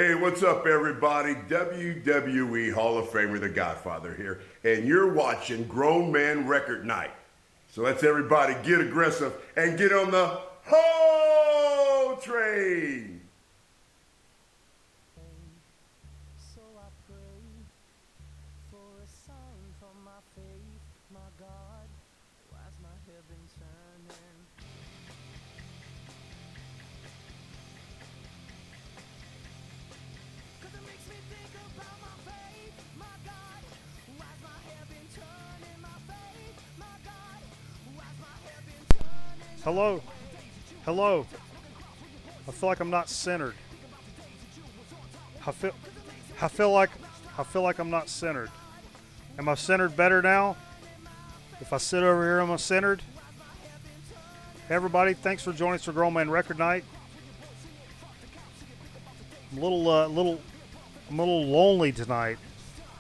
Hey, what's up, everybody? WWE Hall of Famer, The Godfather here, and you're watching Grown Man Record Night. So let's everybody get aggressive and get on the Ho train. So I pray for a sign from my faith, my God. Why's my heaven turning? Hello? Hello? I feel like I'm not centered. I feel like I'm not centered. Am I centered better now? If I sit over here, am I centered? Hey everybody, thanks for joining us for Grown Man Record Night. I'm a little lonely tonight.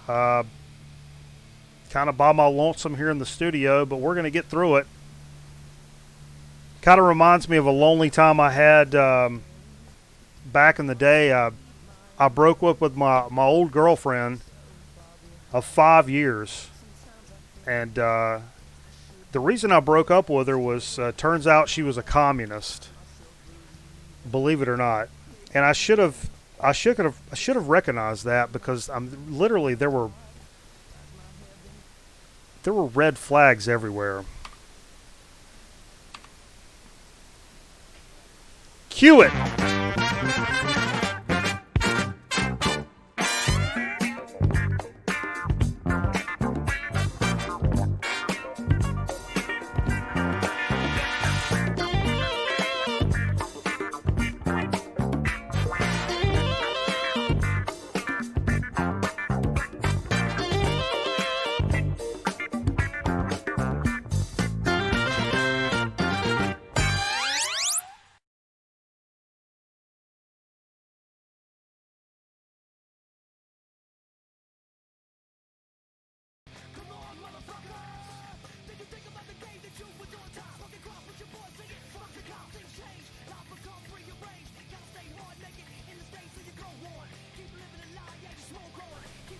Kind of by my lonesome here in the studio, but we're gonna get through it. Kind of reminds me of a lonely time I had back in the day. I broke up with my old girlfriend of 5 years, and the reason I broke up with her was turns out she was a communist. Believe it or not, and I should have recognized that because I'm literally there were red flags everywhere. Cue it.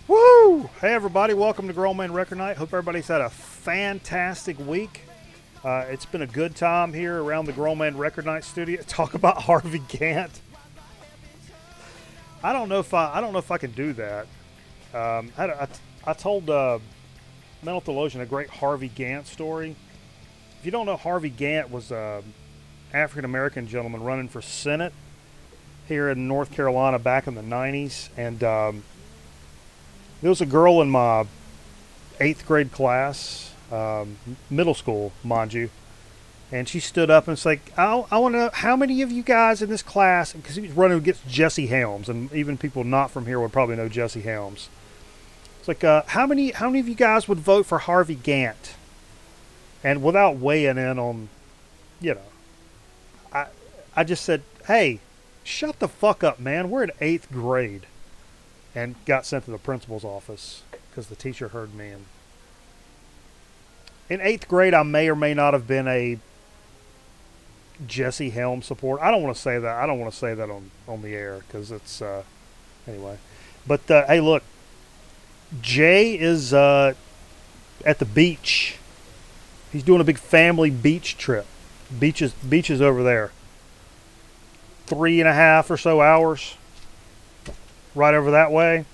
Woo! Hey everybody, welcome to Grown Man Record Night. Hope everybody's had a fantastic week. It's been a good time here around the Grown Man Record Night studio. Talk about Harvey Gantt. I don't know if I can do that. I told Mental Theologian a great Harvey Gantt story. If you don't know, Harvey Gantt was an African American gentleman running for Senate here in North Carolina back in the 90s, and there was a girl in my 8th grade class, middle school, mind you, and she stood up and was like, I want to know how many of you guys in this class, because he was running against Jesse Helms, and even people not from here would probably know Jesse Helms. It's like, how many of you guys would vote for Harvey Gantt? And without weighing in on, I just said, hey, shut the fuck up, man. We're in 8th grade. And got sent to the principal's office because the teacher heard me. And in 8th grade, I may or may not have been a Jesse Helms supporter. I don't want to say that. I don't want to say that on the air because it's anyway. But hey, look, Jay is at the beach. He's doing a big family beach trip. Beaches over there. 3.5 or so hours. Right over that way.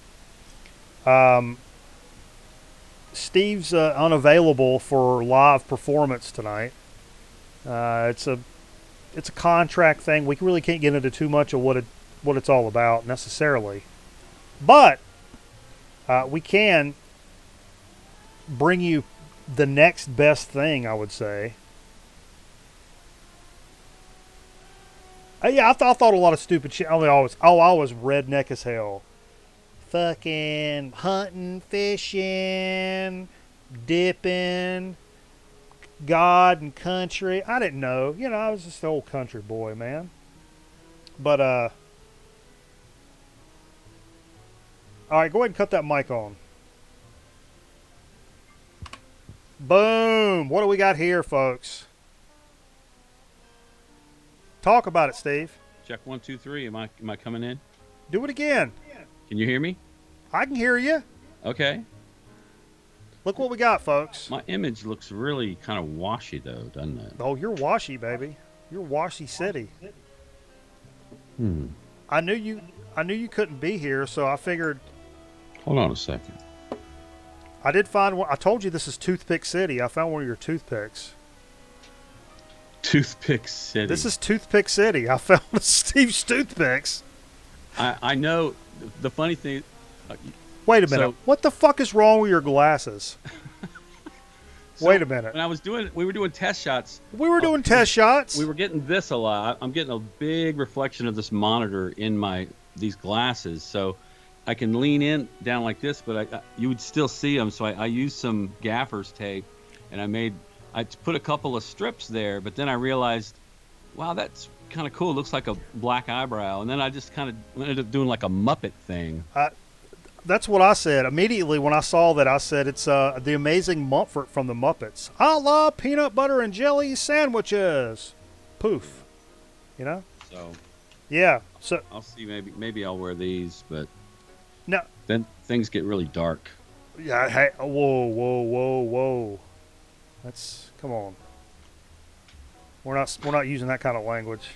Steve's unavailable for live performance tonight. It's a contract thing. We really can't get into too much of what it's all about necessarily, but we can bring you the next best thing, I would say. Yeah, I thought a lot of stupid shit. I was redneck as hell. Fucking hunting, fishing, dipping, God and country. I didn't know. I was just an old country boy, man. But, all right, go ahead and cut that mic on. Boom. What do we got here, folks? Talk about it, Steve. Check 1, 2, 3. Am I coming in? Do it again. Can you hear me? I can hear you. Okay. Look what we got, folks. My image looks really kind of washy though, doesn't it? Oh, you're washy, baby. You're washy city. Hmm. I knew you couldn't be here, so I figured. Hold on a second. I did find one. I told you this is Toothpick City. I found one of your toothpicks. Toothpick City. This is Toothpick City. I found Steve's toothpicks. I know. The funny thing. Wait a minute. What the fuck is wrong with your glasses? Wait a minute. When we were doing test shots. We were doing test shots. We were getting this a lot. I'm getting a big reflection of this monitor in these glasses, so I can lean in down like this, but you would still see them. So I used some gaffer's tape, and I put a couple of strips there. But then I realized, wow, that's kind of cool. It looks like a black eyebrow. And then I just kind of ended up doing like a Muppet thing. That's what I said immediately when I saw that. I said it's the Amazing Mumford from the Muppets. I love peanut butter and jelly sandwiches. Poof. You know? So yeah. So I'll see. Maybe I'll wear these, but no. Then things get really dark. Yeah. Hey. Whoa. That's come on. We're not using that kind of language.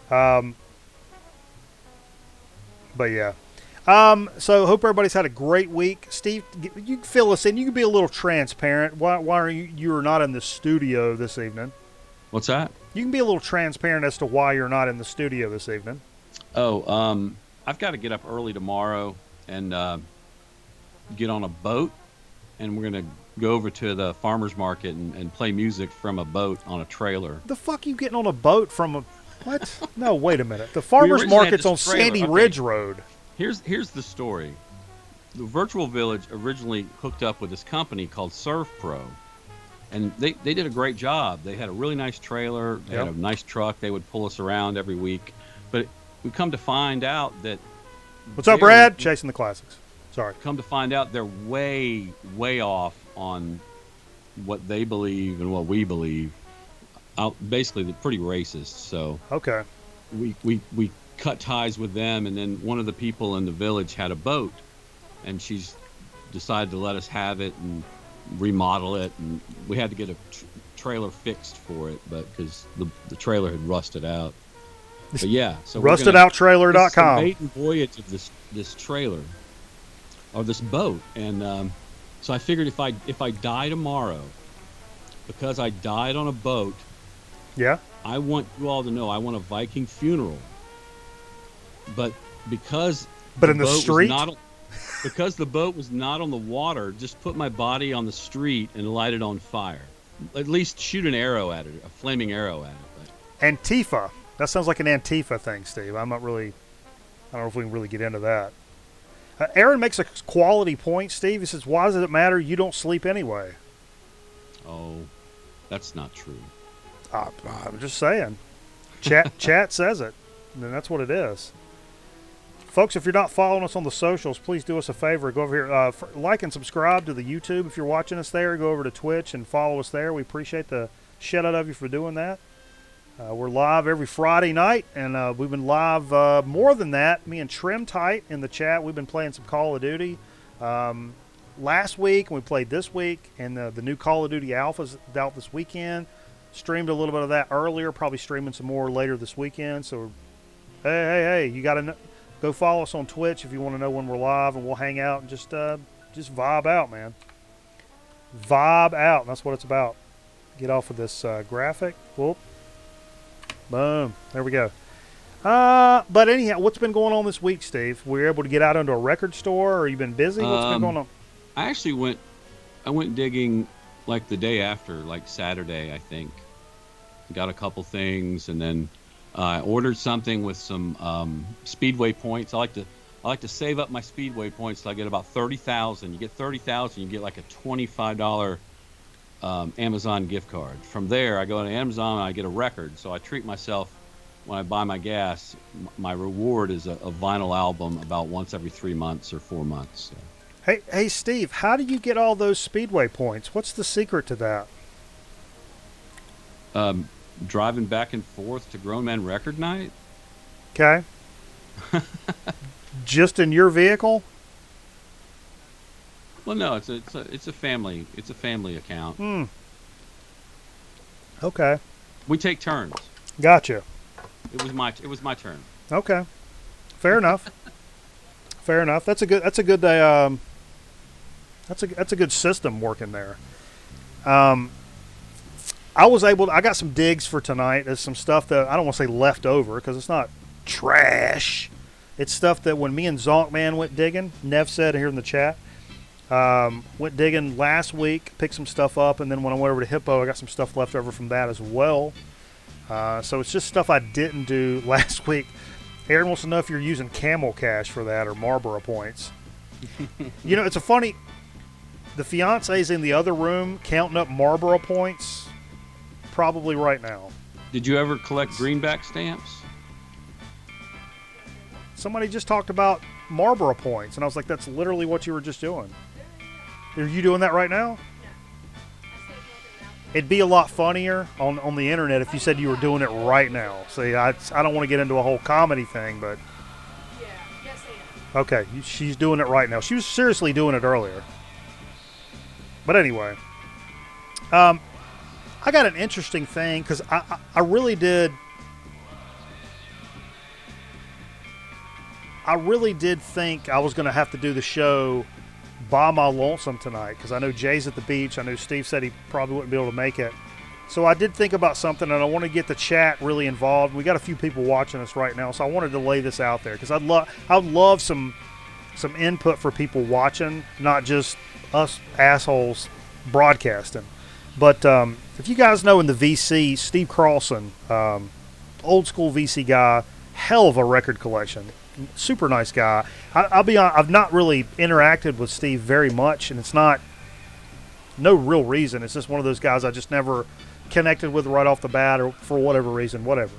But yeah. So hope everybody's had a great week. Steve, you can fill us in. You can be a little transparent. Why are you're not in the studio this evening? What's that? You can be a little transparent as to why you're not in the studio this evening. Oh, I've got to get up early tomorrow and get on a boat, and we're gonna go over to the farmers market and play music from a boat on a trailer. The fuck you getting on a boat from a what? No, wait a minute. The farmers market's on Sandy Ridge Road. Here's the story. The Virtual Village originally hooked up with this company called ServPro, and they did a great job. They had a really nice trailer. They had a nice truck. They would pull us around every week. But we come to find out that what's up, Brad? Chasing the classics. Sorry. Come to find out they're way off on what they believe and what we believe. Basically, they're pretty racist. So okay, we cut ties with them, and then one of the people in the village had a boat, and she's decided to let us have it and remodel it, and we had to get a trailer fixed for it, but because the trailer had rusted out. But yeah, so rustedOutTrailer.com. This is the maiden voyage of this trailer or this boat, and so I figured if I die tomorrow, because I died on a boat, I want you all to know I want a Viking funeral. But because in the street, because the boat was not on the water, just put my body on the street and light it on fire. At least shoot an arrow at it, a flaming arrow at it. Antifa. That sounds like an Antifa thing, Steve. I don't know if we can really get into that. Aaron makes a quality point, Steve. He says, "Why does it matter? You don't sleep anyway." Oh, that's not true. I'm just saying. Chat says it, and that's what it is. Folks, if you're not following us on the socials, please do us a favor. Go over here, like and subscribe to the YouTube if you're watching us there. Go over to Twitch and follow us there. We appreciate the shit out of you for doing that. We're live every Friday night, and we've been live more than that. Me and Trim Tight in the chat, we've been playing some Call of Duty last week, and we played this week, and the new Call of Duty Alpha's out this weekend. Streamed a little bit of that earlier, probably streaming some more later this weekend. So, hey, you got to go follow us on Twitch if you want to know when we're live, and we'll hang out and just vibe out, man. Vibe out. That's what it's about. Get off of this graphic. Whoop. Boom. There we go. But anyhow, what's been going on this week, Steve? Were you able to get out into a record store, or you been busy? What's been going on? I actually went digging like the day after, like Saturday, I think. Got a couple things, and then I ordered something with some Speedway points. I like to save up my Speedway points till I get about 30,000. You get 30,000, you get like a $25 Amazon gift card. From there, I go to Amazon and I get a record. So I treat myself when I buy my gas. My reward is a vinyl album about once every 3 months or 4 months. So. Hey, Steve, how do you get all those Speedway points? What's the secret to that? Driving back and forth to Grown Man Record Night. Okay. Just in your vehicle? Well, no, it's a family account. Okay. We take turns. Gotcha. It was my turn. Okay. Fair enough. Fair enough. That's a good system working there. I got some digs for tonight. There's some stuff that I don't want to say leftover because it's not trash. It's stuff that when me and Zonkman went digging, Nev said here in the chat, Went digging last week, picked some stuff up, and then when I went over to Hippo, I got some stuff left over from that as well. So it's just stuff I didn't do last week. Aaron wants to know if you're using Camel Cash for that or Marlboro points. You know, it's a funny. The fiance's in the other room counting up Marlboro points, probably right now. Did you ever collect greenback stamps? Somebody just talked about Marlboro points, and I was like, that's literally what you were just doing. Are you doing that right now? It'd be a lot funnier on the internet if you said you were doing it right now. See, I don't want to get into a whole comedy thing, but... Yeah, yes I am. Okay, she's doing it right now. She was seriously doing it earlier. But anyway, I got an interesting thing because I really did. I really did think I was going to have to do the show by my lonesome tonight because I know Jay's at the beach. I know Steve said he probably wouldn't be able to make it. So I did think about something, and I want to get the chat really involved. We got a few people watching us right now, so I wanted to lay this out there because I'd love some input for people watching, not just us assholes broadcasting. But if you guys know in the VC, Steve Carlson, old school VC guy, hell of a record collection, super nice guy. I'll be honest, I've not really interacted with Steve very much, and it's not no real reason. It's just one of those guys I just never connected with right off the bat, or for whatever reason, whatever.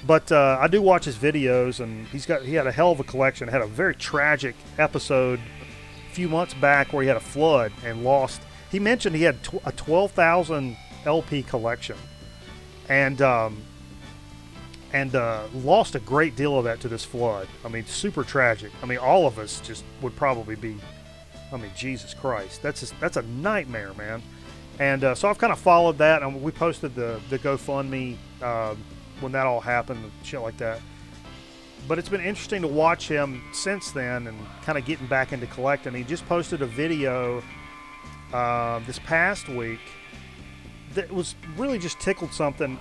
But I do watch his videos, and he had a hell of a collection. Had a very tragic episode a few months back where he had a flood and lost. He mentioned he had a 12,000 LP collection, and lost a great deal of that to this flood. I mean, super tragic. I mean, all of us just would probably be. I mean, Jesus Christ, that's a nightmare, man. And so I've kind of followed that, and we posted the GoFundMe when that all happened, and shit like that. But it's been interesting to watch him since then and kind of getting back into collecting. He just posted a video this past week that was really just tickled something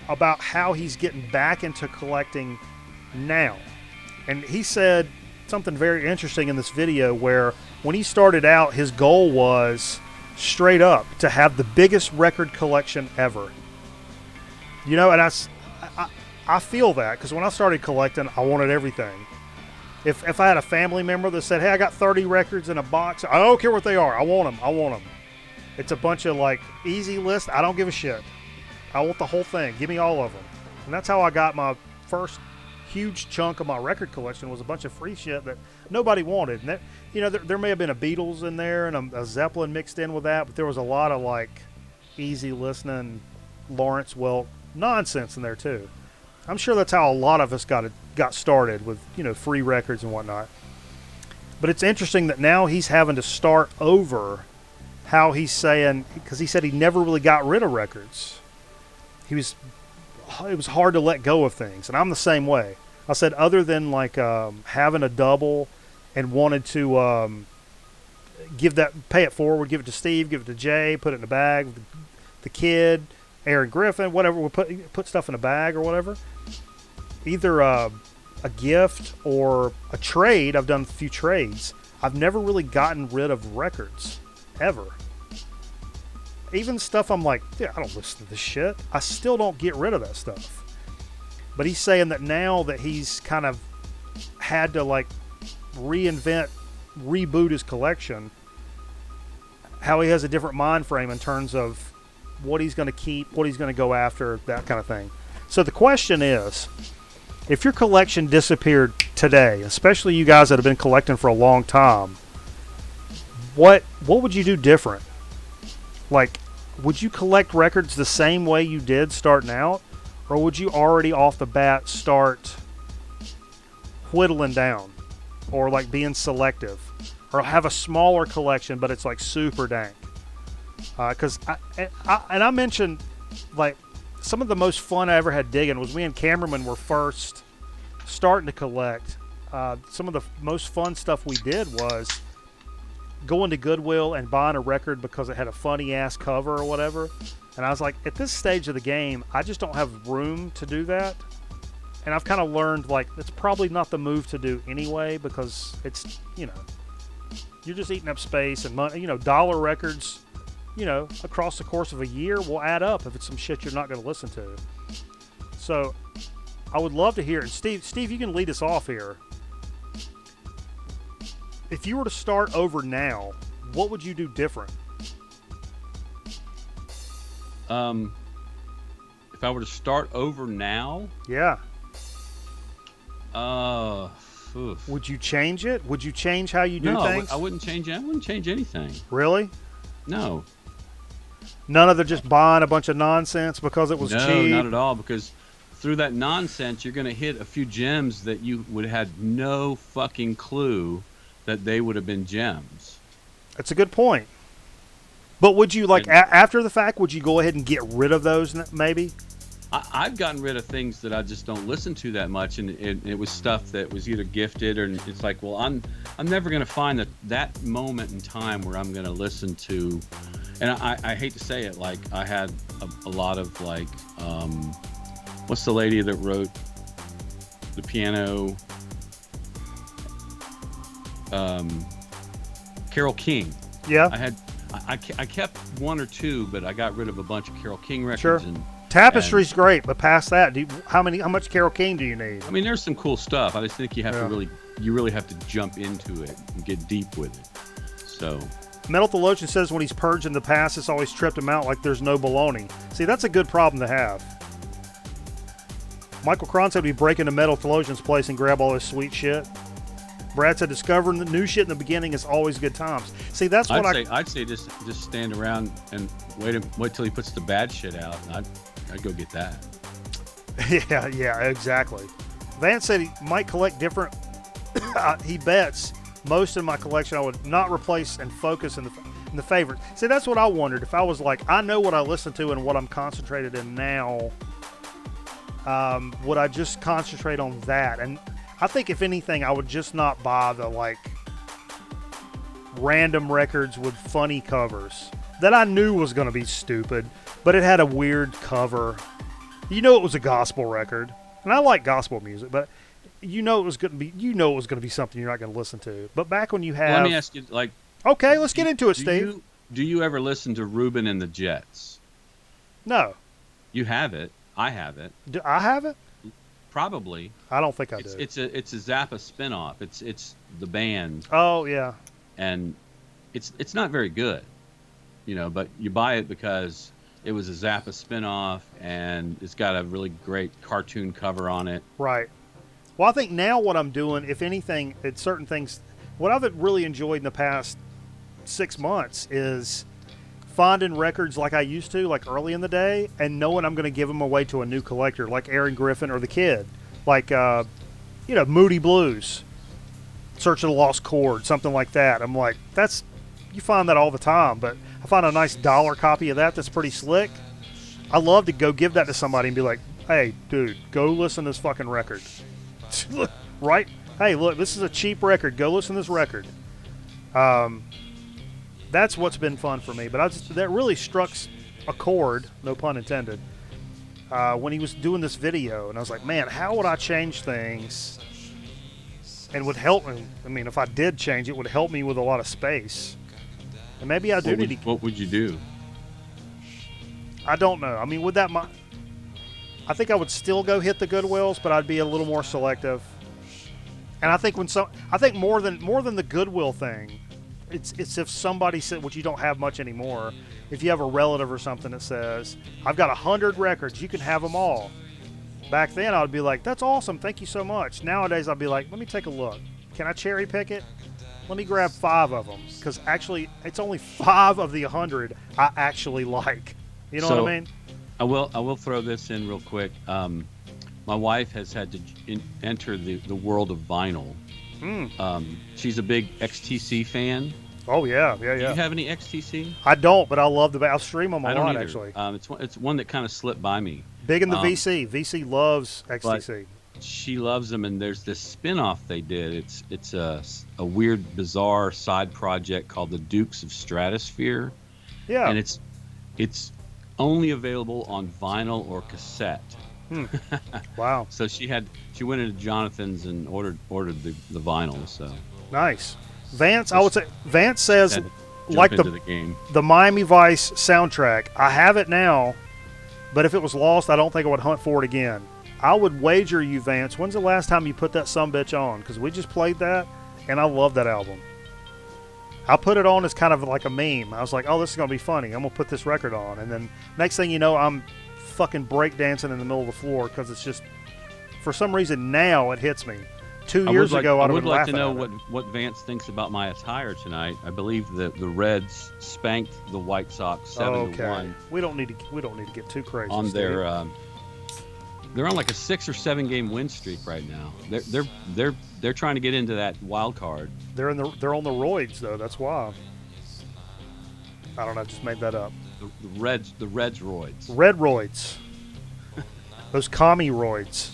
about how he's getting back into collecting now. And he said something very interesting in this video where when he started out, his goal was straight up to have the biggest record collection ever. You know, and I feel that because when I started collecting, I wanted everything. If I had a family member that said, hey, I got 30 records in a box, I don't care what they are. I want them. It's a bunch of like easy list. I don't give a shit. I want the whole thing. Give me all of them. And that's how I got my first huge chunk of my record collection was a bunch of free shit that nobody wanted. And that, you know, there may have been a Beatles in there and a Zeppelin mixed in with that, but there was a lot of like easy listening Lawrence Welk nonsense in there too. I'm sure that's how a lot of us got started with, you know, free records and whatnot. But it's interesting that now he's having to start over how he's saying, because he said he never really got rid of records. It was hard to let go of things, and I'm the same way. I said other than like having a double and wanted to pay it forward, give it to Steve, give it to Jay, put it in a bag, the kid, Aaron Griffin, whatever, we'll put stuff in a bag or whatever. Either a gift or a trade. I've done a few trades. I've never really gotten rid of records, ever. Even stuff I'm like, yeah, I don't listen to this shit. I still don't get rid of that stuff. But he's saying that now that he's kind of had to like reboot his collection, how he has a different mind frame in terms of what he's going to keep, what he's going to go after, that kind of thing. So the question is, if your collection disappeared today, especially you guys that have been collecting for a long time, what would you do different? Like, would you collect records the same way you did starting out? Or would you already off the bat start whittling down? Or like being selective? Or have a smaller collection, but it's like super dank? Because I mentioned, like, some of the most fun I ever had digging was me and Cameraman were first starting to collect. Some of the most fun stuff we did was going to Goodwill and buying a record because it had a funny ass cover or whatever. And I was like, at this stage of the game, I just don't have room to do that. And I've kind of learned, like, it's probably not the move to do anyway because it's, you know, you're just eating up space and money. You know, dollar records, you know, across the course of a year will add up if it's some shit you're not going to listen to. So I would love to hear it. Steve, you can lead us off here. If you were to start over now, what would you do different? If I were to start over now, Yeah. oof. Would you change it? Would you change how you do No, things? I wouldn't change it. I wouldn't change anything. Really? No. None of the just buying a bunch of nonsense because it was No, cheap? not at all. Because through that nonsense, you're going to hit a few gems that you would have had no fucking clue that they would have been gems. That's a good point. But would you, like, And- after the fact, would you go ahead and get rid of those maybe? I've gotten rid of things that I just don't listen to that much, and it was stuff that was either gifted or it's like, well, I'm never going to find that moment in time where I'm going to listen to, and I hate to say it, like I had a lot of like, what's the lady that wrote the piano? Carole King. Yeah. I kept one or two, but I got rid of a bunch of Carole King records. Sure. And Tapestry's great, but past that, how much Carole King do you need? I mean, there's some cool stuff. I just think you have Yeah. you really have to jump into it and get deep with it. So, Metal Theologian says when he's purging the past, it's always tripped him out like there's no baloney. See, that's a good problem to have. Michael Cron said we break into Metal Theologian's place and grab all this sweet shit. Brad said discovering the new shit in the beginning is always good times. See, that's what I'd say just stand around and wait till he puts the bad shit out. And I'd go get that. yeah, exactly. Vance said he might collect different. He bets most of my collection I would not replace and focus in the favorite. See, that's what I wondered. If I was like, I know what I listen to and what I'm concentrated in now, would I just concentrate on that? And I think if anything, I would just not buy the like random records with funny covers that I knew was going to be stupid, but it had a weird cover. You know it was a gospel record, and I like gospel music, but you know it was going to be something you're not going to listen to. But back when you have, Well, let me ask you, like, okay, let's get into it, do Steve. Do you ever listen to Reuben and the Jets? No, You have it. I have it. do I have it? Probably. I don't think I It's do. it's a Zappa spinoff. It's the band, Oh yeah, and it's not very good, you know. But you buy it because it was a Zappa spinoff, and it's got a really great cartoon cover on it. right. Well, I think now what I'm doing, if anything, it's certain things. What I've really enjoyed in the past 6 months is finding records like I used to, like early in the day, and knowing I'm going to give them away to a new collector, like Aaron Griffin or The Kid, like Moody Blues, Search of the Lost Chord, something like that. I'm like, you find that all the time, but I find a nice dollar copy of that's pretty slick. I love to go give that to somebody and be like, hey, dude, go listen to this fucking record. Right? Hey, look, this is a cheap record. Go listen to this record. That's what's been fun for me. But that really struck a chord, no pun intended, when he was doing this video. And I was like, man, how would I change things and would help me? I mean, if I did change it, would help me with a lot of space. And maybe I do need to. What would you do? I don't know. I mean, would that... I think I would still go hit the Goodwills, but I'd be a little more selective. And I think more than the Goodwill thing, it's if somebody said, which you don't have much anymore, if you have a relative or something that says, I've got 100 records, you can have them all. Back then I would be like, that's awesome, thank you so much. Nowadays I'd be like, let me take a look. Can I cherry pick it? Let me grab 5 of them, because actually it's only 5 of the 100 I actually like. You know what I mean? I will throw this in real quick. My wife has had to enter the world of vinyl. She's a big XTC fan. Oh yeah. Do you have any XTC? I don't, but I love I'll stream them a I don't lot either. actually. It's one that kind of slipped by me. Big in the VC. VC loves XTC. She loves them, and there's this spin-off they did. It's a weird, bizarre side project called the Dukes of Stratosphere. Yeah. And it's only available on vinyl or cassette. Wow. So she went into Jonathan's and ordered the vinyl. So Nice. Vance, I would say Vance says Had to jump like into the game. the Miami Vice soundtrack. I have it now, but if it was lost, I don't think I would hunt for it again. I would wager you, Vance. When's the last time you put that sumbitch on? Because we just played that, and I love that album. I put it on as kind of like a meme. I was like, oh, this is going to be funny. I'm going to put this record on. And then next thing you know, I'm fucking breakdancing in the middle of the floor because it's just, for some reason, now it hits me. 2 years ago, I I'd have would been like to laughing know at it. what Vance thinks about my attire tonight. I believe that the Reds spanked the White Sox 7-1 We don't need to get too crazy. on Steve. their. They're on like a 6 or 7 game win streak right now. They're trying to get into that wild card. They're on the roids though. That's why. I don't know. I just made that up. The Reds roids. Red roids. Those commie roids.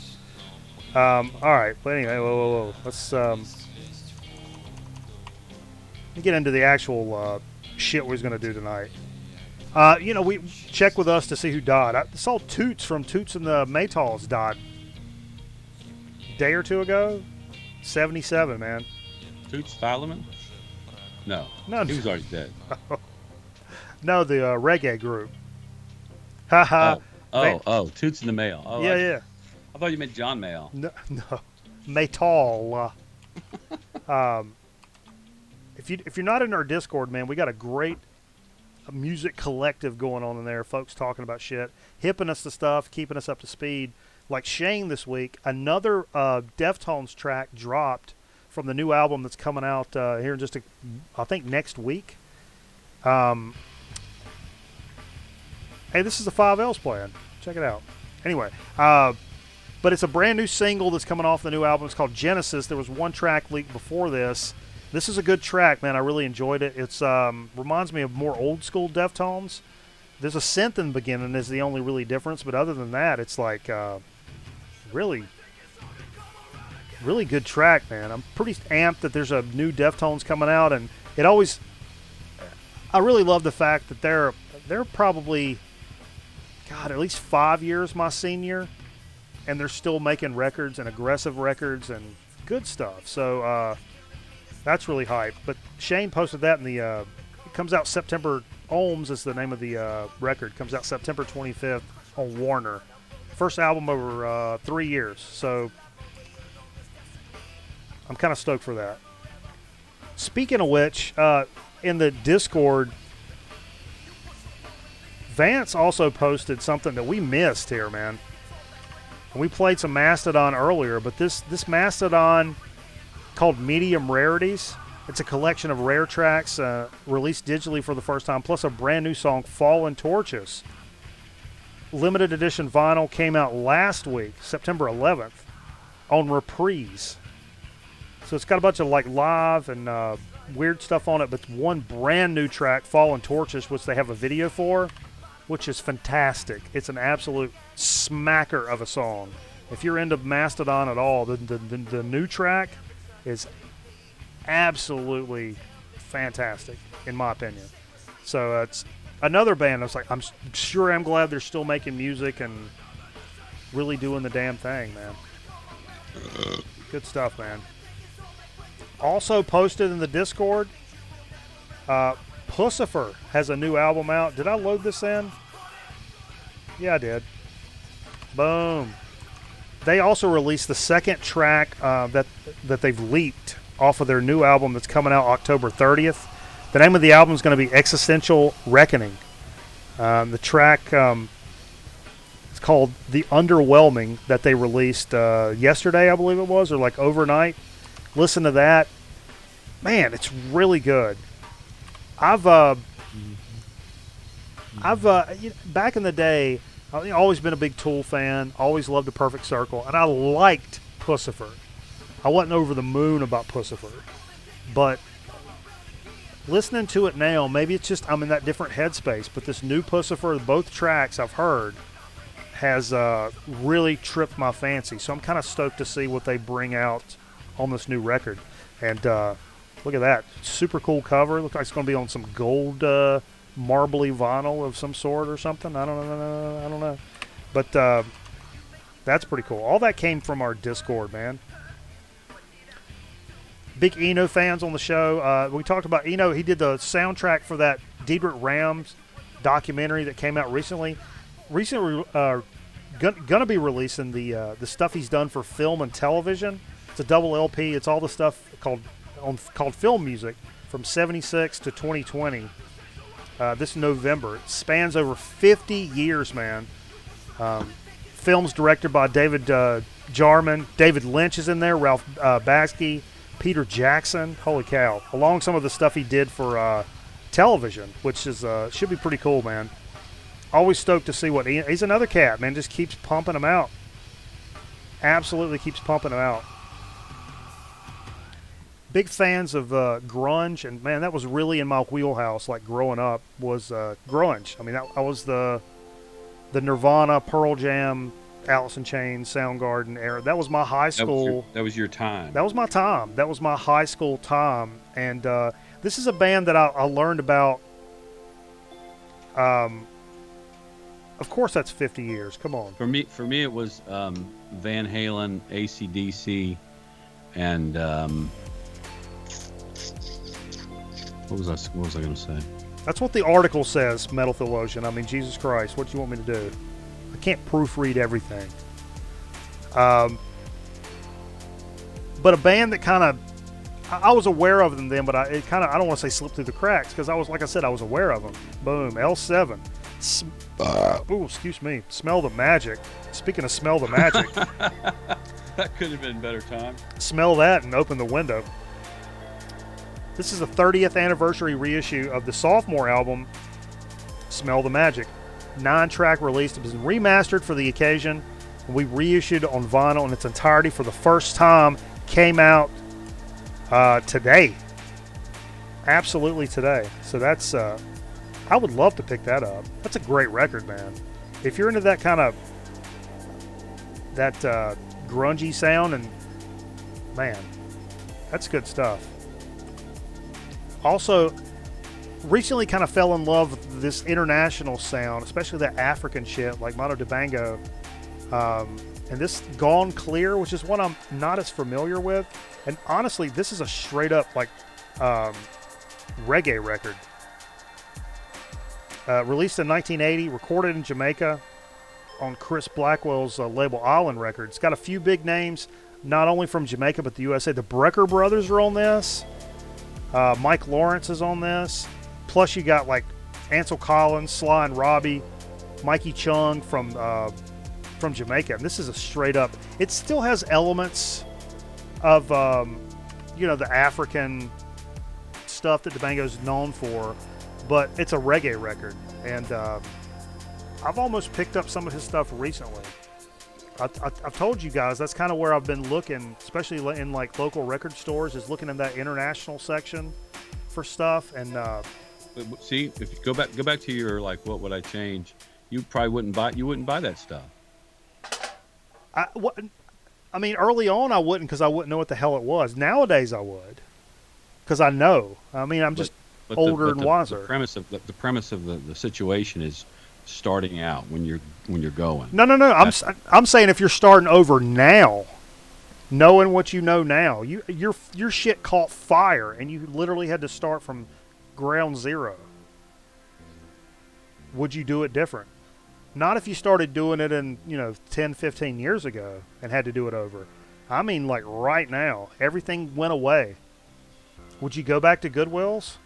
All right. But anyway, whoa. Let's get into the actual shit we was gonna do tonight. We checked with us to see who died. I saw Toots from Toots and the Maytals died a day or two ago. 77, man. Toots Thielemans? No. No. He was already dead. No, the reggae group. Haha. Toots and the Mail. Oh, Yeah. I thought you meant John Mayle. No. Maytal. If you're not in our Discord, man, we got a great music collective going on in there. Folks talking about shit, hipping us to stuff, keeping us up to speed. Like Shane this week, another Deftones track dropped from the new album that's coming out here in just I think next week. Hey, this is the 5Ls playing. Check it out. Anyway, but it's a brand new single that's coming off the new album. It's called Genesis. There was one track leaked before this. This is a good track, man. I really enjoyed it. It's reminds me of more old school Deftones. There's a synth in the beginning is the only really difference, but other than that, it's like really good track, man. I'm pretty amped that there's a new Deftones coming out, and I really love the fact that they're probably, God, at least 5 years my senior, and they're still making records and aggressive records and good stuff. So that's really hype. But Shane posted that in the it comes out September. Ohms is the name of the record. Comes out September 25th on Warner. First album over 3 years. So I'm kind of stoked for that. Speaking of which, in the Discord, Vance also posted something that we missed here, man. We played some Mastodon earlier, but this Mastodon called Medium Rarities. It's a collection of rare tracks released digitally for the first time, plus a brand new song, Fallen Torches. Limited edition vinyl came out last week, September 11th, on Reprise. So it's got a bunch of like live and weird stuff on it, but one brand new track, Fallen Torches, which they have a video for, which is fantastic. It's an absolute smacker of a song. If you're into Mastodon at all, the new track is absolutely fantastic, in my opinion. So it's another band I was like, I'm glad they're still making music and really doing the damn thing, man. Good stuff, man. Also posted in the Discord, Puscifer has a new album out. Did I load this in? Yeah, I did. Boom. They also released the second track that they've leaked off of their new album that's coming out October 30th. The name of the album is going to be Existential Reckoning. The track it's called The Underwhelming that they released yesterday, I believe it was, or like overnight. Listen to that. Man, it's really good. I've back in the day, I've always been a big Tool fan, always loved A Perfect Circle, and I liked Puscifer. I wasn't over the moon about Puscifer, but listening to it now, maybe it's just I'm in that different headspace, but this new Puscifer, both tracks I've heard, has really tripped my fancy. So I'm kind of stoked to see what they bring out on this new record. And look at that. Super cool cover. Looks like it's going to be on some gold marbly vinyl of some sort or something. I don't know. But that's pretty cool. All that came from our Discord, man. big Eno fans on the show. We talked about Eno. He did the soundtrack for that Diedrich Rams documentary that came out recently. Gonna be releasing the stuff he's done for film and television. It's a double LP. It's all the stuff called film music from '76 to 2020. This November. It spans over 50 years, man. Films directed by David Jarman. David Lynch is in there. Ralph Bakshi, Peter Jackson. Holy cow! Along some of the stuff he did for television, which is should be pretty cool, man. Always stoked to see what he's another cat, man. Just keeps pumping them out. Absolutely keeps pumping them out. Big fans of grunge, and man, that was really in my wheelhouse. Like growing up was grunge. I mean, I was the Nirvana, Pearl Jam, Alice in Chains, Soundgarden era. That was my high school. That was your time. That was my time. That was my high school time. And this is a band that I learned about. Of course, that's 50 years. Come on. For me, it was Van Halen, AC/DC, and what was I going to say? That's what the article says, Metal Theologian. I mean, Jesus Christ, what do you want me to do? I can't proofread everything. But a band that kind of, I was aware of them then, but I don't want to say slipped through the cracks, because I was aware of them. Boom, L7. Excuse me. Smell the Magic. Speaking of smell the magic, That could have been a better time. smell that and open the window. This is the 30th anniversary reissue of the sophomore album, Smell the Magic. 9-track release. It was remastered for the occasion. We reissued it on vinyl in its entirety for the first time. Came out today. Absolutely today. So that's, I would love to pick that up. That's a great record, man. If you're into that kind of, that grungy sound, and man, that's good stuff. Also, recently kind of fell in love with this international sound, especially that African shit like Mono Dibango. And this Gone Clear, which is one I'm not as familiar with. And honestly, this is a straight up like reggae record. Released in 1980, recorded in Jamaica on Chris Blackwell's label Island Records. It's got a few big names, not only from Jamaica but the USA. The Brecker Brothers are on this. Mike Lawrence is on this. Plus you got like Ansel Collins, Sly and Robbie, Mikey Chung from Jamaica. And this is a straight up, it still has elements of, the African stuff that Dibango's known for, but it's a reggae record. And I've almost picked up some of his stuff recently. I've told you guys that's kind of where I've been looking, especially in like local record stores, is looking in that international section for stuff. And See, if you go back to your like, what would I change? You probably wouldn't buy that stuff. I mean, early on I wouldn't, because I wouldn't know what the hell it was. Nowadays I would, because I know. I mean, I'm just older and wiser. The premise of the situation is starting out when you're going. No. I'm saying if you're starting over now, knowing what you know now, your shit caught fire and you literally had to start from ground zero. Would you do it different? Not if you started doing it in 10, 15 years ago and had to do it over. I mean, like right now, everything went away. Would you go back to Goodwills?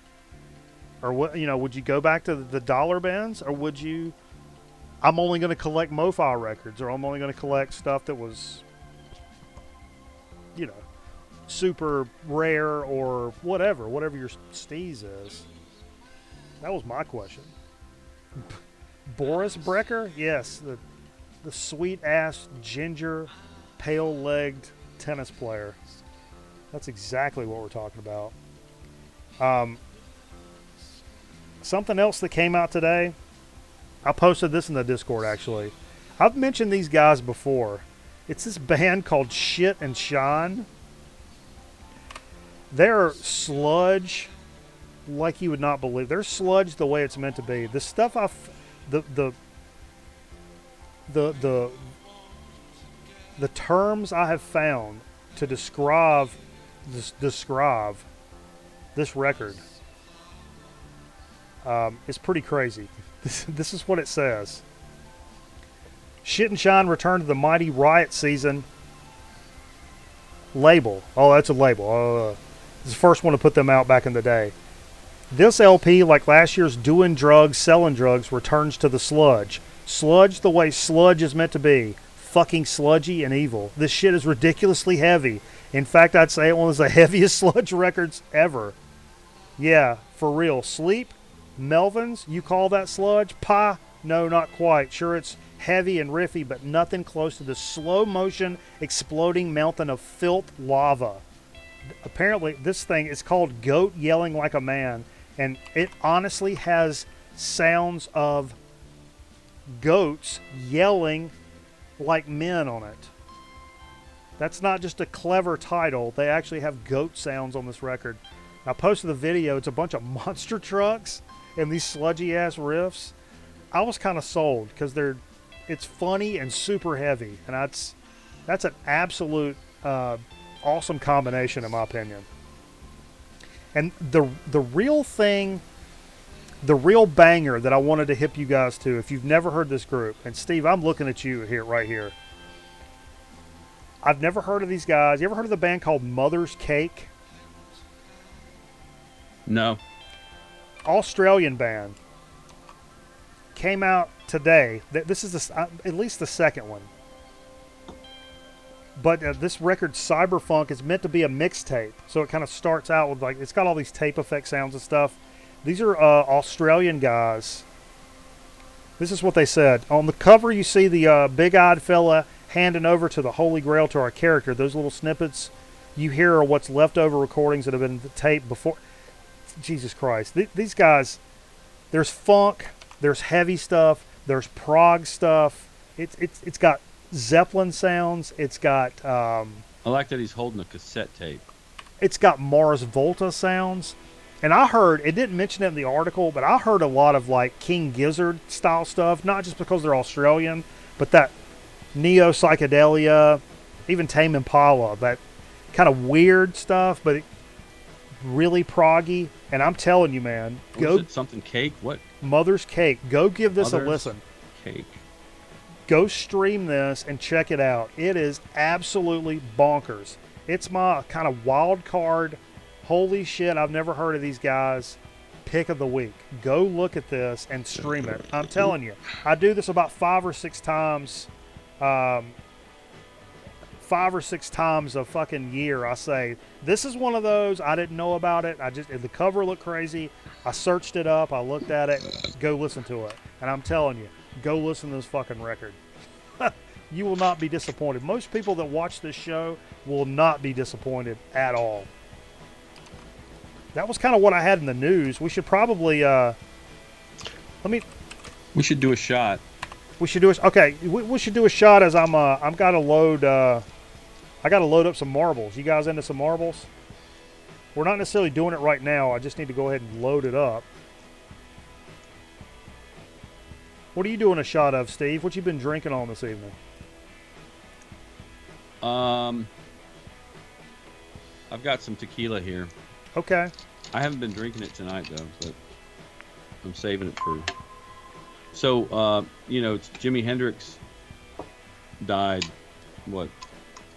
Or what? Would you go back to the dollar bins, or would you? I'm only going to collect MoFi records, or I'm only going to collect stuff that was, super rare or whatever your steez is. That was my question. Boris Brecker, yes, the sweet ass ginger, pale legged tennis player. That's exactly what we're talking about. Something else that came out today, I posted this in the Discord actually. I've mentioned these guys before. It's this band called Shit and Shine. They're sludge like you would not believe. They're sludge the way it's meant to be. The stuff the terms I have found to describe describe this record is pretty crazy. This is what it says. Shit and Shine returned to the mighty Riot season label. Oh, that's a label. It's the first one to put them out back in the day. This LP, like last year's Doing Drugs, Selling Drugs, returns to the sludge. Sludge the way sludge is meant to be. Fucking sludgy and evil. This shit is ridiculously heavy. In fact, I'd say it one of the heaviest sludge records ever. Yeah, for real. Sleep? Melvins? You call that sludge? Pah? No, not quite. Sure, it's heavy and riffy, but nothing close to the slow motion exploding mountain of filth lava. Apparently, this thing is called Goat Yelling Like a Man, and it honestly has sounds of goats yelling like men on it. That's not just a clever title. They actually have goat sounds on this record. I posted the video. It's a bunch of monster trucks and these sludgy ass riffs. I was kind of sold because it's funny and super heavy, and that's an absolute awesome combination in my opinion. And the real thing, the real banger that I wanted to hip you guys to, if you've never heard this group, and Steve, I'm looking at you here, right here. I've never heard of these guys. You ever heard of the band called Mother's Cake? No. Australian band. Came out today. This is at least the second one. But this record, Cyberfunk, is meant to be a mixtape. So it kind of starts out with, like, it's got all these tape effect sounds and stuff. These are Australian guys. This is what they said. On the cover, you see the big-eyed fella handing over to the Holy Grail to our character. Those little snippets you hear are what's leftover recordings that have been taped before. Jesus Christ. These guys, there's funk, there's heavy stuff, there's prog stuff. It's got Zeppelin sounds. It's got I like that he's holding a cassette tape. It's got Mars Volta sounds. And I heard, it didn't mention it in the article, but I heard a lot of like King Gizzard style stuff, not just because they're Australian, but that neo psychedelia, even Tame Impala, that kind of weird stuff, but really proggy. And I'm telling you, man, Was it something cake? What? Mother's Cake. Go give this Mother's a listen. Cake. Go stream this and check it out. It is absolutely bonkers. It's my kind of wild card. Holy shit, I've never heard of these guys. Pick of the week. Go look at this and stream it. I'm telling you, I do this about 5 or 6 times. 5 or 6 times a fucking year. I say, this is one of those. I didn't know about it. The cover looked crazy. I searched it up. I looked at it. Go listen to it. And I'm telling you, go listen to this fucking record. You will not be disappointed. Most people that watch this show will not be disappointed at all. That was kind of what I had in the news. We should probably We should do a shot. we should do a okay. We should do a shot as I'm gotta load. I gotta load up some marbles. You guys into some marbles? We're not necessarily doing it right now. I just need to go ahead and load it up. What are you doing a shot of, Steve? What you been drinking on this evening? I've got some tequila here. Okay. I haven't been drinking it tonight though, but I'm saving it for. So, it's Jimi Hendrix died. What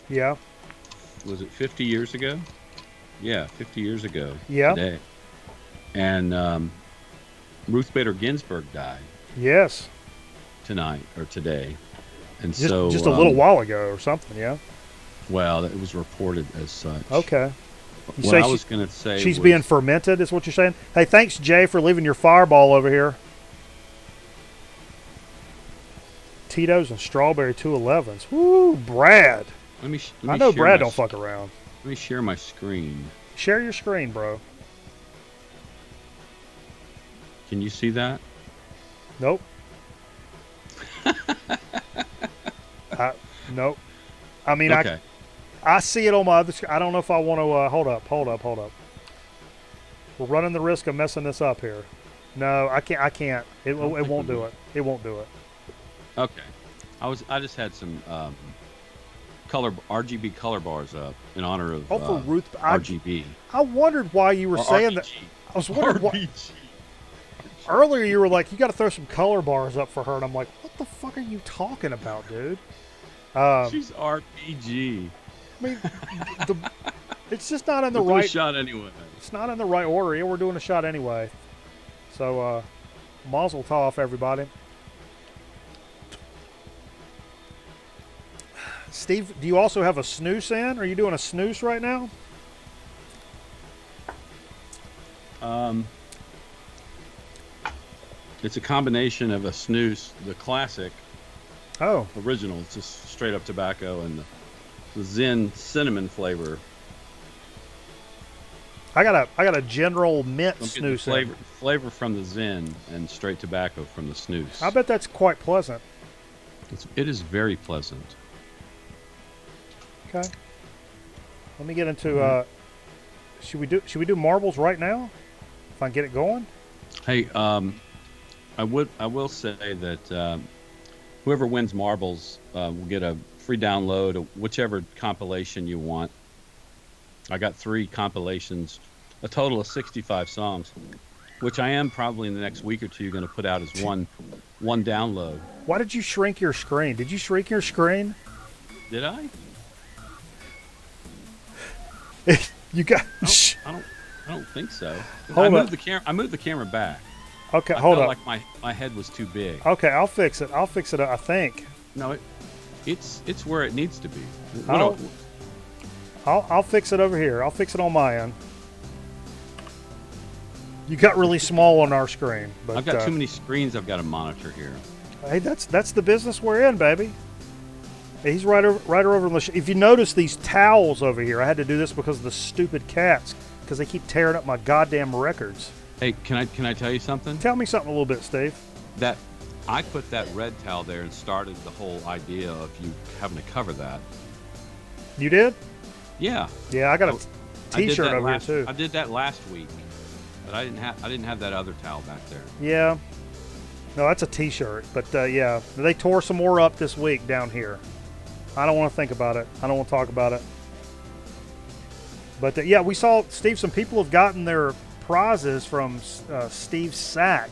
Yeah. was it? 50 years ago? Yeah, 50 years ago. Yeah. Today. And Ruth Bader Ginsburg died Yes. tonight or today, and Just so a little while ago or something. Yeah. Well, it was reported as such. Okay. You What say I was going to say she's was, being fermented, is what you're saying? Hey, thanks, Jay, for leaving your fireball over here. Tito's and strawberry 211s. Woo, Brad. Let me I know share Brad my don't fuck around. Let me share my screen. Share your screen, bro. Can you see that? Nope. Nope. I mean, Okay. I see it on my other screen. I don't know if I want to. Hold up. We're running the risk of messing this up here. No, I can't. It won't do it. It won't do it. Okay. I just had some RGB color bars up in honor of Oh, for Ruth, RGB. I wondered why you were Or saying that. RPG. I was wondering why. RPG. Earlier, you were like, you got to throw some color bars up for her, and I'm like, what the fuck are you talking about, dude? She's RPG. I mean, it's just not in the We'll do a right. shot anyway. It's not in the right order. Yeah, we're doing a shot anyway. So, Mazel tov, everybody. Steve, do you also have a snooze in? Are you doing a snooze right now? It's a combination of a snooze, the classic Oh, original, it's just straight up tobacco, and the Zen cinnamon flavor. I got a general mint I'm getting the snooze in. flavor from the Zen and straight tobacco from the snooze. I bet that's quite pleasant. It is very pleasant. Okay. Let me get into. Should we do marbles right now? If I can get it going. Hey, I will say that whoever wins marbles will get a free download of whichever compilation you want. I got 3 compilations, a total of 65 songs, which I am probably in the next week or two going to put out as one download. Why did you shrink your screen? Did you shrink your screen? Did I? You got. I don't think so. Hold I up. moved the camera back. Okay, I hold felt up. like my head was too big. Okay, I'll fix it. I think. No, it's where it needs to be. I'll- I'll fix it over here. I'll fix it on my end. You got really small on our screen, but I've got too many screens I've got to monitor here. hey, that's the business we're in, baby. He's right over on the. If you notice these towels over here, I had to do this because of the stupid cats, because they keep tearing up my goddamn records. Hey, can I tell you something? Tell me something a little bit, Steve. That I put that red towel there and started the whole idea of you having to cover that. You did? Yeah. Yeah, I got a I did T-shirt that over last, here too. I did that last week, but I didn't have that other towel back there. Yeah. No, that's a T-shirt. But yeah, they tore some more up this week down here. I don't want to think about it. I don't want to talk about it. But yeah, we saw, Steve, some people have gotten their prizes from Steve's sack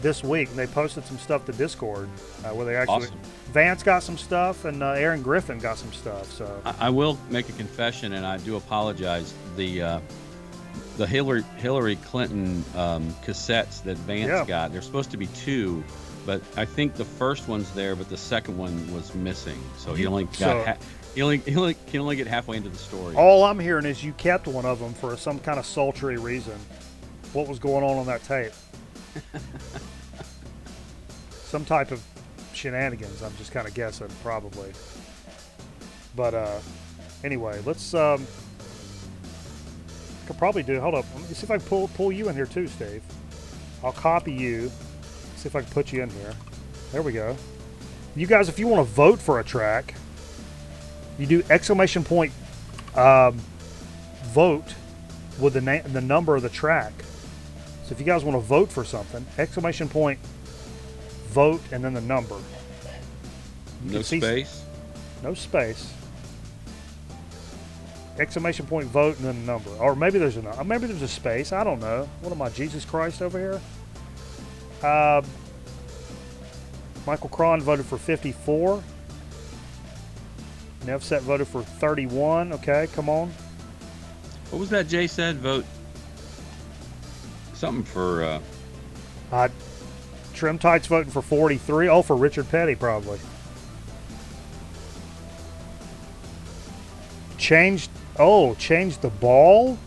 this week. And they posted some stuff to Discord where they actually. Awesome. Vance got some stuff and Aaron Griffin got some stuff. So I will make a confession, and I do apologize. The Hillary Clinton cassettes that Vance got, there's supposed to be 2, but I think the first one's there, but the second one was missing. So he only got he can only get halfway into the story. all I'm hearing is you kept one of them for some kind of sultry reason. What was going on that tape? Some type of shenanigans, I'm just kind of guessing, probably. But anyway, let's could probably do. Hold up, let me see if I can pull you in here too, Steve. I'll copy you. See if I can put you in here. There we go. You guys, if you want to vote for a track, you do exclamation point vote with the number of the track. So if you guys want to vote for something, exclamation point vote and then the number. You No can see- space. No space. Exclamation point vote and then a number. Or maybe there's a space. I don't know. What am I, Jesus Christ over here? Michael Cron voted for 54. Nevset voted for 31. Okay, come on. What was that Jay said? Vote something for Trim Tight's voting for 43. Oh, for Richard Petty, probably. Change the ball?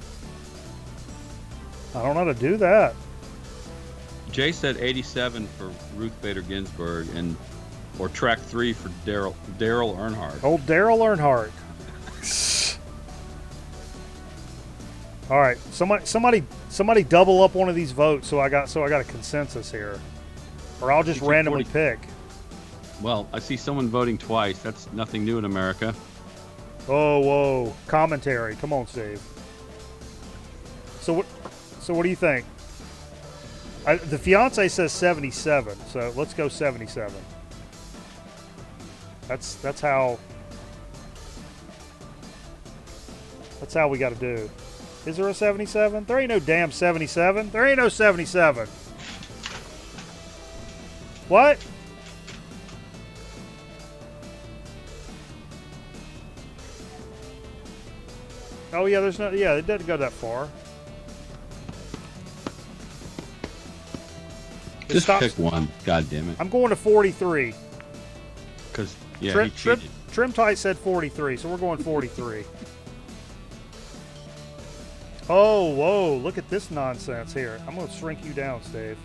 I don't know how to do that. Jay said 87 for Ruth Bader Ginsburg or track 3 for Daryl Earnhardt. Old Daryl Earnhardt. All right, somebody double up one of these votes so I got a consensus here, or I'll just randomly pick. Well, I see someone voting twice. That's nothing new in America. Oh, whoa, commentary. Come on, Steve. So what do you think? The fiance says 77, so let's go 77. That's how That's how we got to do. Is there a 77? There ain't no damn 77. There ain't no 77. What? Oh yeah, there's no. Yeah, it doesn't go that far. It Just stops- pick one. God damn it. I'm going to 43. Because yeah, Trim, he cheated. Trim Tight said 43, so we're going 43. Oh, whoa! Look at this nonsense here. I'm going to shrink you down, Steve.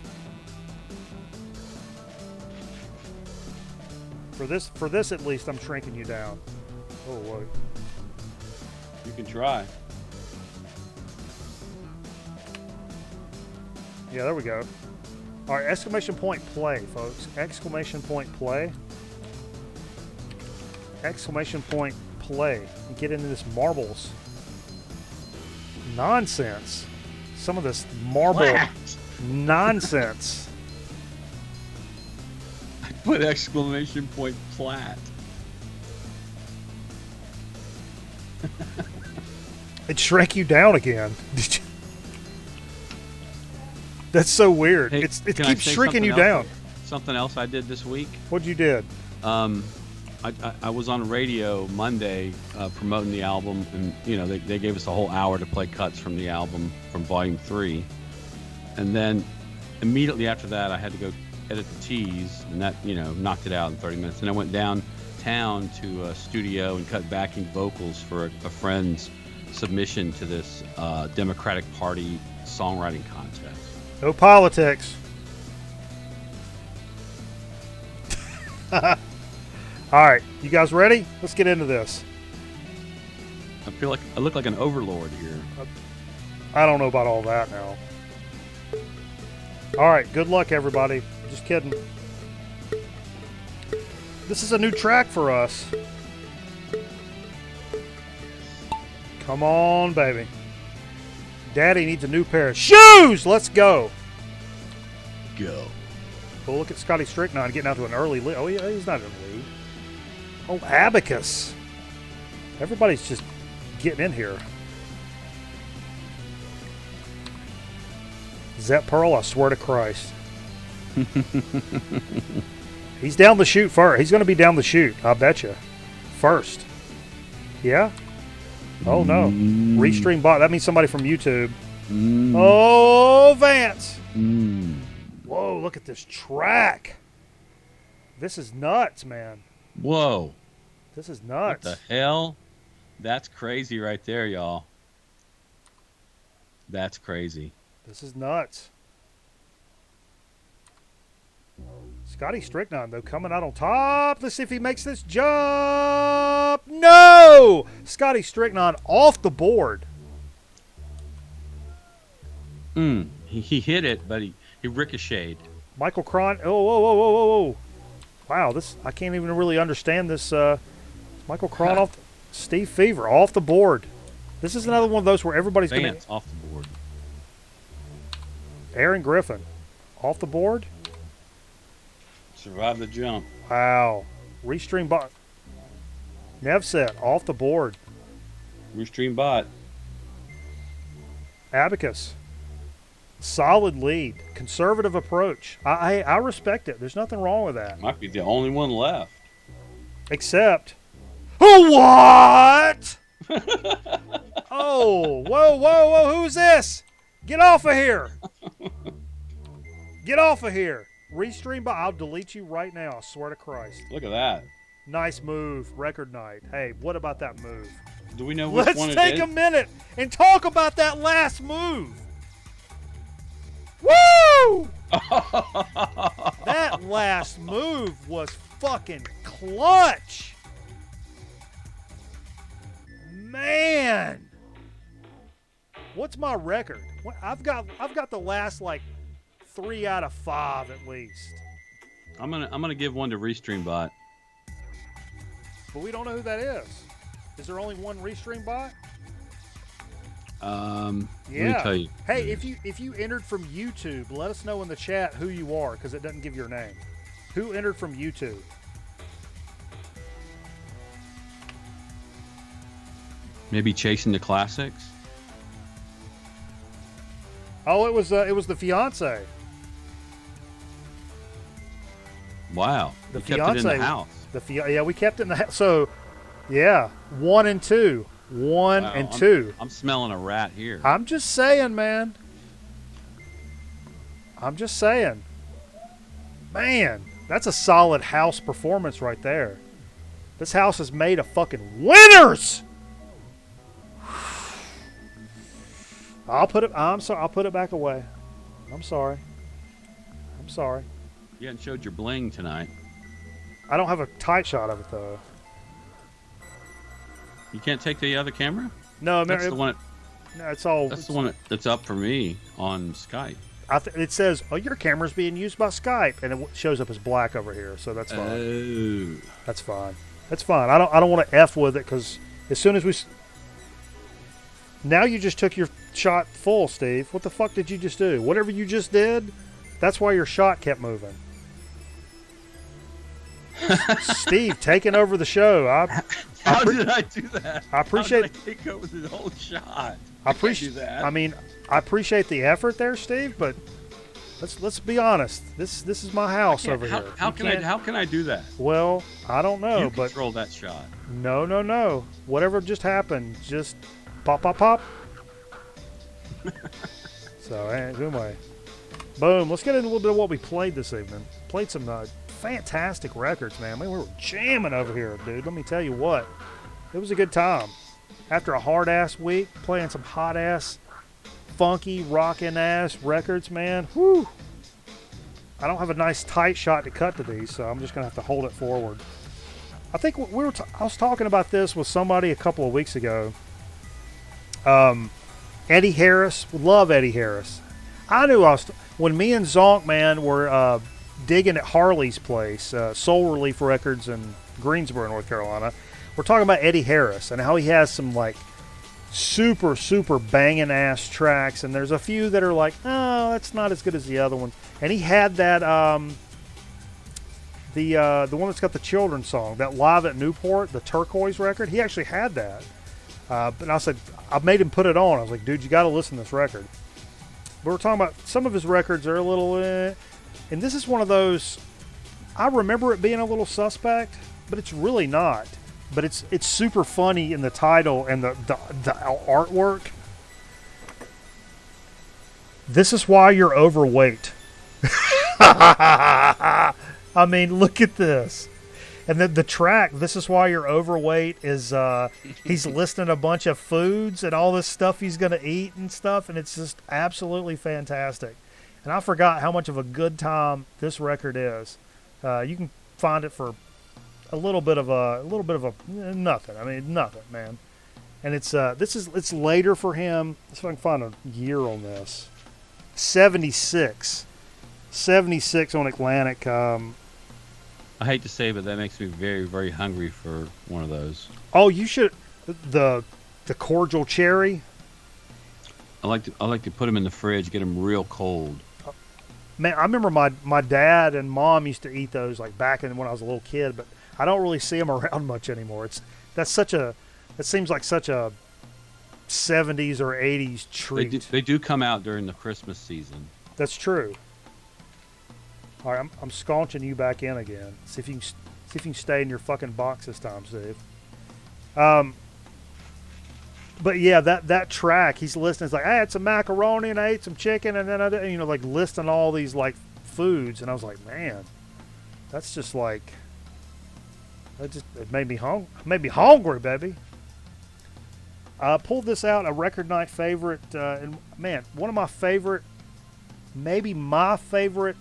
For this at least, I'm shrinking you down. Oh, whoa. You can try. Yeah, there we go. All right, exclamation point play, folks. Exclamation point play. Exclamation point play. And get into this marbles nonsense. Some of this marble nonsense. I put exclamation point plat. It shrank you down again. Did you? That's so weird. Hey, it can I keeps say shrinking you something down. else? Something else I did this week. What'd you did? I was on radio Monday promoting the album, and you know they gave us a whole hour to play cuts from the album from Volume 3, and then immediately after that I had to go edit the tease, and that knocked it out in 30 minutes. And I went downtown to a studio and cut backing vocals for a friend's submission to this Democratic Party songwriting contest. No politics. All right, you guys ready? Let's get into this. I feel like I look like an overlord here. I don't know about all that now. All right, good luck, everybody. Just kidding. This is a new track for us. Come on, baby. Daddy needs a new pair of shoes. Let's go. Go. Well, look at Scotty Strychnine getting out to an early lead. Oh, yeah, he's not in the lead. Oh, Abacus. Everybody's just getting in here. Zep Pearl, I swear to Christ. He's down the chute first. He's going to be down the chute, I bet you. First. Yeah? Oh, no. Restream bot. That means somebody from YouTube. Oh, Vance. Whoa, look at this track. This is nuts, man. Whoa. This is What nuts. the hell? That's crazy right there, y'all. That's crazy. This is nuts. Scotty Strychnine, though, coming out on top. Let's see if he makes this jump. No! Scotty Strychnine off the board. He hit it, but he ricocheted. Michael Cron. Oh, whoa, whoa, whoa, whoa, whoa. Wow, this I can't even really understand this. Michael Cron off. Steve Fever off the board. This is another one of those where everybody's going Vance to. off the board. Aaron Griffin off the board. Survive the jump. Wow. Restream bot. Nevset off the board. Restream bot. Abacus. Solid lead. Conservative approach. I respect it. There's nothing wrong with that. Might be the only one left. Except. What? Oh, whoa, whoa, whoa. Who's this? Get off of here. Get off of here. Restream bot. I'll delete you right now. I swear to Christ. Look at that. Nice move. Record night. Hey, what about that move? Do we know which Let's one take it a is? minute and talk about that last move. Woo! That last move was fucking clutch. Man. What's my record? I've got the last like 3 out of 5 at least. I'm gonna give one to Restream bot. But we don't know who that is. Is there only one Restream bot? Let me Yeah. tell you. Hey, if you entered from YouTube, let us know in the chat who you are, because it doesn't give your name. Who entered from YouTube? Maybe Chasing the Classics. Oh, it was the fiance. Wow. The You kept it in fiance- the house. Yeah, we kept it in the house. So, yeah, 1 and 2, 1 Wow, and 2. I'm smelling a rat here. I'm just saying, man. I'm just saying. Man, that's a solid house performance right there. This house is made of fucking winners. I'm sorry. I'll put it back away. I'm sorry. I'm sorry. You hadn't showed your bling tonight. I don't have a tight shot of it though. You can't take the other camera? No, That's the one. No, it's all. That's the one that's up for me on Skype. It says, "Oh, your camera's being used by Skype," and it shows up as black over here, so that's fine. Oh. That's fine. That's fine. I don't want to f with it because as soon as now you just took your shot full, Steve. What the fuck did you just do? Whatever you just did, that's why your shot kept moving. Steve taking over the show. How did I do that? I appreciate- How did I take over the whole shot? I can't appreciate do that. I mean, I appreciate the effort there, Steve, but let's be honest. This is my house over here. How You can I do that? Well, I don't know, You but control that shot. no. Whatever just happened, just pop, pop, pop. So anyway, boom. Let's get into a little bit of what we played this evening. Played some fantastic records, man. We were jamming over here, dude. Let me tell you what. It was a good time. After a hard-ass week, playing some hot-ass, funky, rockin'-ass records, man. Whew. I don't have a nice tight shot to cut to these, so I'm just going to have to hold it forward. I think I was talking about this with somebody a couple of weeks ago. Eddie Harris. Love Eddie Harris. I knew when me and Zonk, man, were digging at Harley's place, Soul Relief Records in Greensboro, North Carolina. We're talking about Eddie Harris and how he has some like super, super banging ass tracks, and there's a few that are like, oh, that's not as good as the other one. And he had that the one that's got the children's song, that Live at Newport, the Turquoise record. He actually had that. But I said, I made him put it on. I was like, dude, you got to listen to this record. But we're talking about some of his records are a little, and this is one of those. I remember it being a little suspect, but it's really not. But it's super funny in the title and the artwork. This is why you're overweight. I mean, look at this. And the track, This Is Why You're Overweight, is he's listing a bunch of foods and all this stuff he's going to eat and stuff, and it's just absolutely fantastic. And I forgot how much of a good time this record is. You can find it for a little bit of nothing. I mean, nothing, man. And it's later for him. Let's see if I can find a year on this. 76 on Atlantic. I hate to say, but that makes me very, very hungry for one of those. Oh, you should the cordial cherry. I like to put them in the fridge, get them real cold. Man, I remember my dad and mom used to eat those like back when I was a little kid, but I don't really see them around much anymore. That seems like such a 70s or 80s treat. They do come out during the Christmas season. That's true. All right, I'm scaunching you back in again. See if you can stay in your fucking box this time, Steve. But yeah, that track he's listing is like, I had some macaroni and I ate some chicken, and then I did, like listing all these like foods, and I was like, man, that's just like, it made me hungry, baby. I pulled this out, a record night favorite, and man, one of my favorite, maybe my favorite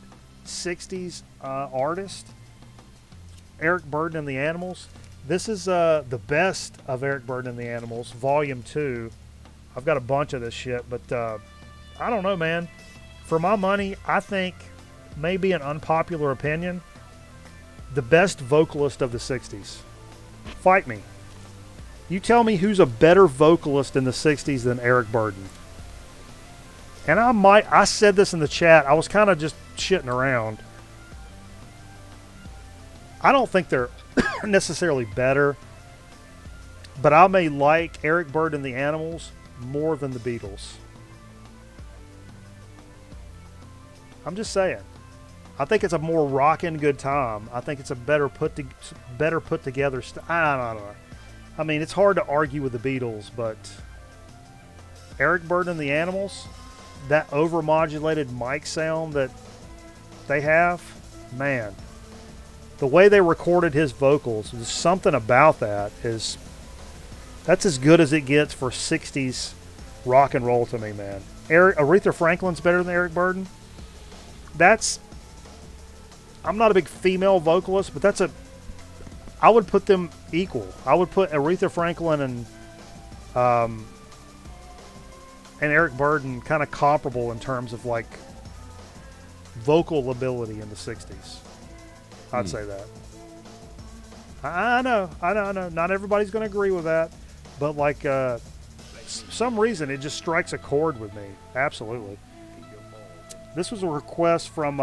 60s artist, Eric Burdon and the Animals. This is the best of Eric Burdon and the Animals, Volume 2. I've got a bunch of this shit, but I don't know, man. For my money, I think, maybe an unpopular opinion, the best vocalist of the 60s. Fight me. You tell me who's a better vocalist in the 60s than Eric Burdon. And I said this in the chat, I was kind of just shitting around. I don't think they're necessarily better, but I may like Eric Burdon and the Animals more than the Beatles. I'm just saying. I think it's a more rockin' good time. I think it's a better put together. I don't know. I mean, it's hard to argue with the Beatles, but Eric Burdon and the Animals, that overmodulated mic sound that they have, man, the way they recorded his vocals, there's something about that's as good as it gets for 60s rock and roll to me, man. Aretha Franklin's better than Eric Burdon. I'm not a big female vocalist, but I would put them equal. I would put Aretha Franklin and Eric Burdon kind of comparable in terms of like vocal ability in the 60s. I'd say that. I know. Not everybody's going to agree with that, but like some reason it just strikes a chord with me. Absolutely. This was a request from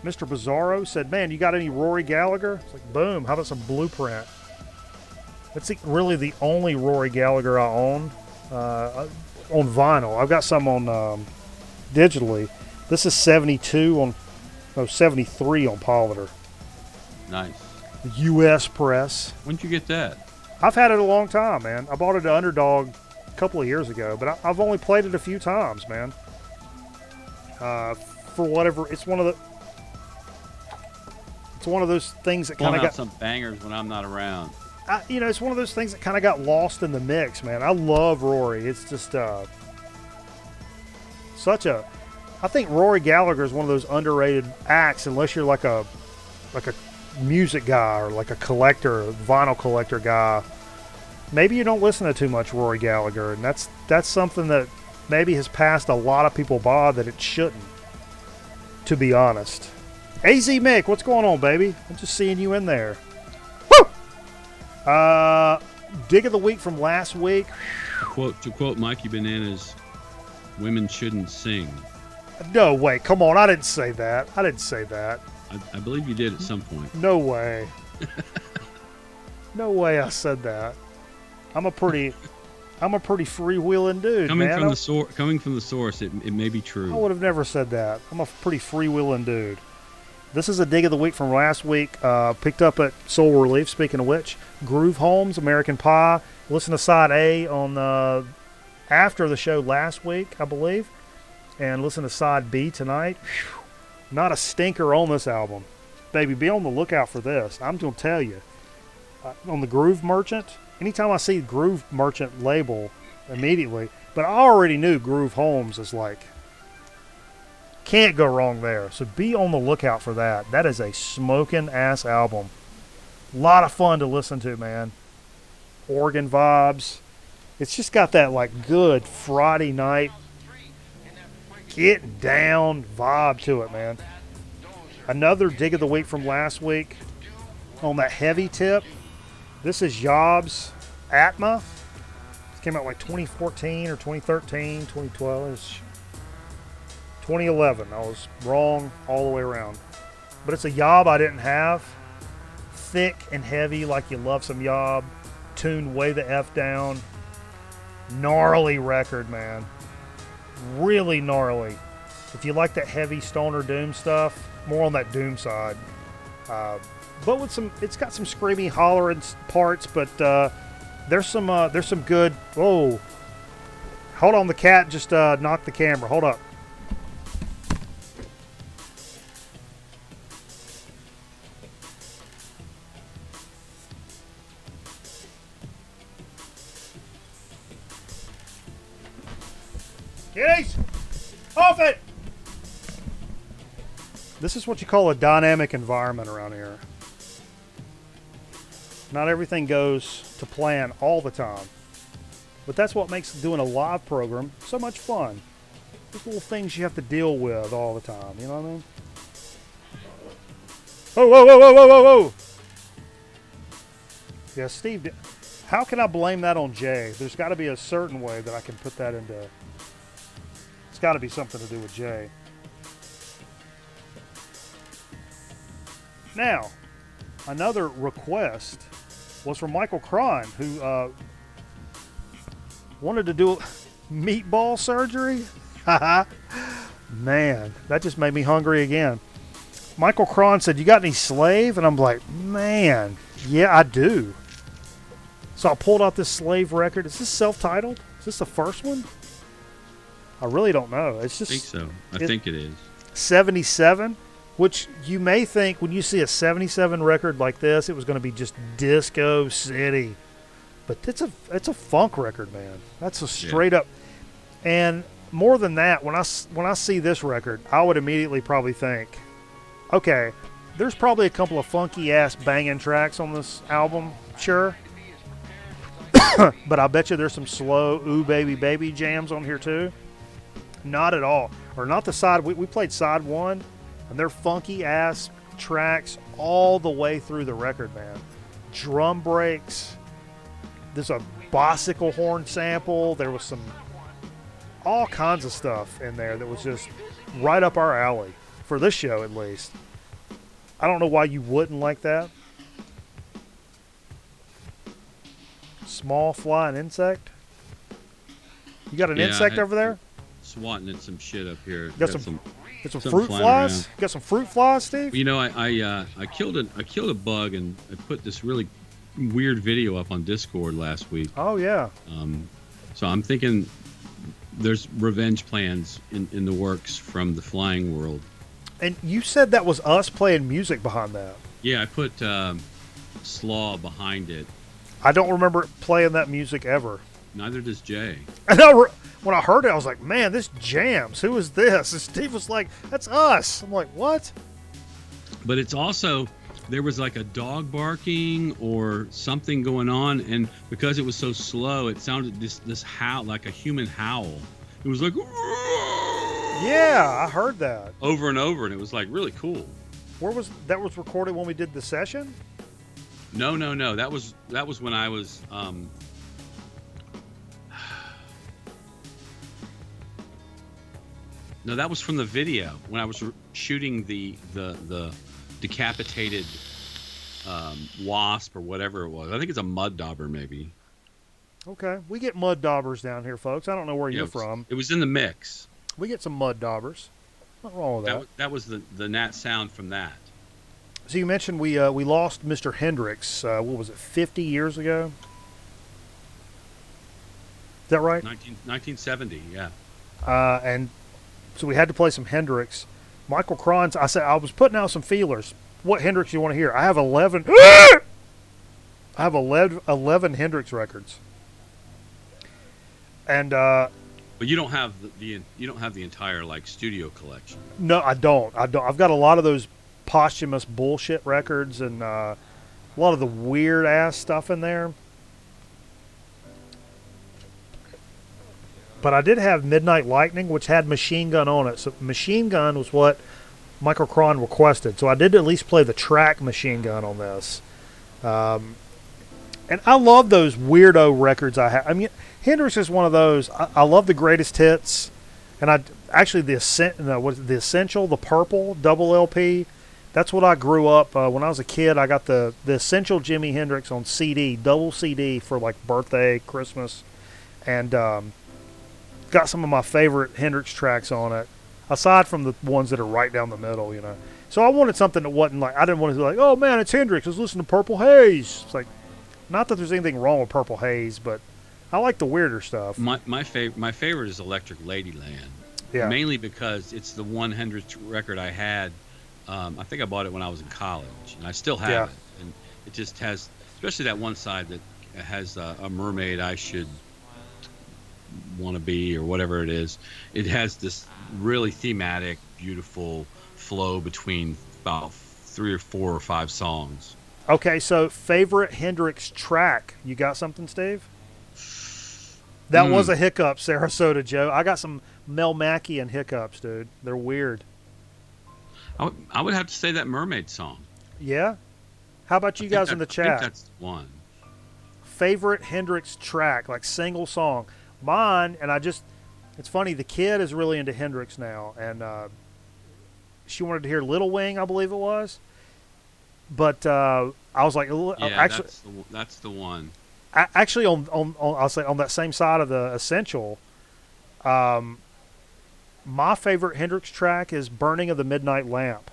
Mr. Bizarro. Said, "Man, you got any Rory Gallagher?" It's like, boom. How about some Blueprint? That's really the only Rory Gallagher I own on vinyl. I've got some on digitally. This is 73 on Politor. Nice. U.S. press. When'd you get that? I've had it a long time, man. I bought it at Underdog a couple of years ago, but I've only played it a few times, man. For whatever, it's one of those things that kind of got some bangers when I'm not around. It's one of those things that kind of got lost in the mix, man. I love Rory. It's just I think Rory Gallagher is one of those underrated acts, unless you're like a music guy or like a collector, vinyl collector guy. Maybe you don't listen to too much Rory Gallagher, and that's something that maybe has passed a lot of people by that it shouldn't, to be honest. AZ Mick, what's going on, baby? I'm just seeing you in there. Woo! Dig of the week from last week. To quote Mikey Bananas, women shouldn't sing. No way. Come on. I didn't say that. I believe you did at some point. No way. No way I said that. I'm a pretty freewheeling dude, Coming man. From the source, it may be true. I would have never said that. I'm a pretty freewheeling dude. This is a dig of the week from last week. Picked up at Soul Relief, speaking of which. Groove Holmes, American Pie. Listen to side A on after the show last week, I believe. And listen to side B tonight. Whew. Not a stinker on this album. Baby, be on the lookout for this. I'm going to tell you. On the Groove Merchant, anytime I see Groove Merchant label, immediately. But I already knew Groove Holmes is like, can't go wrong there. So be on the lookout for that. That is a smoking ass album. A lot of fun to listen to, man. Organ vibes. It's just got that like good Friday night get down vibe to it, man. Another dig of the week from last week on that heavy tip. This is Yob's Atma. It came out like 2014 or 2013, 2012. It's 2011. I was wrong all the way around. But it's a Yob I didn't have. Thick and heavy like you love some Yob. Tuned way the F down. Gnarly record, man. Really gnarly. If you like that heavy stoner doom stuff, more on that doom side. But with it's got some screamy, hollering parts, but there's some good. Whoa! Hold on, the cat just knocked the camera. Hold up. Kitties! Off it! This is what you call a dynamic environment around here. Not everything goes to plan all the time. But that's what makes doing a live program so much fun. Those little things you have to deal with all the time, you know what I mean? Whoa, whoa, whoa, whoa, whoa, whoa, whoa! Yeah, Steve, how can I blame that on Jay? There's got to be a certain way that I can put that into... It's got to be something to do with Jay. Now, another request was from Michael Cron, who wanted to do meatball surgery. Man, that just made me hungry again. Michael Cron said, "You got any Slave?" And I'm like, man, yeah, I do. So I pulled out this Slave record. Is this self-titled? Is this the first one? I really don't know. It's I just think so. I think it is. 77, which you may think when you see a 77 record like this, it was going to be just Disco City. But it's a funk record, man. That's a straight up. And more than that, when I see this record, I would immediately probably think, okay, there's probably a couple of funky ass banging tracks on this album, sure. But I bet you there's some slow ooh baby baby jams on here too. Not at all. Or not the side. We played side one, and they're funky ass tracks all the way through the record, man. Drum breaks. There's a bicycle horn sample. There was all kinds of stuff in there that was just right up our alley, for this show at least. I don't know why you wouldn't like that. Small flying insect. You got an insect over there? Swatting at some shit up here. Got some fruit flies? Around. Got some fruit flies, Steve? You know, I killed a bug, and I put this really weird video up on Discord last week. Oh yeah. So I'm thinking there's revenge plans in the works from the flying world. And you said that was us playing music behind that. Yeah, I put Slaw behind it. I don't remember playing that music ever. Neither does Jay. And when I heard it, I was like, man, this jams. Who is this? And Steve was like, that's us. I'm like, what? But it's also, there was like a dog barking or something going on, and because it was so slow, it sounded this howl, like a human howl. It was like, yeah, I heard that over and over, and it was like really cool. Where was that? Was recorded when we did the session? No. That was when I was No, that was from the video when I was shooting the decapitated wasp or whatever it was. I think it's a mud dauber, maybe. Okay, we get mud daubers down here, folks. I don't know where you're from. It was in the mix. We get some mud daubers. Nothing wrong with that. That was the nat sound from that. So you mentioned we lost Mr. Hendrix. What was it, 50 years ago? Is that right? 1970, yeah. And so we had to play some Hendrix. Michael Cron's. I was putting out some feelers. What Hendrix you want to hear? I have 11. I have 11 Hendrix records. And but you don't have the entire like studio collection. No, I don't. I've got a lot of those posthumous bullshit records and a lot of the weird ass stuff in there. But I did have Midnight Lightning, which had Machine Gun on it. So Machine Gun was what Michael Cron requested. So I did at least play the track Machine Gun on this. And I love those weirdo records I have. I mean, Hendrix is one of those. I love the greatest hits. And I actually, the Essential, the purple double LP, that's what I grew up. When I was a kid, I got the Essential Jimi Hendrix on CD, double CD for like birthday, Christmas. And got some of my favorite Hendrix tracks on it, aside from the ones that are right down the middle, you know. So I wanted something that wasn't like, I didn't want to be like, oh man, it's Hendrix, let's listen to Purple Haze. It's like, not that there's anything wrong with Purple Haze, but I like the weirder stuff. My favorite is Electric Ladyland. Yeah. Mainly because it's the 100th record I had. I think I bought it when I was in college, and I still have it. And it just has, especially that one side that has a mermaid I should want to be, or whatever it is. It has this really thematic, beautiful flow between about 3 or 4 or 5 songs. Okay, so favorite Hendrix track. You got something, Steve? That was a hiccup, Sarasota Joe. I got some Mel Mackey and hiccups, dude. They're weird. I would have to say that Mermaid song. Yeah? How about you guys in the chat? I think that's one. Favorite Hendrix track, like single song. Mine, and it's funny, the kid is really into Hendrix now, and she wanted to hear Little Wing, I believe it was. But I I was like, Yeah, actually, that's the one. actually on I'll say on that same side of the Essential, my favorite Hendrix track is "Burning of the Midnight Lamp."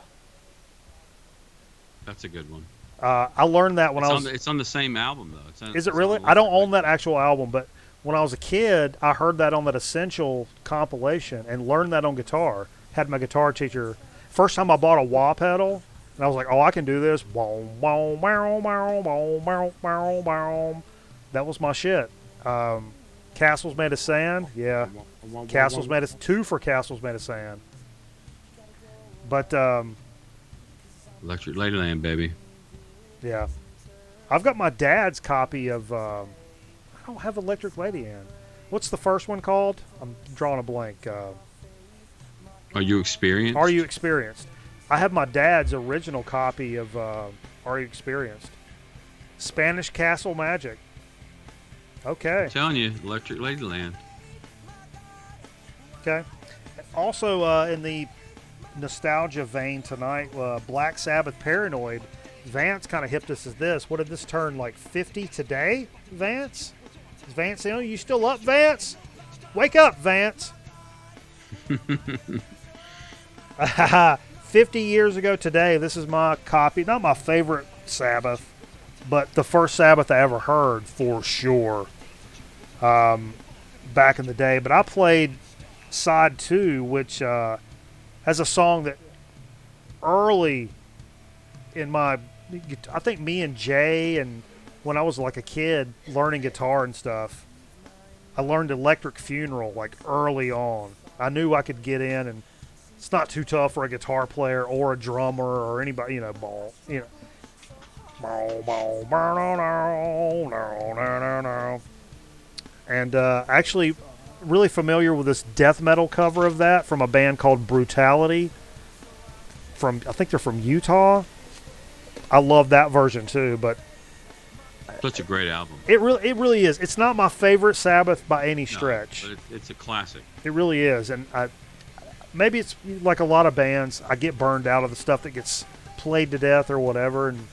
That's a good one. I learned that when It's on the same album though. Is it it's really? on I don't Electric own that actual album, but when I was a kid, I heard that on that Essential compilation and learned that on guitar. Had my guitar teacher. First time I bought a wah pedal, and I was like, "Oh, I can do this." Boom, boom, boom, boom, boom, boom, boom, boom. That was my shit. Castles Made of Sand, yeah. Castles Made of two for Castles Made of Sand. But Electric Ladyland, baby. yeah, I've got my dad's copy of. I don't have Electric Lady in. What's the first one called? I'm drawing a blank. Are you experienced? Are You Experienced? I have my dad's original copy of Are You Experienced? Spanish Castle Magic. Okay. I'm telling you, Electric Ladyland. Okay. Also, in the nostalgia vein tonight, Black Sabbath Paranoid. Vance kind of hipped us as this. What did this turn, like 50 today, Vance? Is Vance in? You still up, Vance? Wake up, Vance. 50 years ago today, this is my copy. Not my favorite Sabbath, but the first Sabbath I ever heard for sure. Back in the day. But I played side 2, which has a song that early in my, I think me and Jay, and when I was like a kid learning guitar and stuff, I learned Electric Funeral like early on. I knew I could get in, and it's not too tough for a guitar player or a drummer or anybody, and actually really familiar with this death metal cover of that from a band called Brutality. I think they're from Utah. I love that version too, but Such a great album. it really is. It's not my favorite Sabbath by any stretch. No, but it's a classic. It really is, and maybe it's like a lot of bands. I get burned out of the stuff that gets played to death or whatever, and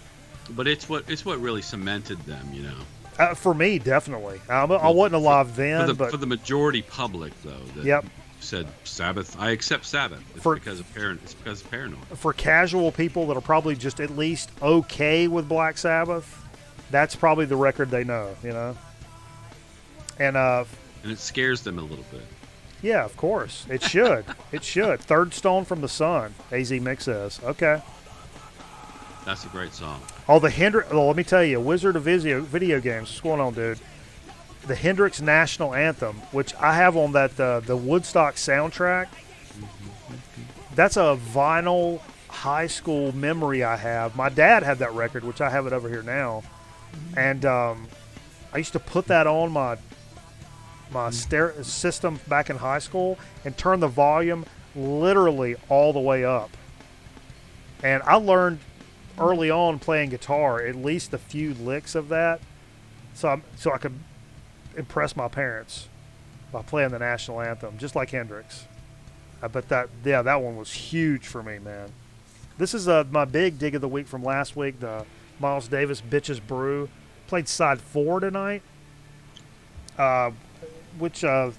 But it's what really cemented them, you know. for me, definitely. I wasn't alive then, For the majority public, though, that Yep. said Sabbath, I accept Sabbath. It's because of Paranoid. for casual people that are probably just at least okay with Black Sabbath, that's probably the record they know, And And it scares them a little bit. yeah, of course, it should. It should. Third Stone from the Sun. AZ Mix says, okay. That's a great song. Oh, the Hendrix. Oh, let me tell you, Wizard of video games. What's going on, dude? The Hendrix National Anthem, which I have on that the Woodstock soundtrack. That's a vinyl high school memory I have. My dad had that record, which I have it over here now, and I used to put that on my stereo system back in high school and turn the volume literally all the way up. And I learned early on playing guitar at least a few licks of that, so I could impress my parents by playing the national anthem, just like Hendrix. But that one was huge for me, man. This is my big dig of the week from last week, the Miles Davis Bitches Brew. Played side 4 tonight, which I've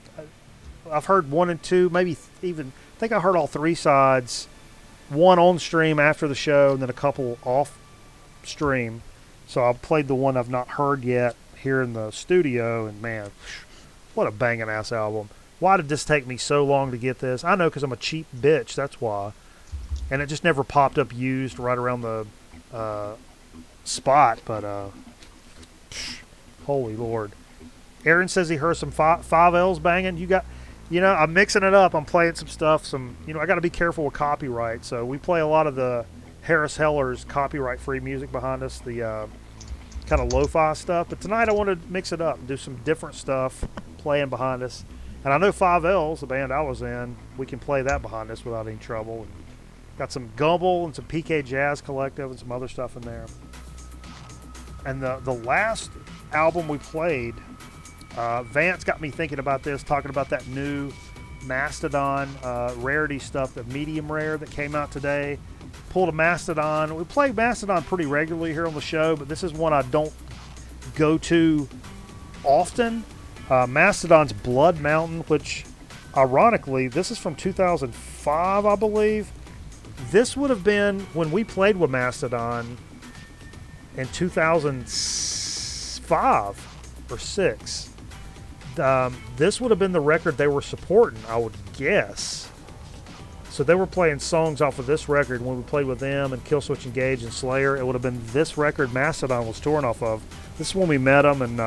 heard 1 and 2, maybe even, I think I heard all 3 sides, 1 on stream after the show, and then a couple off stream. So I played the one I've not heard yet here in the studio, and man, what a banging ass album. Why did this take me so long to get this? I know, because I'm a cheap bitch, that's why. And it just never popped up used right around the spot, but holy Lord. Aaron says he heard some 5Ls banging. I'm mixing it up. I'm playing some stuff. I got to be careful with copyright. So we play a lot of the Harris Heller's copyright-free music behind us, the kind of lo-fi stuff. But tonight I want to mix it up and do some different stuff playing behind us. And I know 5Ls, the band I was in, we can play that behind us without any trouble. And got some Gumble and some PK Jazz Collective and some other stuff in there. And the last album we played, Vance got me thinking about this, talking about that new Mastodon rarity stuff, the medium rare that came out today. pulled a Mastodon. We play Mastodon pretty regularly here on the show, but this is one I don't go to often. Mastodon's Blood Mountain, which ironically, this is from 2005, I believe. This would have been when we played with Mastodon in 2005 or 6. This would have been the record they were supporting, I would guess. So they were playing songs off of this record when we played with them and Killswitch Engage and Slayer. It would have been this record Mastodon was touring off of. This is when we met them, and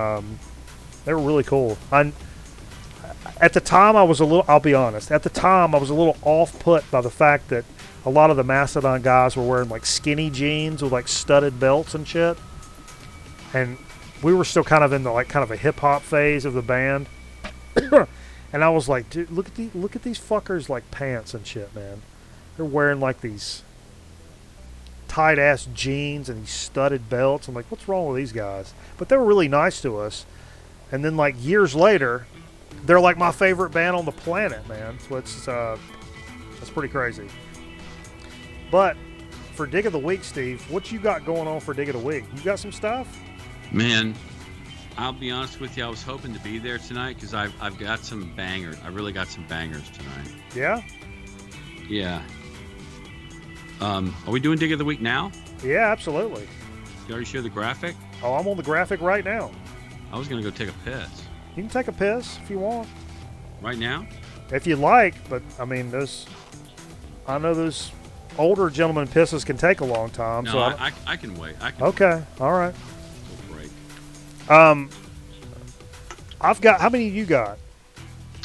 they were really cool. At the time, I'll be honest, at the time I was a little off-put by the fact that a lot of the Mastodon guys were wearing like skinny jeans with like studded belts and shit. And we were still kind of in the like kind of a hip-hop phase of the band. And I was like, dude, look at these fuckers like pants and shit, man. They're wearing like these tight ass jeans and these studded belts. I'm like, what's wrong with these guys? But they were really nice to us. And then like years later, they're like my favorite band on the planet, man. So that's pretty crazy. But for Dig of the Week, Steve, what you got going on for Dig of the Week? You got some stuff? Man, I'll be honest with you. I was hoping to be there tonight because I've got some bangers. I really got some bangers tonight. Yeah? Yeah. Are we doing Dig of the Week now? Yeah, absolutely. You already showed the graphic? Oh, I'm on the graphic right now. I was going to go take a piss. You can take a piss if you want. Right now? If you like, but I mean, I know those older gentlemen pisses can take a long time. No, so I can wait. Okay, all right. Break. I've got, how many you got?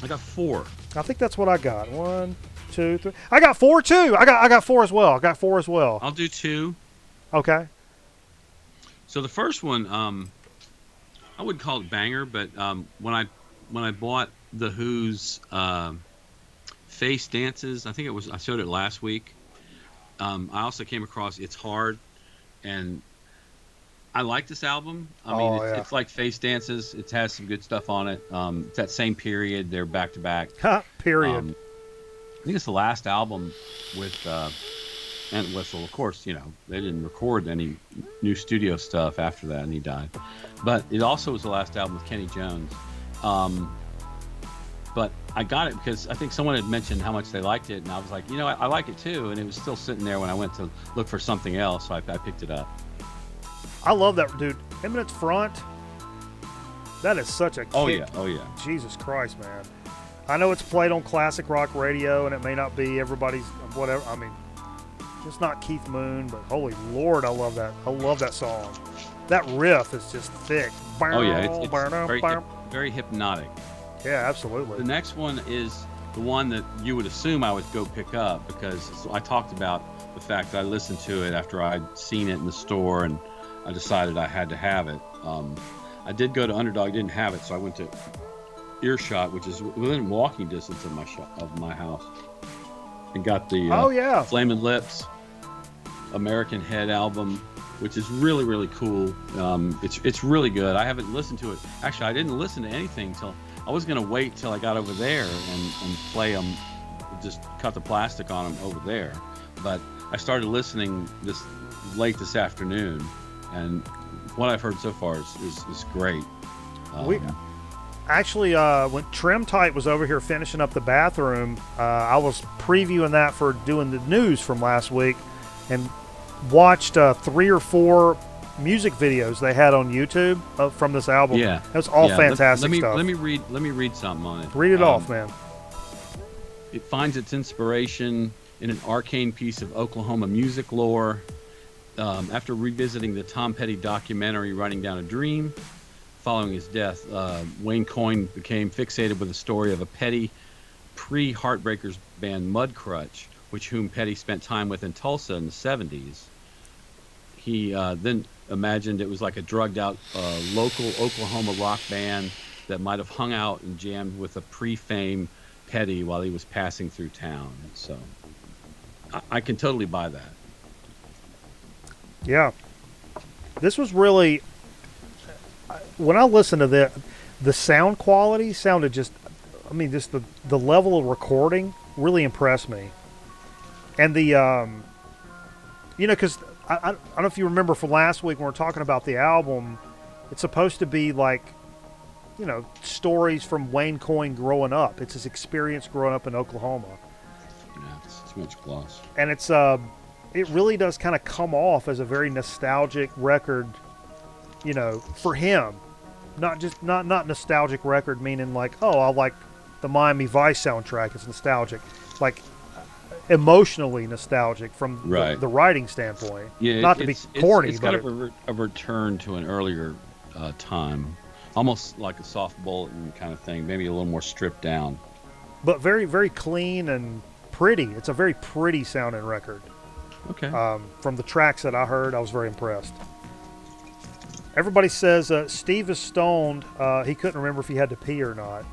I got 4. I think that's what I got. 1, 2, 3. I got 4 too. I got 4 as well. I'll do 2. Okay. So the first one, I wouldn't call it banger, but when I bought the Who's Face Dances, I showed it last week. I also came across It's Hard, and I like this album. I mean, it's like Face Dances. It has some good stuff on it. It's that same period. They're back to back. Period. I think it's the last album with Ant Whistle. Of course, they didn't record any new studio stuff after that, and he died. But it also was the last album with Kenny Jones. But I got it because I think someone had mentioned how much they liked it, and I was like, I like it too. And it was still sitting there when I went to look for something else, so I picked it up. I love that, dude. Eminence Front. That is such a kick. Oh yeah. Jesus Christ, man. I know it's played on classic rock radio, and it may not be everybody's whatever. I mean, it's not Keith Moon, but holy Lord, I love that. I love that song. That riff is just thick. Oh yeah, it's very hypnotic. Yeah, absolutely. The next one is the one that you would assume I would go pick up because I talked about the fact that I listened to it after I'd seen it in the store and I decided I had to have it. I did go to Underdog, didn't have it, so I went to Earshot, which is within walking distance of my house, and got the Flamin' Lips American Head album, which is really, really cool. It's really good. I haven't listened to it. Actually, I didn't listen to anything till I was going to wait till I got over there and play them, just cut the plastic on them over there. But I started listening late this afternoon, and what I've heard so far is great. Actually, when Trim Tight was over here finishing up the bathroom, I was previewing that for doing the news from last week, and watched 3 or 4 music videos they had on YouTube from this album. Yeah, it was all fantastic stuff. Let me read something on it. Read it off, man. It finds its inspiration in an arcane piece of Oklahoma music lore. After revisiting the Tom Petty documentary Running Down a Dream, following his death, Wayne Coyne became fixated with the story of a Petty pre-Heartbreakers band Mudcrutch, whom Petty spent time with in Tulsa in the 70s. He then imagined it was like a drugged-out local Oklahoma rock band that might have hung out and jammed with a pre-fame Petty while he was passing through town. So I can totally buy that. Yeah. This was really... When I listened to the sound quality sounded just the level of recording really impressed me. And the You know, because I don't know if you remember from last week when we were talking about the album, it's supposed to be like, you know, stories from Wayne Coyne growing up. It's his experience growing up in Oklahoma. Yeah, it's too much gloss. And it really does kind of come off as a very nostalgic record, you know, for him. Not nostalgic record meaning like, oh, I like the Miami Vice soundtrack. It's nostalgic. Like, emotionally nostalgic from Right. the writing standpoint. Yeah, Not to be corny, it's but kind of a return to an earlier time, almost like a soft bulletin kind of thing, maybe a little more stripped down. but very, very clean and pretty. It's a very pretty sounding record. Okay. From the tracks that I heard, I was very impressed. Everybody says Steve is stoned. He couldn't remember if he had to pee or not.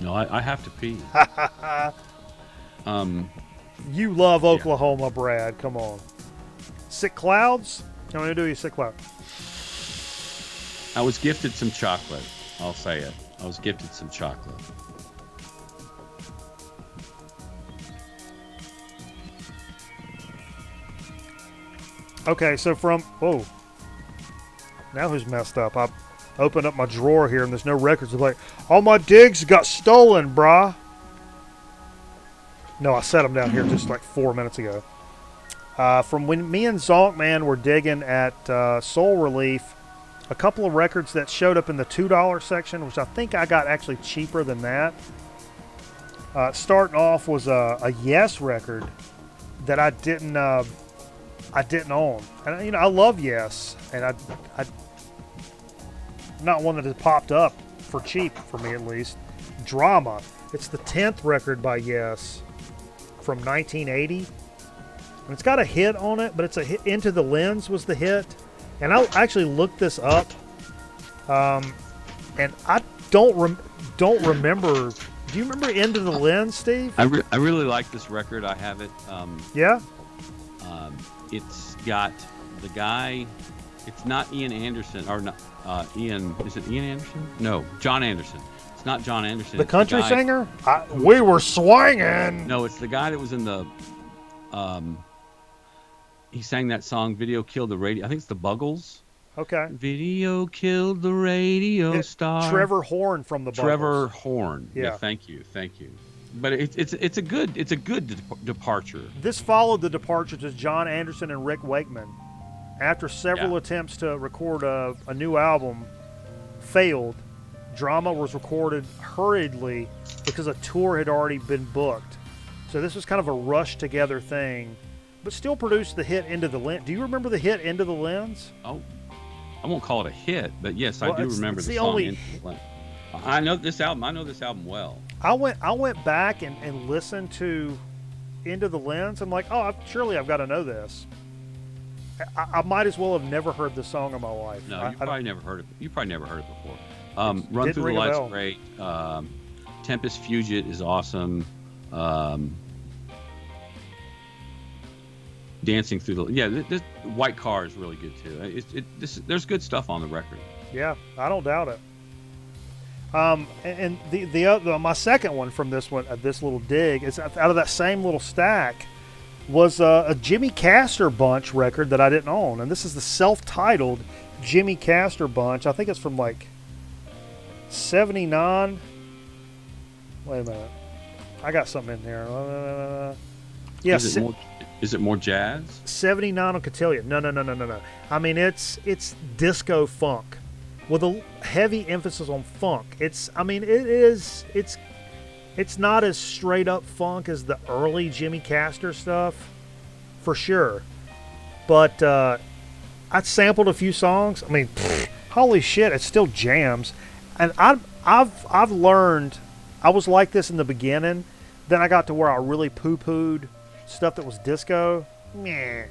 No, I have to pee. You love Oklahoma, Brad. Come on. Sick Clouds? How many do you Sick Clouds? I was gifted some chocolate. I'll say it. I was gifted some chocolate. Okay, so from... Whoa. Now who's messed up? I opened up my drawer here and there's no records. I'm like, all my digs got stolen, brah. No, I set them down here just like 4 minutes ago. From when me and Zonkman were digging at Soul Relief, a couple of records that showed up in the $2 section, which I think I got actually cheaper than that. Starting off was a Yes record that I didn't own. And you know, I love Yes, and I not one that has popped up for cheap for me at least. Drama. It's the 10th record by Yes from 1980. And it's got a hit on it, but it's a hit. Into the Lens was the hit. And I actually looked this up. And I don't remember. Do you remember Into the Lens, Steve? I really like this record. I have it. Yeah? It's got the guy. It's not Ian Anderson or not Ian. Is it Ian Anderson? No, John Anderson. It's not John Anderson. The It's country guy, singer? We were swinging. No, it's the guy that was in the. He sang that song "Video Killed the Radio." I think it's the Buggles. Okay. Video killed the radio star. Trevor Horn from the Buggles. Trevor Horn. Yeah. Thank you. But it's a good departure. This followed the departures of John Anderson and Rick Wakeman. After several Yeah. attempts to record a new album failed, Drama was recorded hurriedly because a tour had already been booked. So this was kind of a rushed together thing, but still produced the hit Into the Lens. Do you remember the hit Into the Lens? Oh, I won't call it a hit, but yes, Well, I do it's- remember it's the the song. only- Into the Lens. I know this album well. I went back and listened to Into the Lens. I'm like, oh, surely I've got to know this. I might as well have never heard this song in my life. No, I- you probably never heard it. You probably never heard it before. Run didn't Through the ring a Lights bell. is great. Tempest Fugit is awesome. Dancing Through the this White Car is really good too. There's good stuff on the record. Yeah, I don't doubt it. And the other, my second one from this little dig is out of that same little stack was a Jimmy Castor Bunch record that I didn't own, and this is the self-titled Jimmy Castor Bunch. I think it's from like '79. Wait a minute, I got something in here. Yeah, Is it more jazz? 79 on Cotillion. No. I mean, it's disco funk with a heavy emphasis on funk. It's not as straight up funk as the early Jimmy Castor stuff, for sure. But I sampled a few songs. I mean, holy shit, it still jams. And I've learned I was like this in the beginning. Then I got to where I really poo-pooed stuff that was disco. Meh.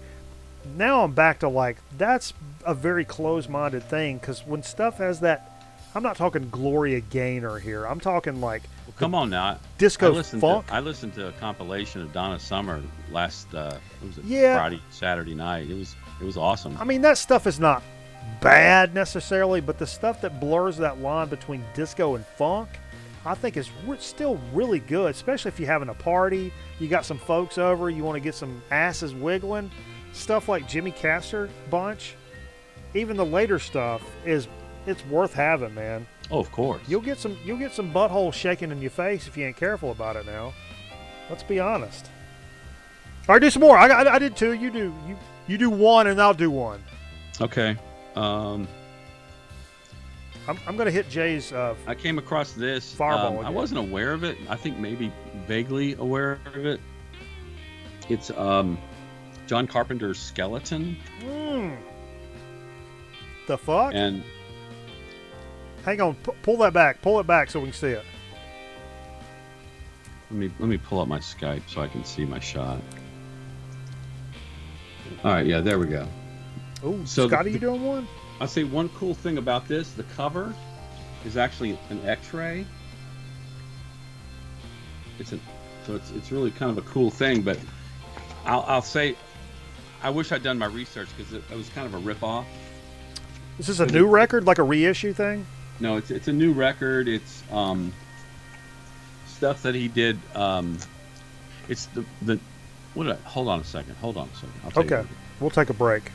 Now I'm back to like, that's a very close-minded thing, because when stuff has that, I'm not talking Gloria Gaynor here. I'm talking like Come on now. disco I funk. listened to a compilation of Donna Summer last Yeah. Friday, Saturday night. It was awesome. I mean, that stuff is not bad necessarily, but the stuff that blurs that line between disco and funk, I think is still really good, especially if you're having a party, you got some folks over, you want to get some asses wiggling. stuff like Jimmy Castor bunch, even the later stuff it's worth having, man. Oh, of course. You'll get some butthole shaking in your face if you ain't careful about it now. Let's be honest. All right, do some more. I did two. You do one, and I'll do one. Okay. I'm gonna hit Jay's. I came across this. Fireball I again. wasn't aware of it. I think maybe vaguely aware of it. It's John Carpenter's Skeleton, The fuck? and Hang on. Pull that back. Pull it back so we can see it. let me pull up my Skype so I can see my shot. All right, yeah, there we go. Oh, So Scotty, you doing one? I'll say one cool thing about this: the cover is actually an X-ray. It's really kind of a cool thing. But I'll say, I wish I'd done my research because it was kind of a rip-off. Is this a new record, like a reissue thing? No, it's a new record. It's stuff that he did. It's the what? Hold on a second. I'll tell you Okay, what. we'll take a break.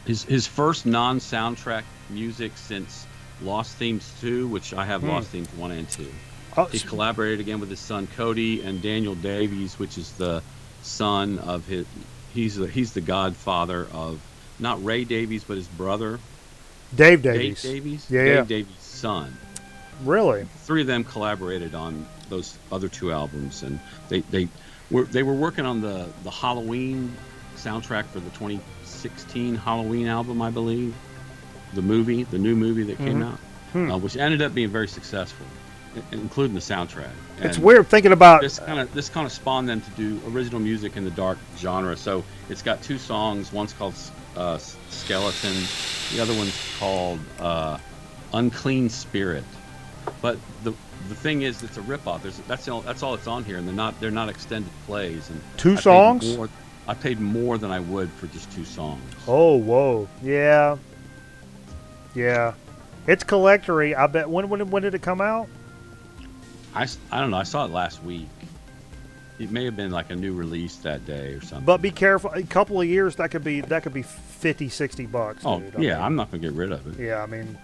His first non-soundtrack music since Lost Themes 2, which I have Lost Themes 1 and 2. Oh, He collaborated again with his son Cody and Daniel Davies, which is the son of his. He's the godfather of not Ray Davies, but his brother Dave Davies. Dave Davies. Yeah, Dave yeah. Davies' son. Really? Three of them collaborated on those other two albums, and they were working on the Halloween soundtrack for the 2016 Halloween album, I believe. The new movie that came out, which ended up being very successful, including the soundtrack. It's And weird thinking about. this kind of spawned them to do original music in the dark genre. So it's got two songs. One's called Skeleton. The other one's called Unclean Spirit. But the thing is, it's a ripoff. That's all it's on here, and they're not extended plays. And Two I paid songs? I paid more than I would for just two songs. Oh, whoa. Yeah. Yeah. It's collectory. I bet. When did it come out? I don't know. I saw it last week. It may have been like a new release that day or something. But be careful. A couple of years, that could be $50, $60. Oh Dude. yeah, I'm not gonna get rid of it. Yeah, I mean,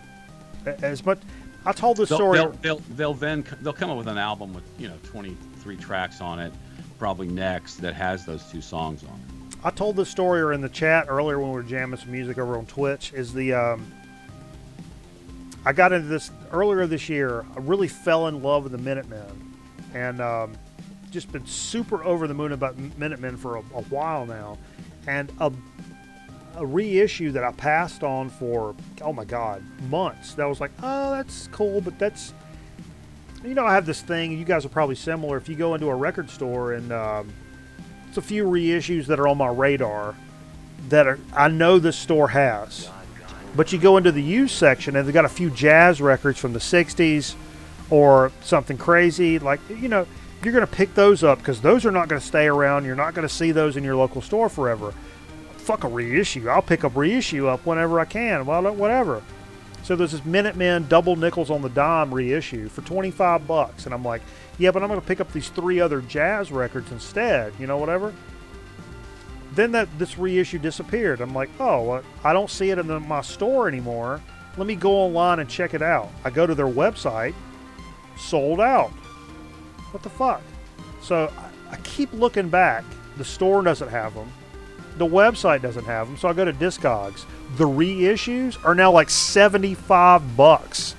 as much. I told this story. They'll come up with an album with 23 tracks on it, probably next, that has those two songs on it. I told this story or in the chat earlier when we were jamming some music over on Twitch. I got into this earlier this year. I really fell in love with the Minutemen, and just been super over the moon about Minutemen for a while now. And a reissue that I passed on for, oh my God, months. That was like, oh, that's cool, but that's, I have this thing, you guys are probably similar. If you go into a record store and it's a few reissues that are on my radar that I know this store has. But you go into the used section and they've got a few jazz records from the 60s or something crazy. Like, you're going to pick those up because those are not going to stay around. You're not going to see those in your local store forever. Fuck a reissue. I'll pick up reissue up whenever I can. Well, whatever. So there's this Minutemen double nickels on the dime reissue for $25. And I'm like, yeah, but I'm going to pick up these 3 other jazz records instead. Whatever. Then this reissue disappeared. I'm like, oh, well, I don't see it in my store anymore. Let me go online and check it out. I go to their website. Sold out. What the fuck? So I keep looking back. The store doesn't have them. The website doesn't have them. So I go to Discogs. The reissues are now like $75.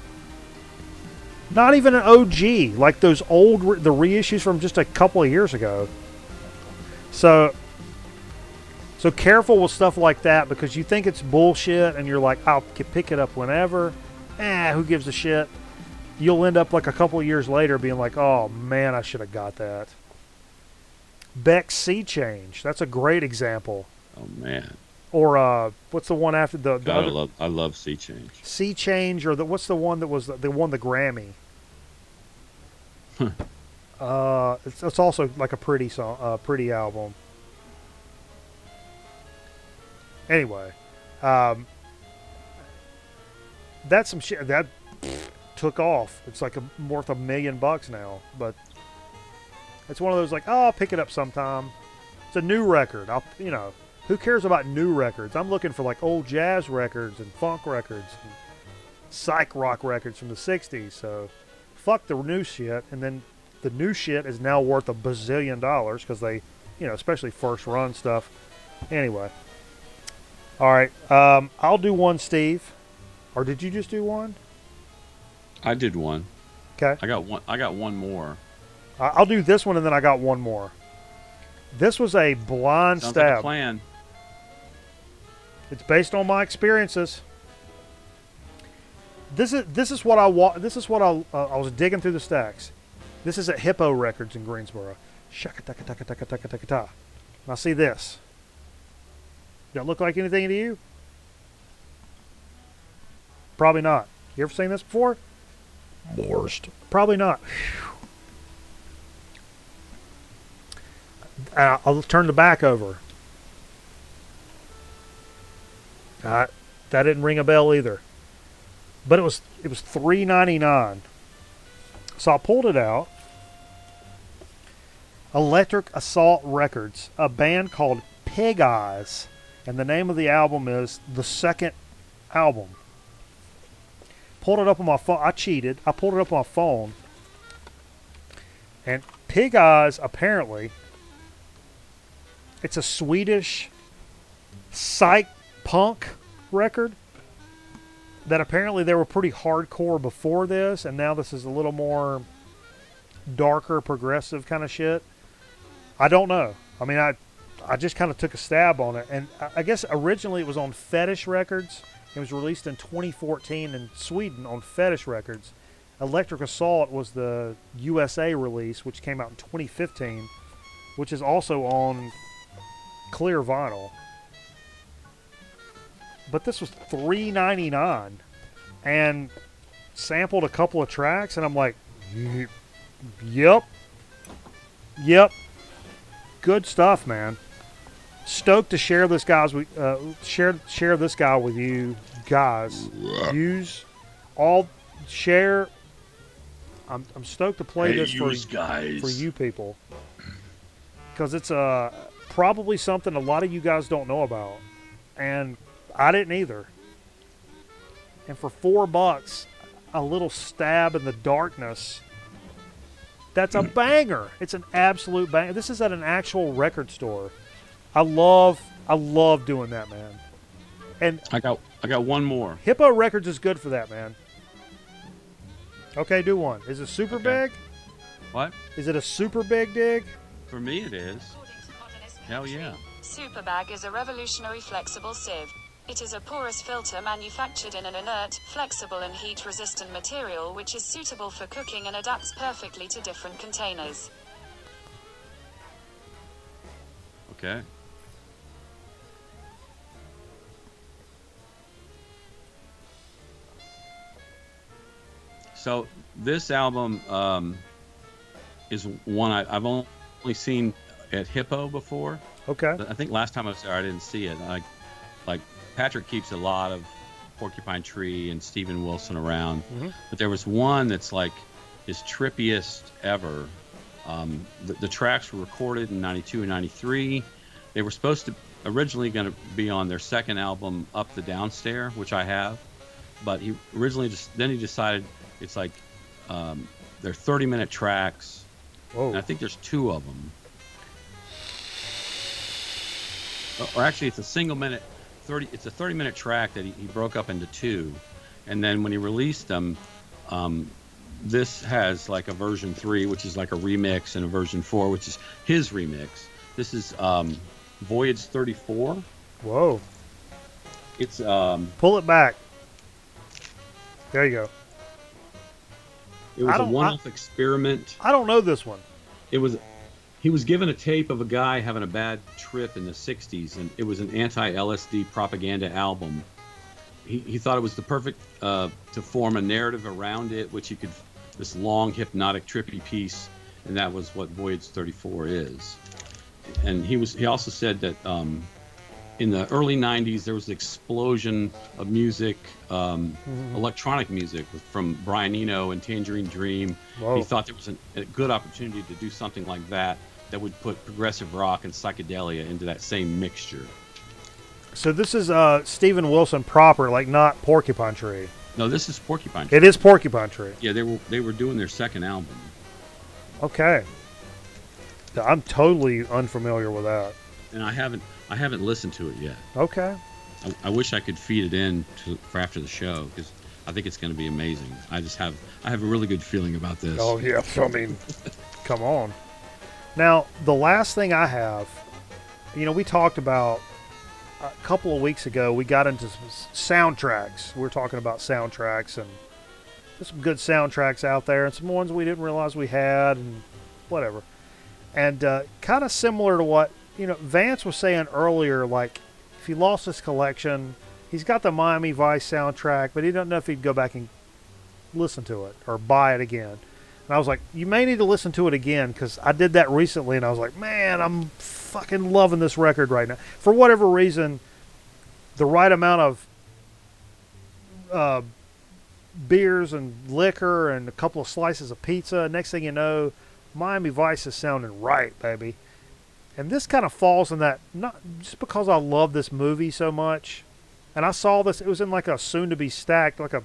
Not even an OG. Like those old, the reissues from just a couple of years ago. So careful with stuff like that because you think it's bullshit and you're like, I'll pick it up whenever. Who gives a shit? You'll end up like a couple of years later being like, oh man, I should have got that. Beck's Sea Change. That's a great example. Oh man. Or what's the one after the God, other? I love Sea Change. Sea Change, or what's the one that was they won the Grammy? It's also like a pretty song, pretty album. Anyway, that's some shit that took off. It's like worth $1 million now, but it's one of those like, oh, I'll pick it up sometime. It's a new record. Who cares about new records? I'm looking for like old jazz records and funk records and psych rock records from the 60s. So fuck the new shit. And then the new shit is now worth $1 bazillion because they, especially first run stuff. Anyway. All right. I'll do one, Steve. Or did you just do one? I did one. Okay. I got one more. I'll do this one and then I got one more. This was a blind Sounds like a stab. plan. It's based on my experiences. This is what I was digging through the stacks. This is at Hippo Records in Greensboro. Shaka-taka-taka-taka-taka-taka-ta. Now see this. Does that look like anything to you? Probably not. You ever seen this before? Worst. Probably not. I'll turn the back over. That didn't ring a bell either. But it was $3.99. So I pulled it out. Electric Assault Records, a band called Pig Eyes, and the name of the album is the second album. Pulled it up on my phone. I cheated. I pulled it up on my phone. And Pig Eyes, apparently, it's a Swedish psych punk record that apparently they were pretty hardcore before this, and now this is a little more darker, progressive kind of shit. I don't know. I mean, I just kind of took a stab on it, and I guess originally it was on Fetish Records. It was released in 2014 in Sweden on Fetish Records. Electric Assault was the USA release, which came out in 2015, which is also on clear vinyl. But this was $3.99 and sampled a couple of tracks, and I'm like, yep. Good stuff, man. Stoked to share this share this guy with you guys. Share. I'm stoked to play this for you people, because it's probably something a lot of you guys don't know about, and I didn't either. And for $4, a little stab in the darkness. That's a banger. It's an absolute banger. This is at an actual record store. I love doing that, man. And I got one more. Hippo Records is good for that, man. Okay, do one. Is it super Okay. big? What? Is it a super big dig? For me, it is. Hell yeah. Superbag is a revolutionary flexible sieve. It is a porous filter manufactured in an inert, flexible and heat-resistant material which is suitable for cooking and adapts perfectly to different containers. Okay. So this album is one I've only seen at Hippo before. Okay. I think last time I was there, I didn't see it. Like Patrick keeps a lot of Porcupine Tree and Steven Wilson around, but there was one that's like his trippiest ever. The tracks were recorded in '92 and '93. They were supposed to originally going to be on their second album, Up the Downstairs, which I have, but he originally he decided it's like they're 30-minute tracks. Whoa. And I think there's 2 of them. Or actually, it's a single minute. It's a 30-minute track that he broke up into 2, and then when he released them, this has like a version 3, which is like a remix, and a version 4, which is his remix. This is Voyage 34. Whoa. It's Pull it back. There you go. it was a one-off experiment. I don't know this one. He was given a tape of a guy having a bad trip in the 60s, and it was an anti-LSD propaganda album. He thought it was the perfect to form a narrative around it, which he could, this long, hypnotic, trippy piece, and that was what Voyage 34 is. And he also said that in the early 90s, there was an explosion of music, electronic music from Brian Eno and Tangerine Dream. Whoa. He thought there was a good opportunity to do something like that that would put progressive rock and psychedelia into that same mixture. So this is Steven Wilson proper, like not Porcupine Tree. No, this is Porcupine Tree. It is Porcupine Tree. Yeah, they were doing their second album. Okay. I'm totally unfamiliar with that. And I haven't listened to it yet. Okay. I wish I could feed it in for after the show, because I think it's going to be amazing. I have a really good feeling about this. Oh yeah, I mean, come on. Now the last thing I have, we talked about a couple of weeks ago. We got into some soundtracks. We're talking about soundtracks, and there's some good soundtracks out there, and some ones we didn't realize we had, and whatever. And kind of similar to what Vance was saying earlier, like if he lost his collection, he's got the Miami Vice soundtrack, but he doesn't know if he'd go back and listen to it or buy it again. And I was like, you may need to listen to it again, because I did that recently, and I was like, man, I'm fucking loving this record right now. For whatever reason, the right amount of beers and liquor and a couple of slices of pizza, next thing you know, Miami Vice is sounding right, baby. And this kind of falls in that, not just because I love this movie so much. And I saw this, it was in like a soon-to-be stacked, it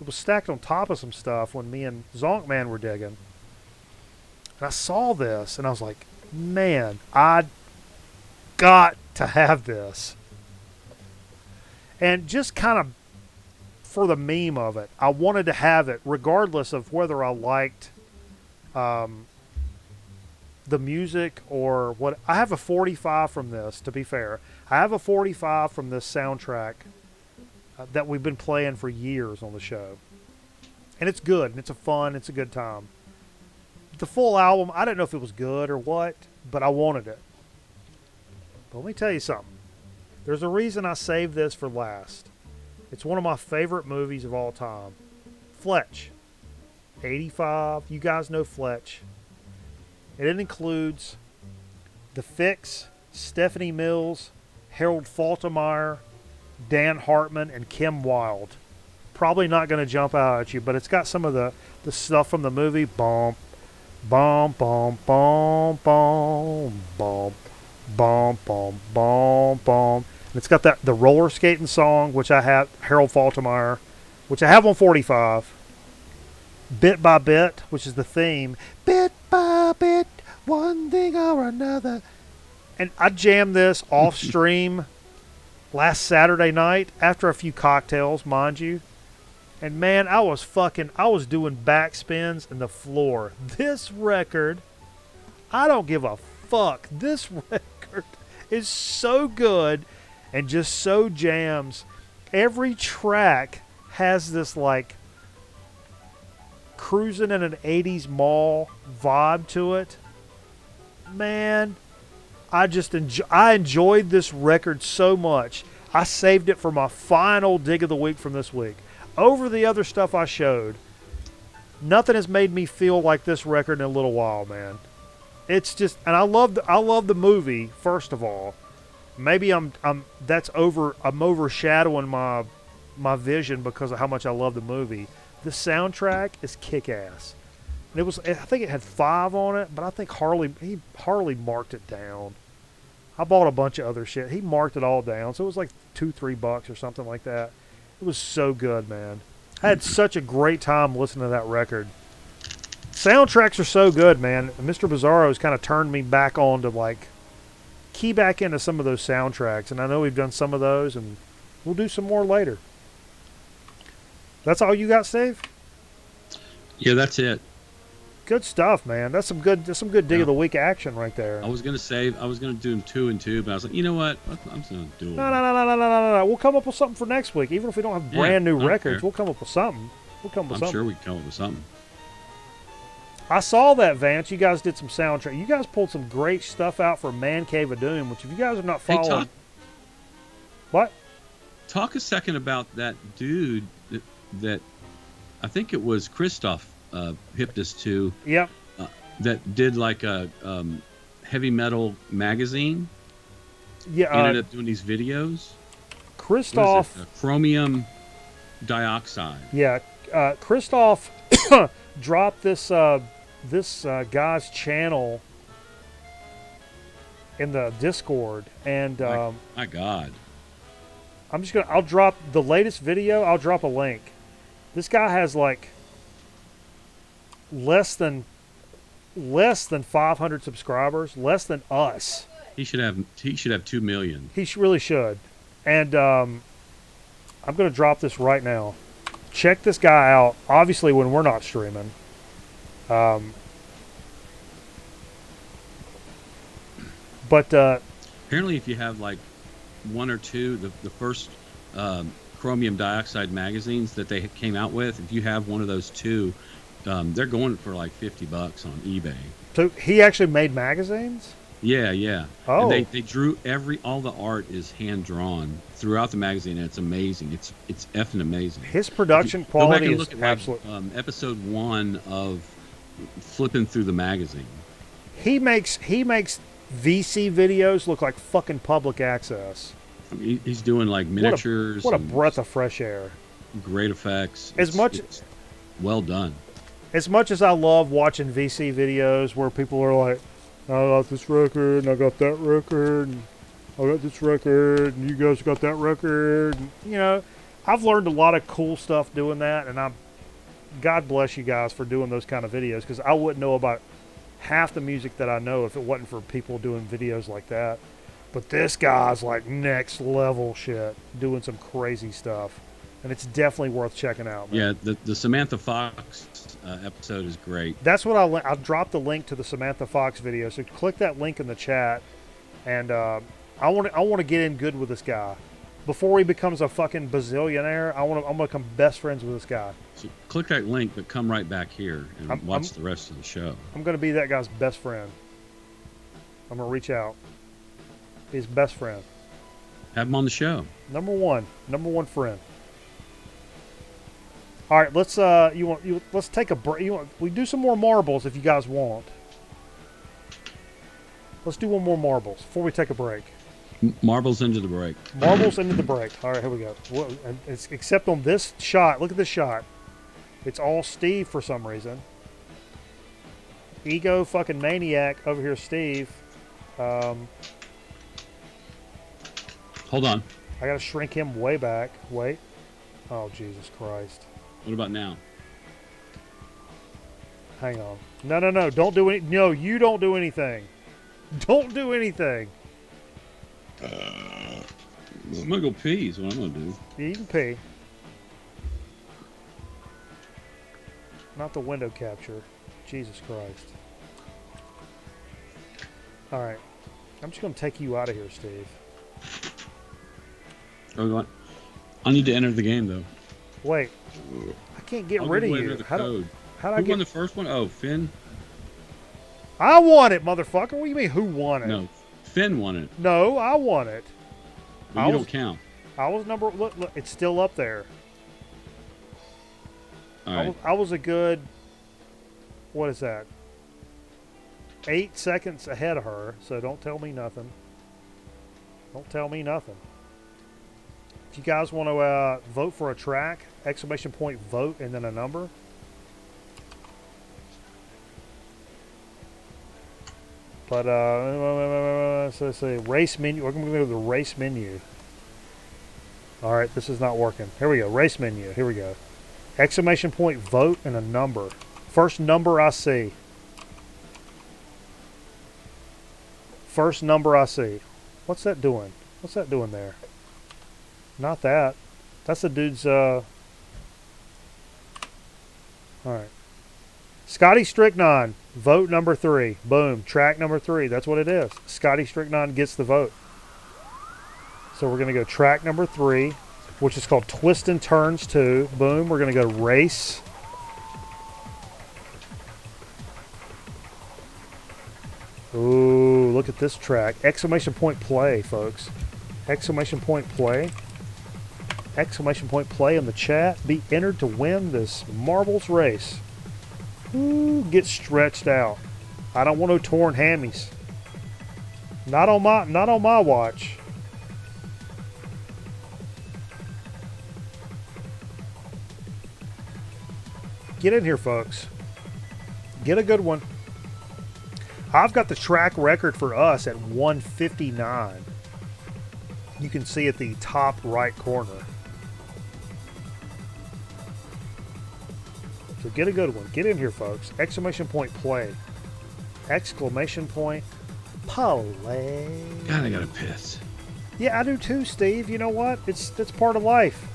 was stacked on top of some stuff when me and Zonkman were digging. And I saw this, and I was like, man, I got to have this. And just kind of for the meme of it, I wanted to have it regardless of whether I liked the music or what. I have a 45 from this, to be fair. I have a 45 from this soundtrack that we've been playing for years on the show. And it's good, and it's a good time. The full album, I didn't know if it was good or what, but I wanted it. But let me tell you something. There's a reason I saved this for last. It's one of my favorite movies of all time. Fletch. 85. You guys know Fletch. And it includes The Fix, Stephanie Mills, Harold Faltermeyer, Dan Hartman, and Kim Wilde. Probably not going to jump out at you, but it's got some of the stuff from the movie. Bum, bum, bum, bum, bum, bum, bum, bum, bum, bum. And it's got the roller skating song, which I have, Harold Faltermeyer, which I have on 45. Bit by Bit, which is the theme. Bit by bit, one thing or another. And I jammed this off stream last Saturday night after a few cocktails, mind you. And man, I was doing backspins in the floor. This record, I don't give a fuck. This record is so good and just so jams. Every track has this like cruising in an 80s mall vibe to it. Man, I enjoyed this record so much. I saved it for my final dig of the week from this week. Over the other stuff I showed, nothing has made me feel like this record in a little while, man. It's just, and I love the movie. First of all, maybe I'm overshadowing my vision because of how much I love the movie. The soundtrack is kick-ass. And I think it had 5 on it, but I think Harley marked it down. I bought a bunch of other shit. He marked it all down, so it was like $2-3 or something like that. It was so good, man. I had such a great time listening to that record. Soundtracks are so good, man. Mr. Bizarro's kind of turned me back on to like key back into some of those soundtracks, and I know we've done some of those, and we'll do some more later. That's all you got, Steve? Yeah, that's it. Good stuff, man. That's some good dig of the week action right there. I was gonna do them 2 and 2, but I was like, you know what? I'm just gonna do them. No. We'll come up with something for next week. Even if we don't have brand new records, we'll come up with something. I'm sure we can come up with something. I saw that, Vance. You guys did some soundtrack. You guys pulled some great stuff out for Man Cave of Doom, which if you guys are not following... What? Talk a second about that dude that I think it was Christoph hipped us to. Yep. That did like a heavy metal magazine. Yeah. Ended up doing these videos. Christoph. Chromium dioxide. Yeah. Christoph dropped this guy's channel in the Discord, and My God. I'll drop the latest video. I'll drop a link. This guy has like less than 500 subscribers, less than us. He should have 2 million. He really should. And I'm going to drop this right now. Check this guy out. Obviously, when we're not streaming. But Apparently, if you have like one or two, the first chromium dioxide magazines that they came out with, if you have one of those two, they're going for like $50 on eBay. so he actually made magazines? Yeah, yeah. Oh. And they drew all the art is hand drawn throughout the magazine, and it's amazing. It's effing amazing. His production Go back quality and is look at absolute. episode 1 of flipping through the magazine. He makes VC videos look like fucking public access. I mean, he's doing like miniatures. What a and breath of fresh air. great effects. It's well done. As much as I love watching VC videos where people are like, I got this record, and I got that record, and I got this record, and you guys got that record. And, you know, I've learned a lot of cool stuff doing that, and God bless you guys for doing those kind of videos, because I wouldn't know about half the music that I know if it wasn't for people doing videos like that. But this guy's like next level shit, doing some crazy stuff, and it's definitely worth checking out, man. Yeah, the Samantha Fox episode is great. That's what I'll drop the link to the Samantha Fox video. So click that link in the chat, and I want to get in good with this guy before he becomes a fucking bazillionaire. I'm gonna become best friends with this guy. So click that link, but come right back here and watch the rest of the show. I'm gonna be that guy's best friend. I'm gonna reach out. His best friend. Have him on the show. Number one friend. All right, let's let's take a break. We do some more marbles if you guys want. Let's do one more marbles before we take a break. Marbles into the break. Marbles into the break. All right, here we go. Except on this shot. Look at this shot. It's all Steve for some reason. Ego fucking maniac over here, Steve. Hold on. I gotta shrink him way back. Wait. Oh, Jesus Christ. What about now? Hang on. No. Don't do any. No, you don't do anything. Don't do anything. I'm gonna go pee. Is what I'm gonna do. You can pee. Not the window capture. Jesus Christ. All right. I'm just gonna take you out of here, Steve. Oh, what? I need to enter the game though. Wait. I can't get rid of you. How do I Who get? won the first one? Oh, Finn. I won it, motherfucker. What do you mean? Who won it? No, Finn won it. No, I won it. Well, you don't count. I was number. Look, it's still up there. All right. I was a good. What is that? 8 seconds ahead of her. So don't tell me nothing. Don't tell me nothing. If you guys want to vote for a track, exclamation point vote and then a number. But so let's say race menu. We're going to go to the race menu. All right, this is not working. Here we go. Race menu. Here we go. Exclamation point vote and a number. First number I see. First number I see. What's that doing? What's that doing there? Not that. That's the dude's. All right. Scotty Stricknon, vote number 3. Boom. Track number 3. That's what it is. Scotty Stricknon gets the vote. So we're going to go track number 3, which is called Twist and Turns 2. Boom. We're going to go race. Ooh, look at this track. Exclamation point play, folks. Exclamation point play. Exclamation point play in the chat. Be entered to win this marbles race. Ooh, get stretched out. I don't want no torn hammies. Not on my watch. Get in here, folks. Get a good one. I've got the track record for us at 159. You can see at the top right corner. So get a good one. Get in here, folks. Exclamation point play. Exclamation point play. God, I gotta piss. Yeah, I do too, Steve. You know what? That's part of life.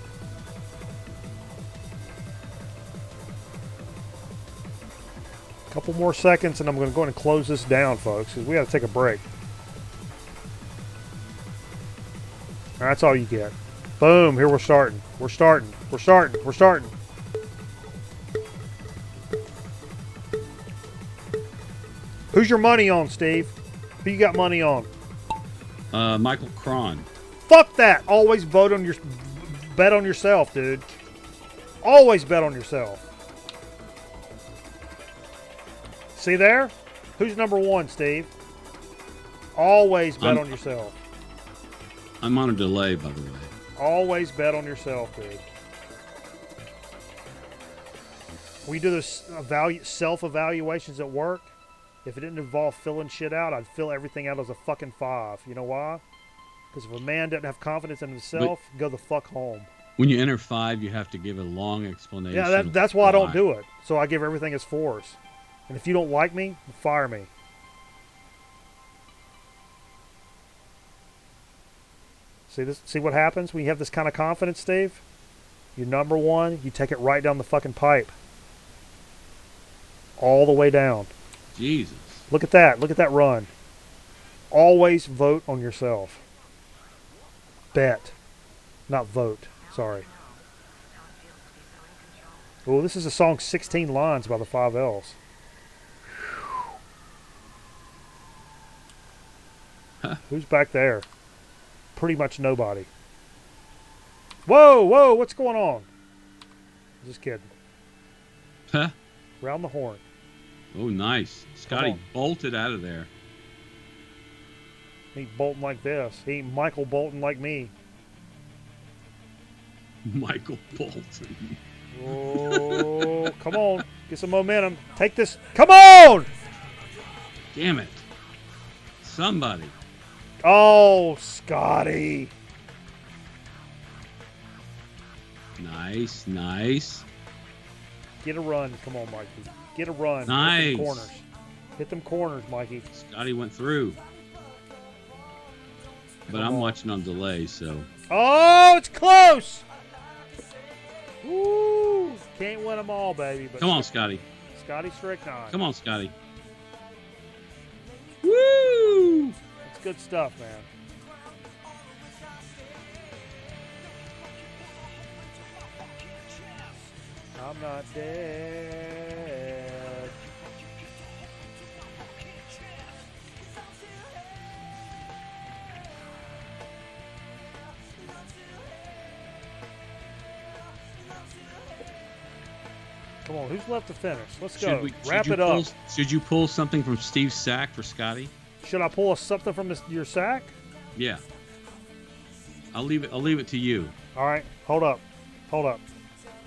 A couple more seconds, and I'm going to go ahead and close this down, folks, because we got to take a break. All right, that's all you get. Boom, here we're starting. We're starting. We're starting. We're starting. Who's your money on, Steve? Who you got money on? Michael Cron. Fuck that. Always bet on yourself, dude. Always bet on yourself. See there? Who's number one, Steve? Always bet on yourself. I'm on a delay, by the way. Always bet on yourself, dude. We do this self-evaluations at work. If it didn't involve filling shit out, I'd fill everything out as a fucking 5. You know why? Because if a man doesn't have confidence in himself, go the fuck home. When you enter 5, you have to give a long explanation. Yeah, that's why I don't do it. So I give everything as 4s. And if you don't like me, fire me. See this? See what happens when you have this kind of confidence, Steve? You're number one. You take it right down the fucking pipe, all the way down. Jesus. Look at that. Look at that run. Always vote on yourself. Bet, not vote. Sorry. Oh, this is a song 16 Lines by the 5Ls. Huh. Who's back there? Pretty much nobody. Whoa, whoa, what's going on? Just kidding. Huh? Round the horn. Oh, nice. Scotty bolted out of there. He ain't Bolton like this. He ain't Michael Bolton like me. Michael Bolton. Oh, come on. Get some momentum. Take this. Come on! Damn it. Somebody. Oh, Scotty. Nice, nice. Get a run. Come on, Mikey. Get a run. Nice. Hit them corners. Hit them corners, Mikey. Scotty went through. But Come I'm on. watching on delay, so. Oh, it's close. Woo. Can't win them all, baby. But Come on, Scotty. Scotty Strickland. Come on, Scotty. Woo! It's good stuff, man. I'm not dead. Come on, who's left to finish? Let's go. Wrap it up. Should you pull something from Steve's sack for Scotty? Should I pull something from your sack? Yeah. I'll leave it to you. All right, hold up.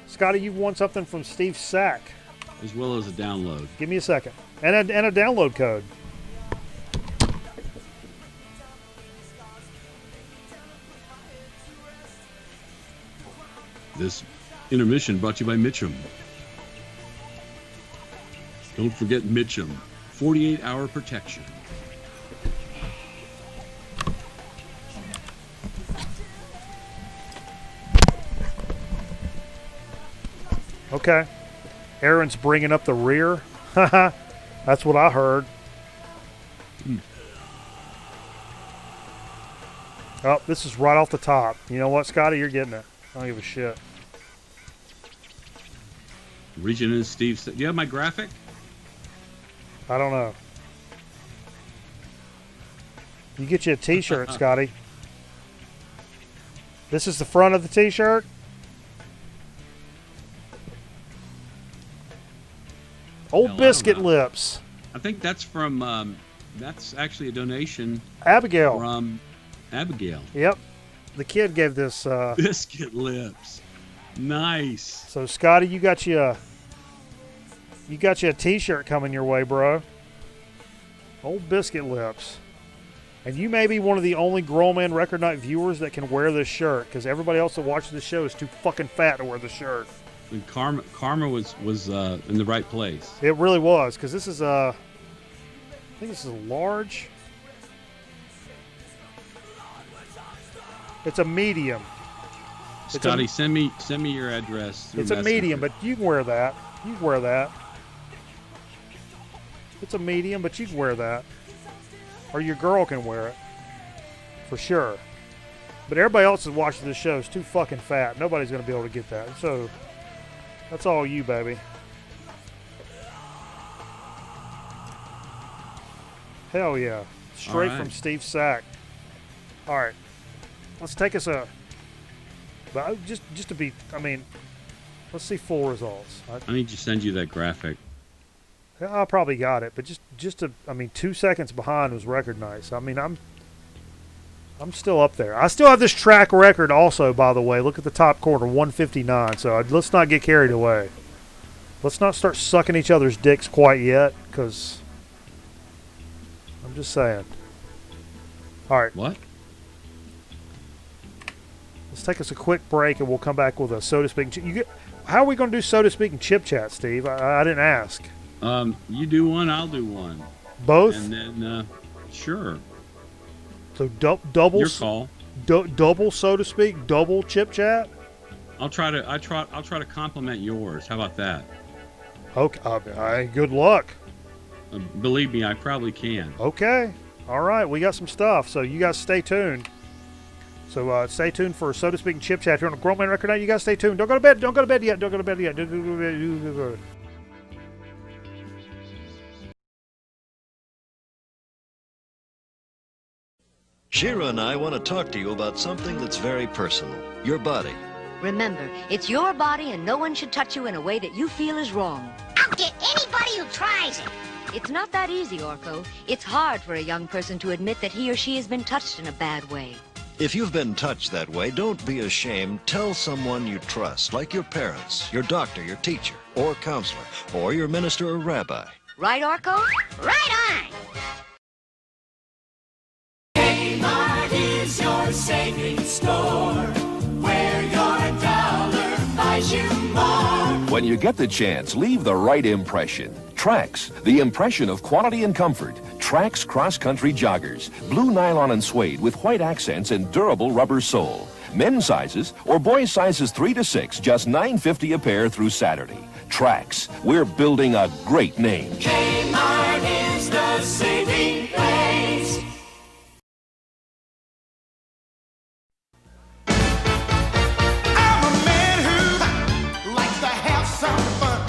Scotty, you won something from Steve's sack. As well as a download. Give me a second. And a download code. This intermission brought to you by Mitchum. Don't forget Mitchum. 48-hour protection. Okay. Aaron's bringing up the rear. That's what I heard. Oh, this is right off the top. You know what, Scotty? You're getting it. I don't give a shit. Reaching in Steve's. Do you have my graphic? I don't know. You get you a t-shirt, Scotty. This is the front of the t-shirt. Old Hell, I don't Biscuit know. Lips. I think that's from. That's actually a donation Abigail. from Abigail. Yep. The kid gave this. Biscuit Lips. Nice. So, Scotty, you got you a t-shirt coming your way, bro. Old Biscuit Lips. And you may be one of the only Grown Man Record Night viewers that can wear this shirt, because everybody else that watches the show is too fucking fat to wear the shirt. And Karma was in the right place. It really was, because this is I think this is a large. It's a medium. Scotty, send me your address. Through It's a medium, Messenger. but you can wear that. You can wear that. It's a medium, but you can wear that. Or your girl can wear it. For sure. But everybody else that's watching this show is too fucking fat. Nobody's going to be able to get that. So, that's all you, baby. Hell yeah. Straight All right. from Steve Sack. All right. Let's take us a... But just to be... I mean, let's see full results. I need to send you that graphic. I probably got it, but just to, I mean, 2 seconds behind was record nights. I mean, I'm still up there. I still have this track record also, by the way. Look at the top corner, 159. So let's not get carried away. Let's not start sucking each other's dicks quite yet, because I'm just saying. All right. What? Let's take us a quick break, and we'll come back with a So to Speak. How are we going to do So to Speak and Chip Chat, Steve? I didn't ask. You do one, I'll do one. Both? And then, sure. So double. Your call. Double, so to speak, double Chip Chat. I'll try to compliment yours. How about that? Okay. Good luck. Believe me, I probably can. Okay. All right. We got some stuff. So you guys stay tuned. So stay tuned for So to Speak and Chip Chat here on the Grown Man Record Night. You guys stay tuned. Don't go to bed. Don't go to bed yet. Don't go to bed yet. Don't go to bed. Don't go to bed. Shira and I want to talk to you about something that's very personal. Your body. Remember, it's your body and no one should touch you in a way that you feel is wrong. I'll get anybody who tries it. It's not that easy, Orko. It's hard for a young person to admit that he or she has been touched in a bad way. If you've been touched that way, don't be ashamed. Tell someone you trust, like your parents, your doctor, your teacher, or counselor, or your minister or rabbi. Right, Orko? Right on. Kmart is your savings store, where your dollar buys you more. When you get the chance, leave the right impression. Trax, the impression of quality and comfort. Trax cross-country joggers, blue nylon and suede with white accents and durable rubber sole. Men's sizes or boys sizes 3 to 6, just $9.50 a pair through Saturday. Trax, we're building a great name. Kmart is the saving place. I'm a man who likes to have some fun.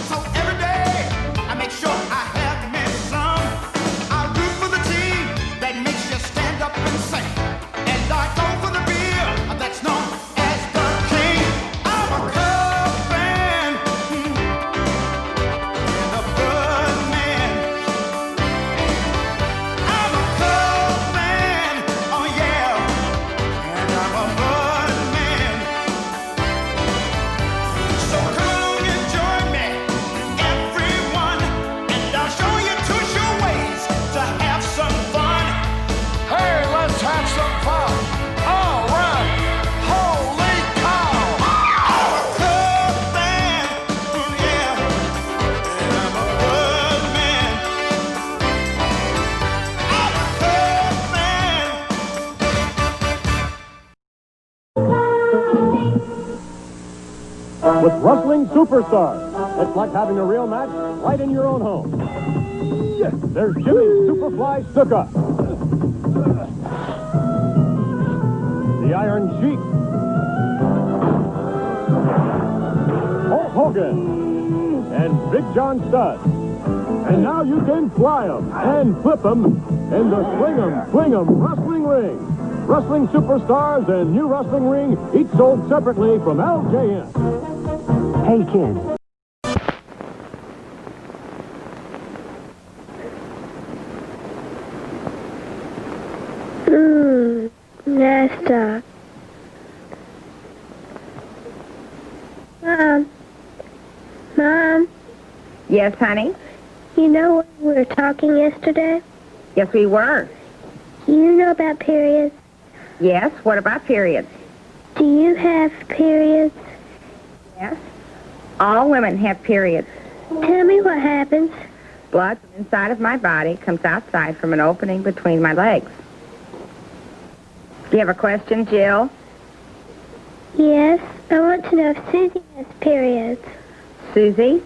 So every day I make sure I have me some. I root for the team that makes you stand up and sing. And I go for the beer that's known as the king. I'm a Cub fan and a Bud man. I'm a Cub fan, oh yeah, and I'm a Bud man. So come along and join me, everyone, and I'll show you two sure ways to have some fun. Hey, let's have some fun. All right. Holy cow. I'm a Cub fan, yeah, and I'm a Bud man. I'm a Cub fan. With Wrestling Superstars, it's like having a real match right in your own home. Yes, there's Jimmy Superfly Snuka, the Iron Sheik, Hulk Hogan, and Big John Studd. And now you can fly 'em and flip 'em in the Swing 'em Wrestling Ring. Wrestling Superstars and new wrestling ring, each sold separately from LJN. Hey, kid. Nesta. Mom. Yes, honey? You know, we were talking yesterday. Yes, we were. You know about periods? Yes, what about periods? Do you have periods? Yes. All women have periods. Tell me what happens. Blood from inside of my body comes outside from an opening between my legs. Do you have a question, Jill? Yes, I want to know if Susie has periods. Susie?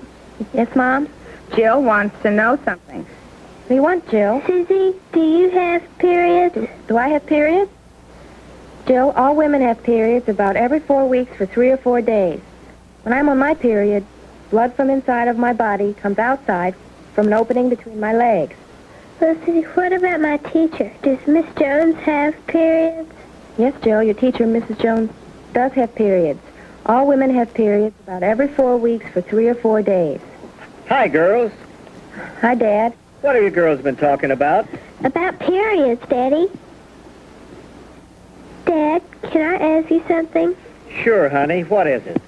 Yes, Mom? Jill wants to know something. What do you want, Jill? Susie, do you have periods? Do I have periods? Jill, all women have periods about every 4 weeks for 3 or 4 days. When I'm on my period, blood from inside of my body comes outside from an opening between my legs. Well, Susie, what about my teacher? Does Miss Jones have periods? Yes, Jill, your teacher, Mrs. Jones, does have periods. All women have periods about every 4 weeks for 3 or 4 days. Hi, girls. Hi, Dad. What have you girls been talking about? About periods, Daddy. Dad, can I ask you something? Sure, honey. What is it?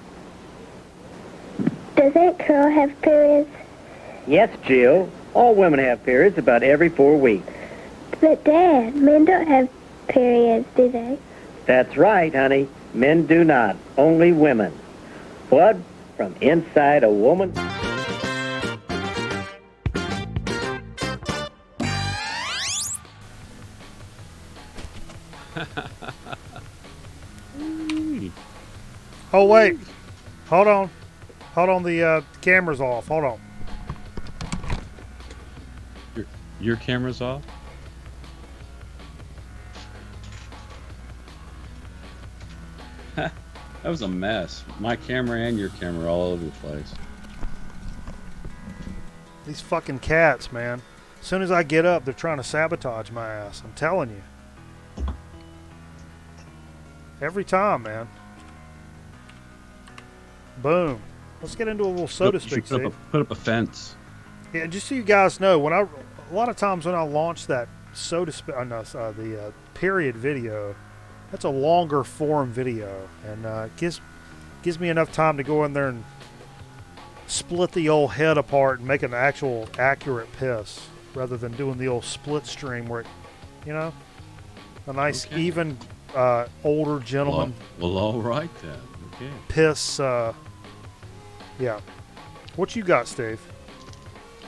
Does Aunt Carol have periods? Yes, Jill. All women have periods about every 4 weeks. But, Dad, men don't have periods, do they? That's right, honey. Men do not. Only women. Blood from inside a woman. Oh, wait. Hold on. Hold on. The camera's off. Hold on. Your camera's off? That was a mess. My camera and your camera are all over the place. These fucking cats, man. As soon as I get up, they're trying to sabotage my ass. I'm telling you. Every time, man. Boom. Let's get into a little soda speak, Steve. Put up a fence. Yeah, just so you guys know, a lot of times when I launch that the period video, that's a longer form video, and gives me enough time to go in there and split the old head apart and make an actual accurate piss, rather than doing the old split stream where, a nice even older gentleman. Well, all right then. Okay. Piss. Yeah. What you got, Steve?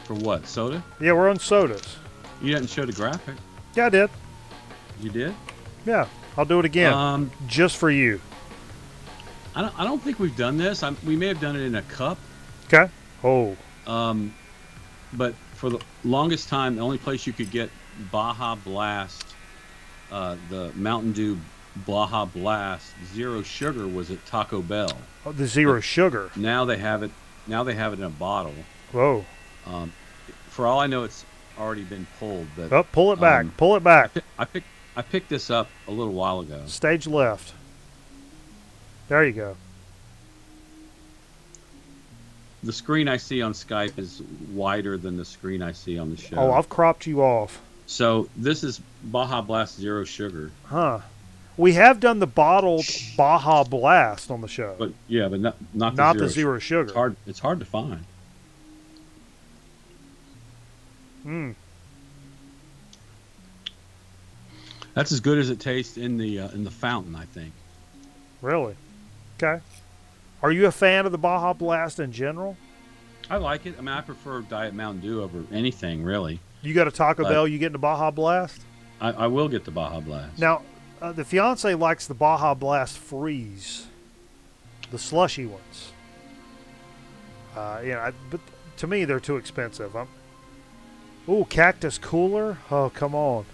For what? Soda? Yeah, we're on sodas. You didn't show the graphic. Yeah, I did. You did? Yeah. I'll do it again. Just for you. I don't think we've done this. We may have done it in a cup. Okay. Oh. But for the longest time, the only place you could get Baja Blast, the Mountain Dew Baja Blast Zero Sugar, was at Taco Bell. Oh, the Zero Sugar. Now they have it. Now they have it in a bottle. Whoa. For all I know, it's already been pulled. But oh, pull it back. Pull it back. I picked this up a little while ago. Stage left. There you go. The screen I see on Skype is wider than the screen I see on the show. Oh, I've cropped you off. So this is Baja Blast Zero Sugar. Huh. We have done the bottled Baja Blast on the show. But yeah, but not the zero sugar. It's hard to find. That's as good as it tastes in the fountain, I think. Really? Okay. Are you a fan of the Baja Blast in general? I like it. I mean, I prefer Diet Mountain Dew over anything, really. You got a Taco Bell, you get the Baja Blast? I will get the Baja Blast. Now, the fiance likes the Baja Blast Freeze, the slushy ones. But to me, they're too expensive. Ooh, Cactus Cooler? Oh, come on.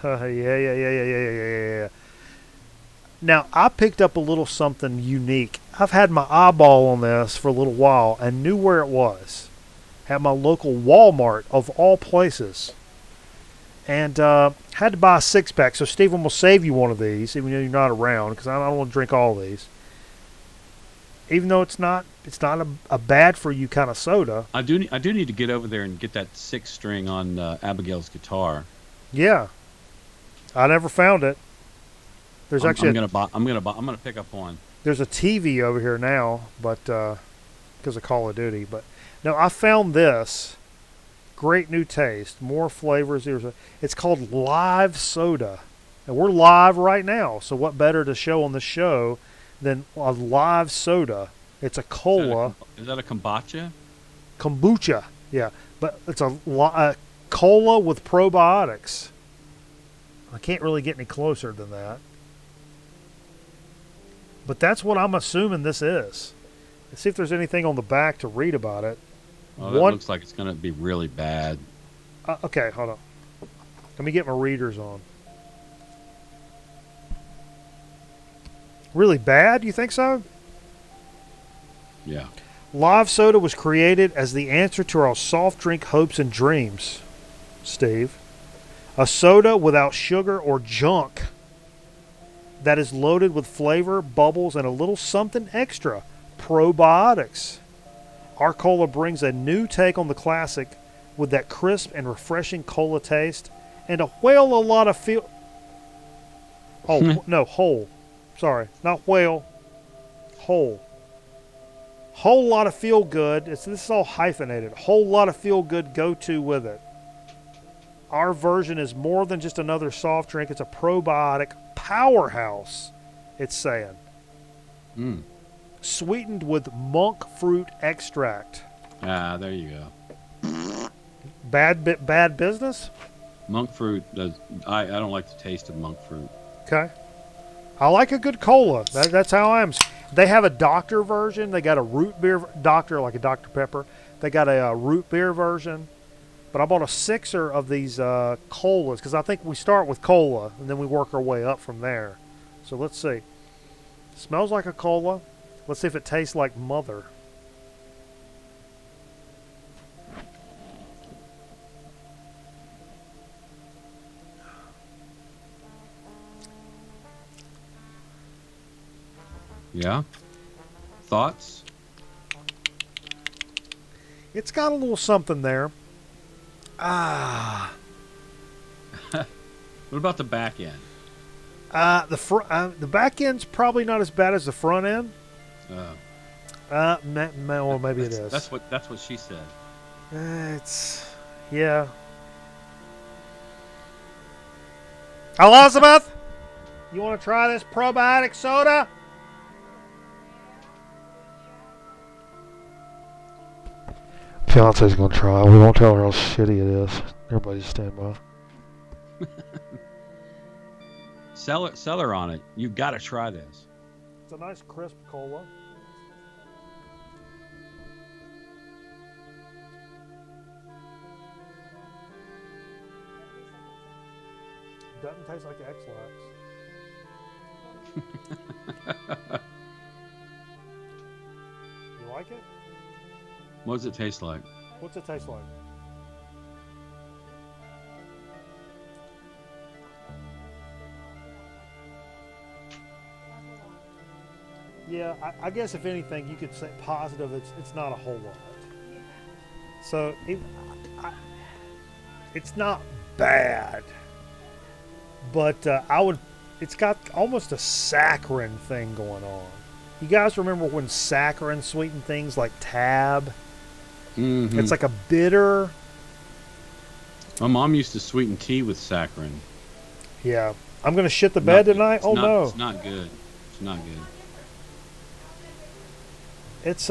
Yeah. Now, I picked up a little something unique. I've had my eyeball on this for a little while and knew where it was. At my local Walmart, of all places. And had to buy a 6-pack. So, Stephen will save you one of these, even though you're not around, because I don't want to drink all these. Even though it's not a bad for you kind of soda. I do need to get over there and get that 6-string on Abigail's guitar. Yeah, I never found it. There's I'm gonna pick up one. There's a TV over here now, but because of Call of Duty. But no, I found this, Great new taste, more flavors. It's called Live Soda, and we're live right now. So what better to show on the show than a live soda? It's a cola. Is that a kombucha? Kombucha, yeah, but it's a cola with probiotics. I can't really get any closer than that. But that's what I'm assuming this is. Let's see if there's anything on the back to read about it. Oh, that looks like it's going to be really bad. Okay, hold on. Let me get my readers on. Really bad? You think so? Yeah. Live Soda was created as the answer to our soft drink hopes and dreams, Steve. A soda without sugar or junk that is loaded with flavor, bubbles, and a little something extra. Probiotics. Our cola brings a new take on the classic with that crisp and refreshing cola taste and a lot of feel. Oh, no, whole. Sorry, not whale. Whole. Whole lot of feel good. This is all hyphenated. Whole lot of feel good go to with it. Our version is more than just another soft drink. It's a probiotic powerhouse, it's saying. Sweetened with monk fruit extract. Ah, there you go. Bad business? Monk fruit does. I don't like the taste of monk fruit. Okay. I like a good cola. That's how I am. They have a doctor version. They got a root beer doctor, like a Dr. Pepper. They got a root beer version. But I bought a sixer of these colas because I think we start with cola and then we work our way up from there. So let's see. Smells like a cola. Let's see if it tastes like mother. Yeah? Thoughts? It's got a little something there. Ah. What about the back end? The back end's probably not as bad as the front end. Well, maybe it is. That's what she said. Yeah. Elizabeth, you want to try this probiotic soda? Fiance's gonna try. We won't tell her how shitty it is. Everybody stand by. Sell her on it. You've got to try this. It's a nice crisp cola. Doesn't taste like X-Lax. You like it? What does it taste like? What's it taste like? Yeah, I guess if anything, you could say positive. It's not a whole lot. So it's not bad, but it's got almost a saccharin thing going on. You guys remember when saccharin sweetened things like Tab? Mm-hmm. It's like a bitter. My mom used to sweeten tea with saccharin. Yeah, I'm gonna shit the bed tonight. Oh no, it's not good. It's not good. It's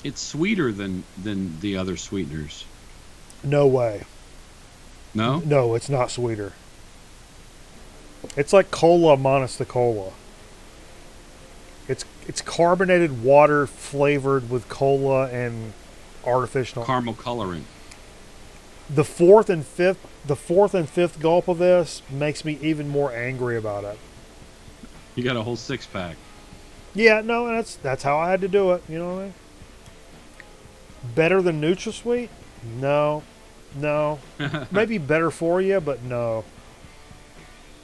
It's sweeter than the other sweeteners. No way. No? No, it's not sweeter. It's like cola minus the cola. It's carbonated water flavored with cola and artificial caramel coloring. The fourth and fifth gulp of this makes me even more angry about it. You got a whole 6-pack. Yeah, no, that's how I had to do it. You know what I mean? Better than NutraSweet? No. Maybe better for you, but no.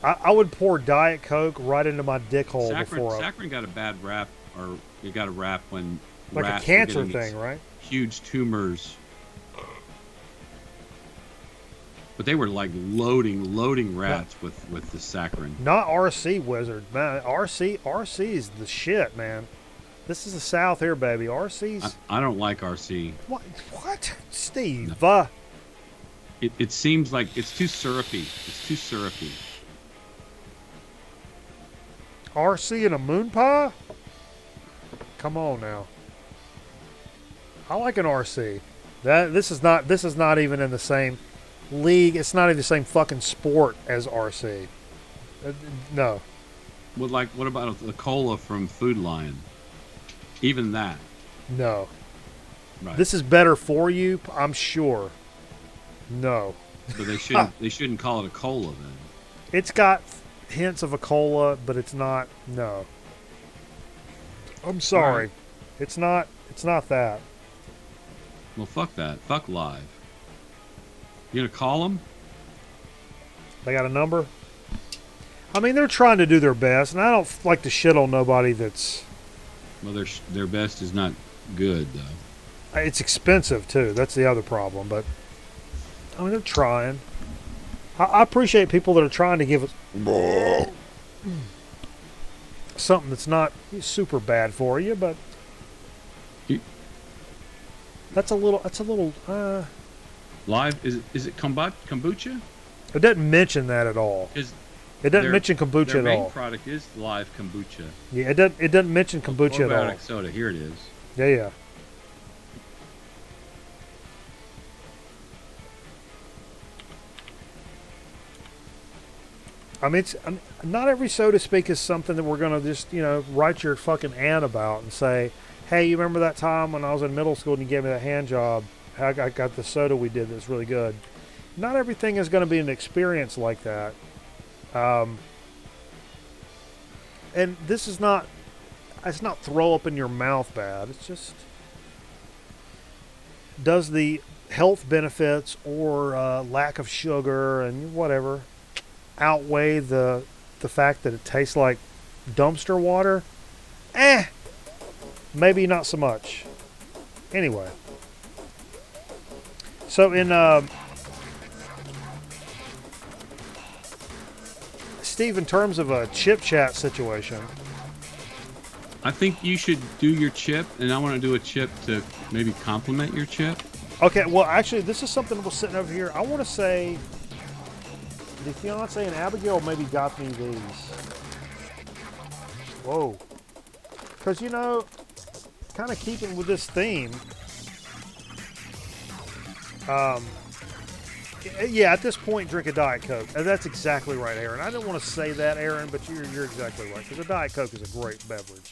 I would pour Diet Coke right into my dick hole before. Saccharin got a bad rap, or it got a rap when like rats a cancer were getting thing, right? Huge tumors. But they were like loading rats with the saccharin. Not RC Wizard, man. RC is the shit, man. This is the South here, baby. RC's. I don't like RC. What? What? Steve. It seems like it's too syrupy. It's too syrupy. RC and a moon pie? Come on now. I like an RC. This is not even in the same league. It's not even the same fucking sport as RC. No. What about the cola from Food Lion? Even that. No. Right. This is better for you, I'm sure. No. So they shouldn't call it a cola then. It's got hints of a cola, but it's not. No. I'm sorry. Right. It's not that. Well, fuck that. Fuck Live. You gonna call them? They got a number? I mean, they're trying to do their best, and I don't like to shit on nobody that's... Well, their best is not good, though. It's expensive, too. That's the other problem, but... I mean, they're trying. I appreciate people that are trying to give us... something that's not super bad for you, but... That's a little... Live, is it kombucha? It doesn't mention that at all. It doesn't mention kombucha at all. Their main product is Live kombucha. Yeah, it doesn't mention kombucha at all. Probiotic soda. Here it is. Yeah. I mean, not every so to speak is something that we're gonna just write your fucking aunt about and say, hey, you remember that time when I was in middle school and you gave me that hand job? I got the soda we did that's really good. Not everything is going to be an experience like that. And this is not, it's not throw up in your mouth bad. It's just, does the health benefits or lack of sugar and whatever outweigh the fact that it tastes like dumpster water? Maybe not so much. Anyway. So Steve, in terms of a chip chat situation, I think you should do your chip, and I want to do a chip to maybe complement your chip. Okay, well, actually, this is something that was sitting over here. I want to say the fiance and Abigail maybe got me these. Whoa. Because, kind of keeping with this theme, yeah, at this point, drink a Diet Coke. And that's exactly right, Aaron. I didn't want to say that, Aaron, but you're exactly right. Because a Diet Coke is a great beverage.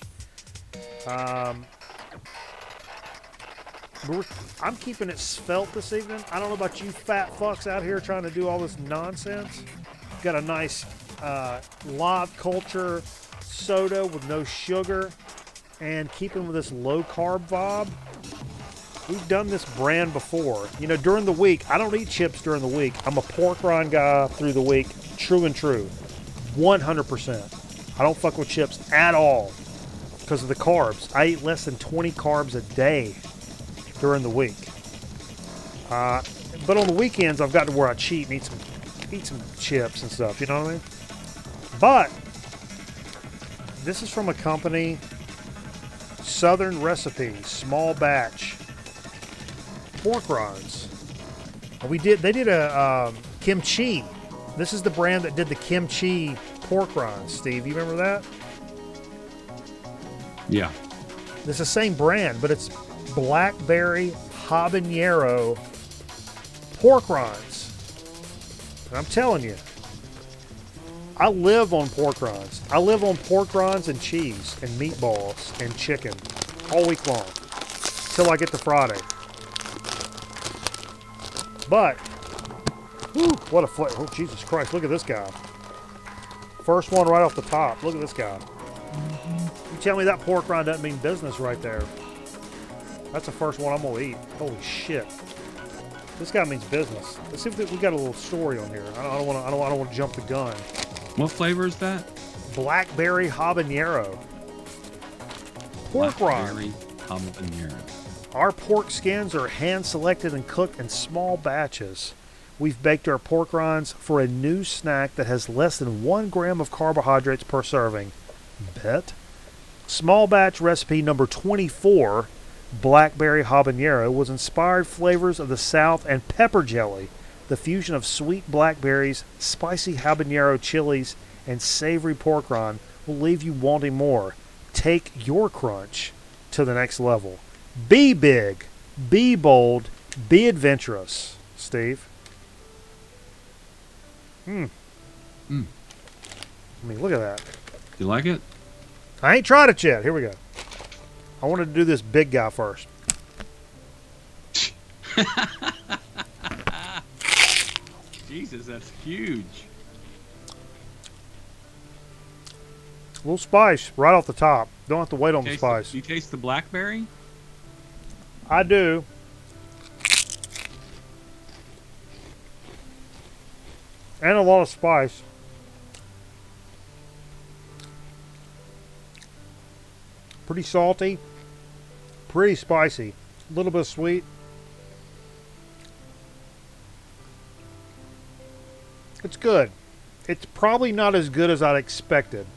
I'm keeping it svelte this evening. I don't know about you fat fucks out here trying to do all this nonsense. Got a nice live culture soda with no sugar. And keeping with this low-carb vibe. We've done this brand before. During the week, I don't eat chips during the week. I'm a pork rind guy through the week. True and true. 100%. I don't fuck with chips at all because of the carbs. I eat less than 20 carbs a day during the week. But on the weekends, I've got to where I cheat and eat some chips and stuff. You know what I mean? But this is from a company, Southern Recipe, small batch. Pork rinds. They did a kimchi. This is the brand that did the kimchi pork rinds. Steve, you remember that? Yeah. It's the same brand, but it's blackberry habanero pork rinds. And I'm telling you, I live on pork rinds. I live on pork rinds and cheese and meatballs and chicken all week long till I get to Friday. But, whew, what a flavor. Oh, Jesus Christ, look at this guy. First one right off the top. Look at this guy. You tell me that pork rind doesn't mean business right there. That's the first one I'm going to eat. Holy shit. This guy means business. Let's see if we got a little story on here. I don't want to jump the gun. What flavor is that? Blackberry habanero. Pork rind. Blackberry habanero. Our pork skins are hand-selected and cooked in small batches. We've baked our pork rinds for a new snack that has less than 1 gram of carbohydrates per serving. Bet? Small batch recipe number 24, blackberry habanero, was inspired flavors of the South and pepper jelly. The fusion of sweet blackberries, spicy habanero chilies, and savory pork rind will leave you wanting more. Take your crunch to the next level. Be big, be bold, be adventurous. Steve? I mean, look at that. You like it? I ain't tried it yet. Here we go. I wanted to do this big guy first. Jesus, that's huge. A little spice right off the top. Don't have to wait on the Taste spice. You taste the blackberry? I do. And a lot of spice. Pretty salty. Pretty spicy. A little bit sweet. It's good. It's probably not as good as I'd expected,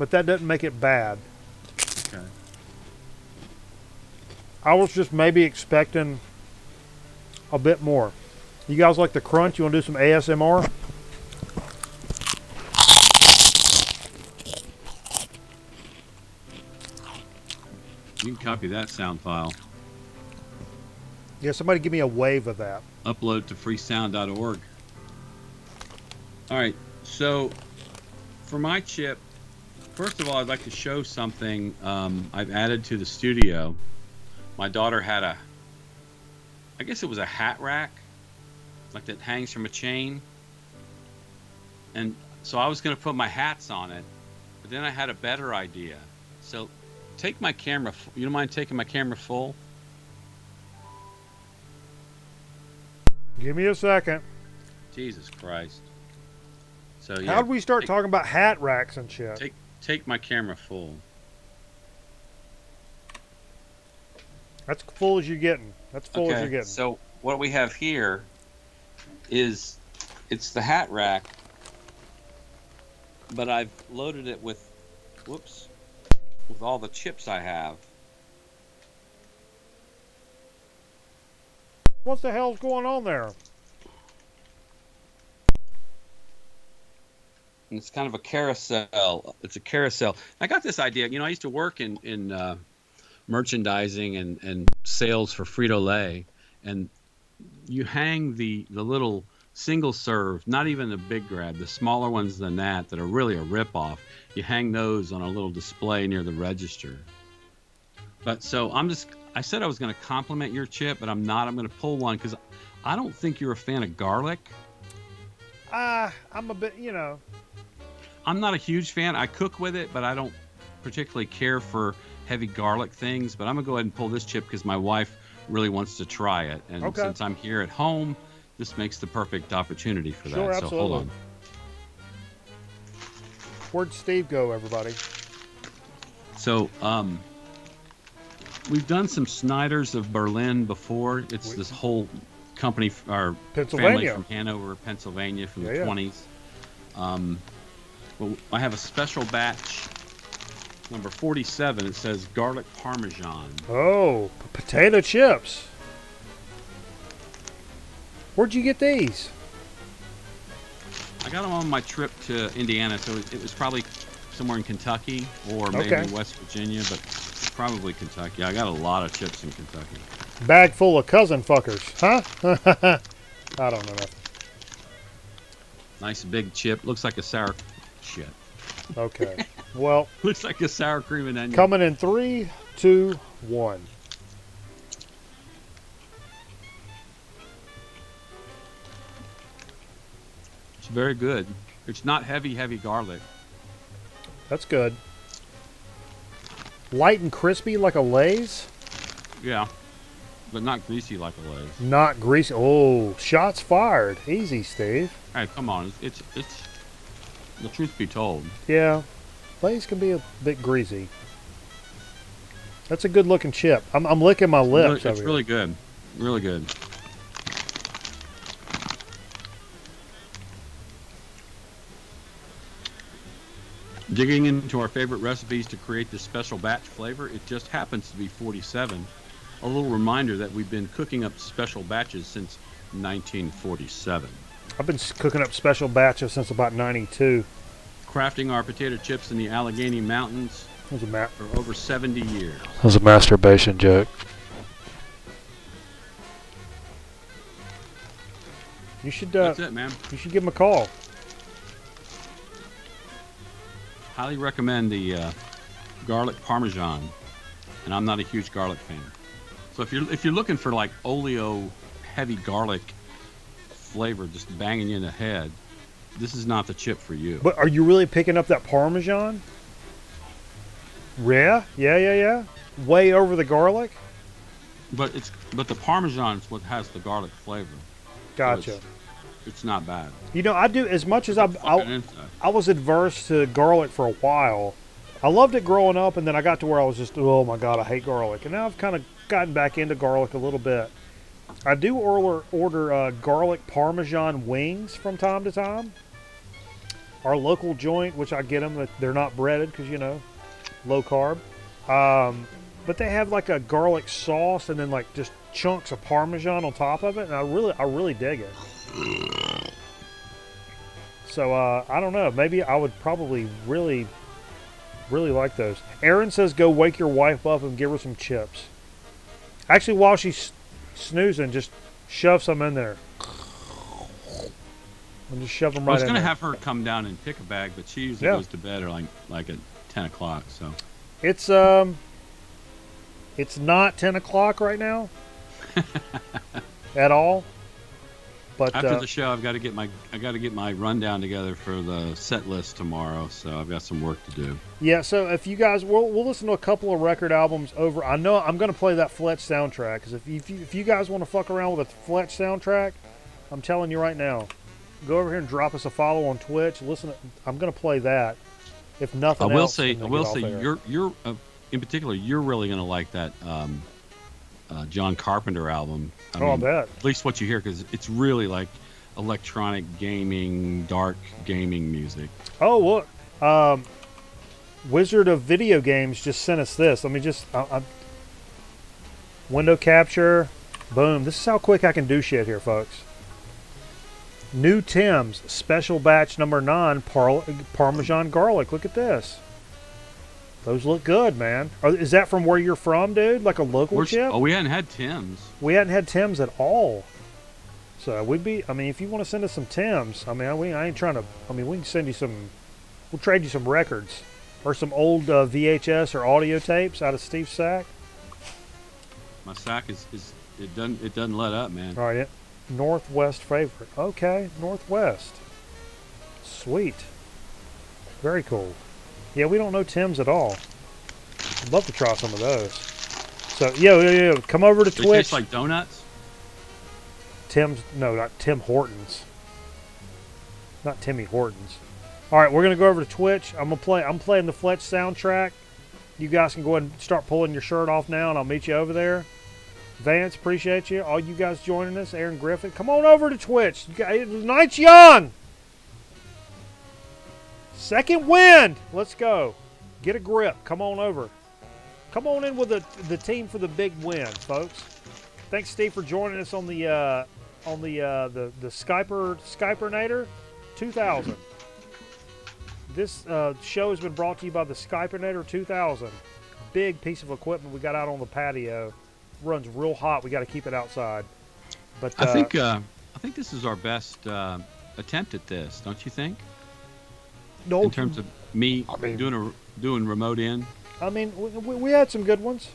but that doesn't make it bad. Okay. I was just maybe expecting a bit more. You guys like the crunch? You want to do some ASMR? You can copy that sound file. Yeah, somebody give me a wave of that. Upload to freesound.org. All right, so for my chip, first of all, I'd like to show something I've added to the studio. My daughter had I guess it was a hat rack, like that hangs from a chain. And so I was going to put my hats on it, but then I had a better idea. So take my camera, you don't mind taking my camera full? Give me a second. Jesus Christ. So yeah, How'd we start talking about hat racks and shit? Take my camera full. That's full as you're getting. That's full as you're getting. So what we have here is it's the hat rack, but I've loaded it with with all the chips I have. What the hell's going on there? And it's kind of a carousel. It's a carousel. I got this idea. You know, I used to work in merchandising and sales for Frito-Lay, and you hang the little single serve, not even the big grab, the smaller ones than that are really a rip-off. You hang those on a little display near the register. But so I said I was going to compliment your chip, but I'm not. I'm going to pull one because I don't think you're a fan of garlic. I'm a bit, you know. I'm not a huge fan. I cook with it, but I don't particularly care for heavy garlic things. But I'm going to go ahead and pull this chip because my wife really wants to try it. And since I'm here at home, this makes the perfect opportunity for that. Sure, so absolutely. hold on. Where'd Steve go, everybody? So, we've done some Snyder's of Berlin before. It's this whole company, our family from Hanover, Pennsylvania, from the 20s. Well, I have a special batch, number 47. It says garlic parmesan. Oh, potato chips. Where'd you get these? I got them on my trip to Indiana, so it was probably somewhere in Kentucky or maybe West Virginia, but probably Kentucky. I got a lot of chips in Kentucky. Bag full of cousin fuckers, huh? I don't know nothing. Nice big chip. Looks like a sour shit. Okay. Well, looks like a sour cream and onion. Coming in 3, 2, 1. It's very good. It's not heavy garlic. That's good. Light and crispy like a Lay's? Yeah. But not greasy like a Lay's. Not greasy. Oh, shots fired. Easy, Steve. Hey, come on. It's the truth be told. Yeah. Lay's can be a bit greasy. That's a good looking chip. I'm licking my lips. It's really good. Really good. Digging into our favorite recipes to create this special batch flavor, it just happens to be 47. A little reminder that we've been cooking up special batches since 1947. I've been cooking up special batches since about 92. Crafting our potato chips in the Allegheny Mountains for over 70 years. That was a masturbation joke. You should. That's it, man. You should give him a call. Highly recommend the garlic parmesan, and I'm not a huge garlic fan. So if you're looking for like oleo heavy garlic flavor just banging you in the head, this is not the chip for you. But are you really picking up that parmesan? Yeah. Way over the garlic. But the parmesan is what has the garlic flavor. Gotcha. So it's not bad. You know, I do as much as I was adverse to garlic for a while. I loved it growing up, and then I got to where I was just, oh my god, I hate garlic. And now I've kind of gotten back into garlic a little bit. I do order garlic parmesan wings from time to time. Our local joint, which I get them, they're not breaded because, you know, low carb. But they have like a garlic sauce and then like just chunks of parmesan on top of it, and I really dig it. So I don't know. Maybe I would probably really like those. Aaron says go wake your wife up and give her some chips. Actually, while she's snoozing, just shove some in there. And just shove them right in. I was going to there. have her come down and pick a bag, but she usually goes to bed or like at 10 o'clock. So it's not 10 o'clock right now at all. But after the show, I got to get my rundown together for the set list tomorrow. So I've got some work to do. Yeah. So if you guys, we'll listen to a couple of record albums over. I know I'm going to play that Fletch soundtrack because if you guys want to fuck around with a Fletch soundtrack, I'm telling you right now, go over here and drop us a follow on Twitch. Listen, I'm going to play that. If nothing I will else, say you're in particular, you're really going to like that John Carpenter album. I bet. At least what you hear, because it's really like electronic gaming, dark gaming music. Oh, look. Wizard of Video Games just sent us this. Let me just... window capture. Boom. This is how quick I can do shit here, folks. New Tim's Special Batch number 9 Parmesan Garlic. Look at this. Those look good, man. Is that from where you're from, dude? Like a local chip? Oh, we hadn't had Tim's. We hadn't had Tim's at all. So if you want to send us some Tim's, I ain't trying to, we can send you some, we'll trade you some records or some old VHS or audio tapes out of Steve's sack. My sack it doesn't let up, man. All right, Northwest favorite. Okay, Northwest. Sweet. Very cool. Yeah, we don't know Tim's at all. I'd love to try some of those. So, yo, come over to Twitch. They taste like donuts? No, not Tim Hortons. Not Timmy Hortons. All right, we're going to go over to Twitch. I'm playing the Fletch soundtrack. You guys can go ahead and start pulling your shirt off now, and I'll meet you over there. Vance, appreciate you. All you guys joining us. Aaron Griffith, come on over to Twitch. The night's young. Second wind. Let's go. Get a grip. Come on over. Come on in with the team for the big win, folks. Thanks, Steve, for joining us on the Skypernator 2000. This show has been brought to you by the Skypernator 2000. Big piece of equipment we got out on the patio. Runs real hot. We got to keep it outside. But I think this is our best attempt at this. Don't you think? No, in terms of me doing remote in. We had some good ones.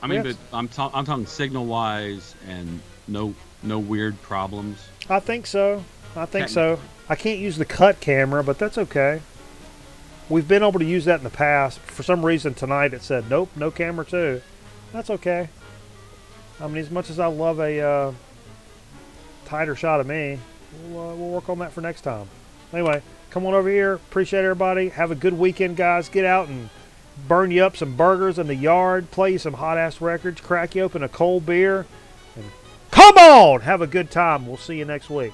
But I'm talking signal wise and no weird problems. I think so. I can't use the cut camera, but that's okay. We've been able to use that in the past. For some reason tonight it said nope, no camera too. That's okay. As much as I love a tighter shot of me, we'll work on that for next time. Anyway, come on over here. Appreciate everybody. Have a good weekend, guys. Get out and burn you up some burgers in the yard. Play you some hot-ass records. Crack you open a cold beer. And come on! Have a good time. We'll see you next week.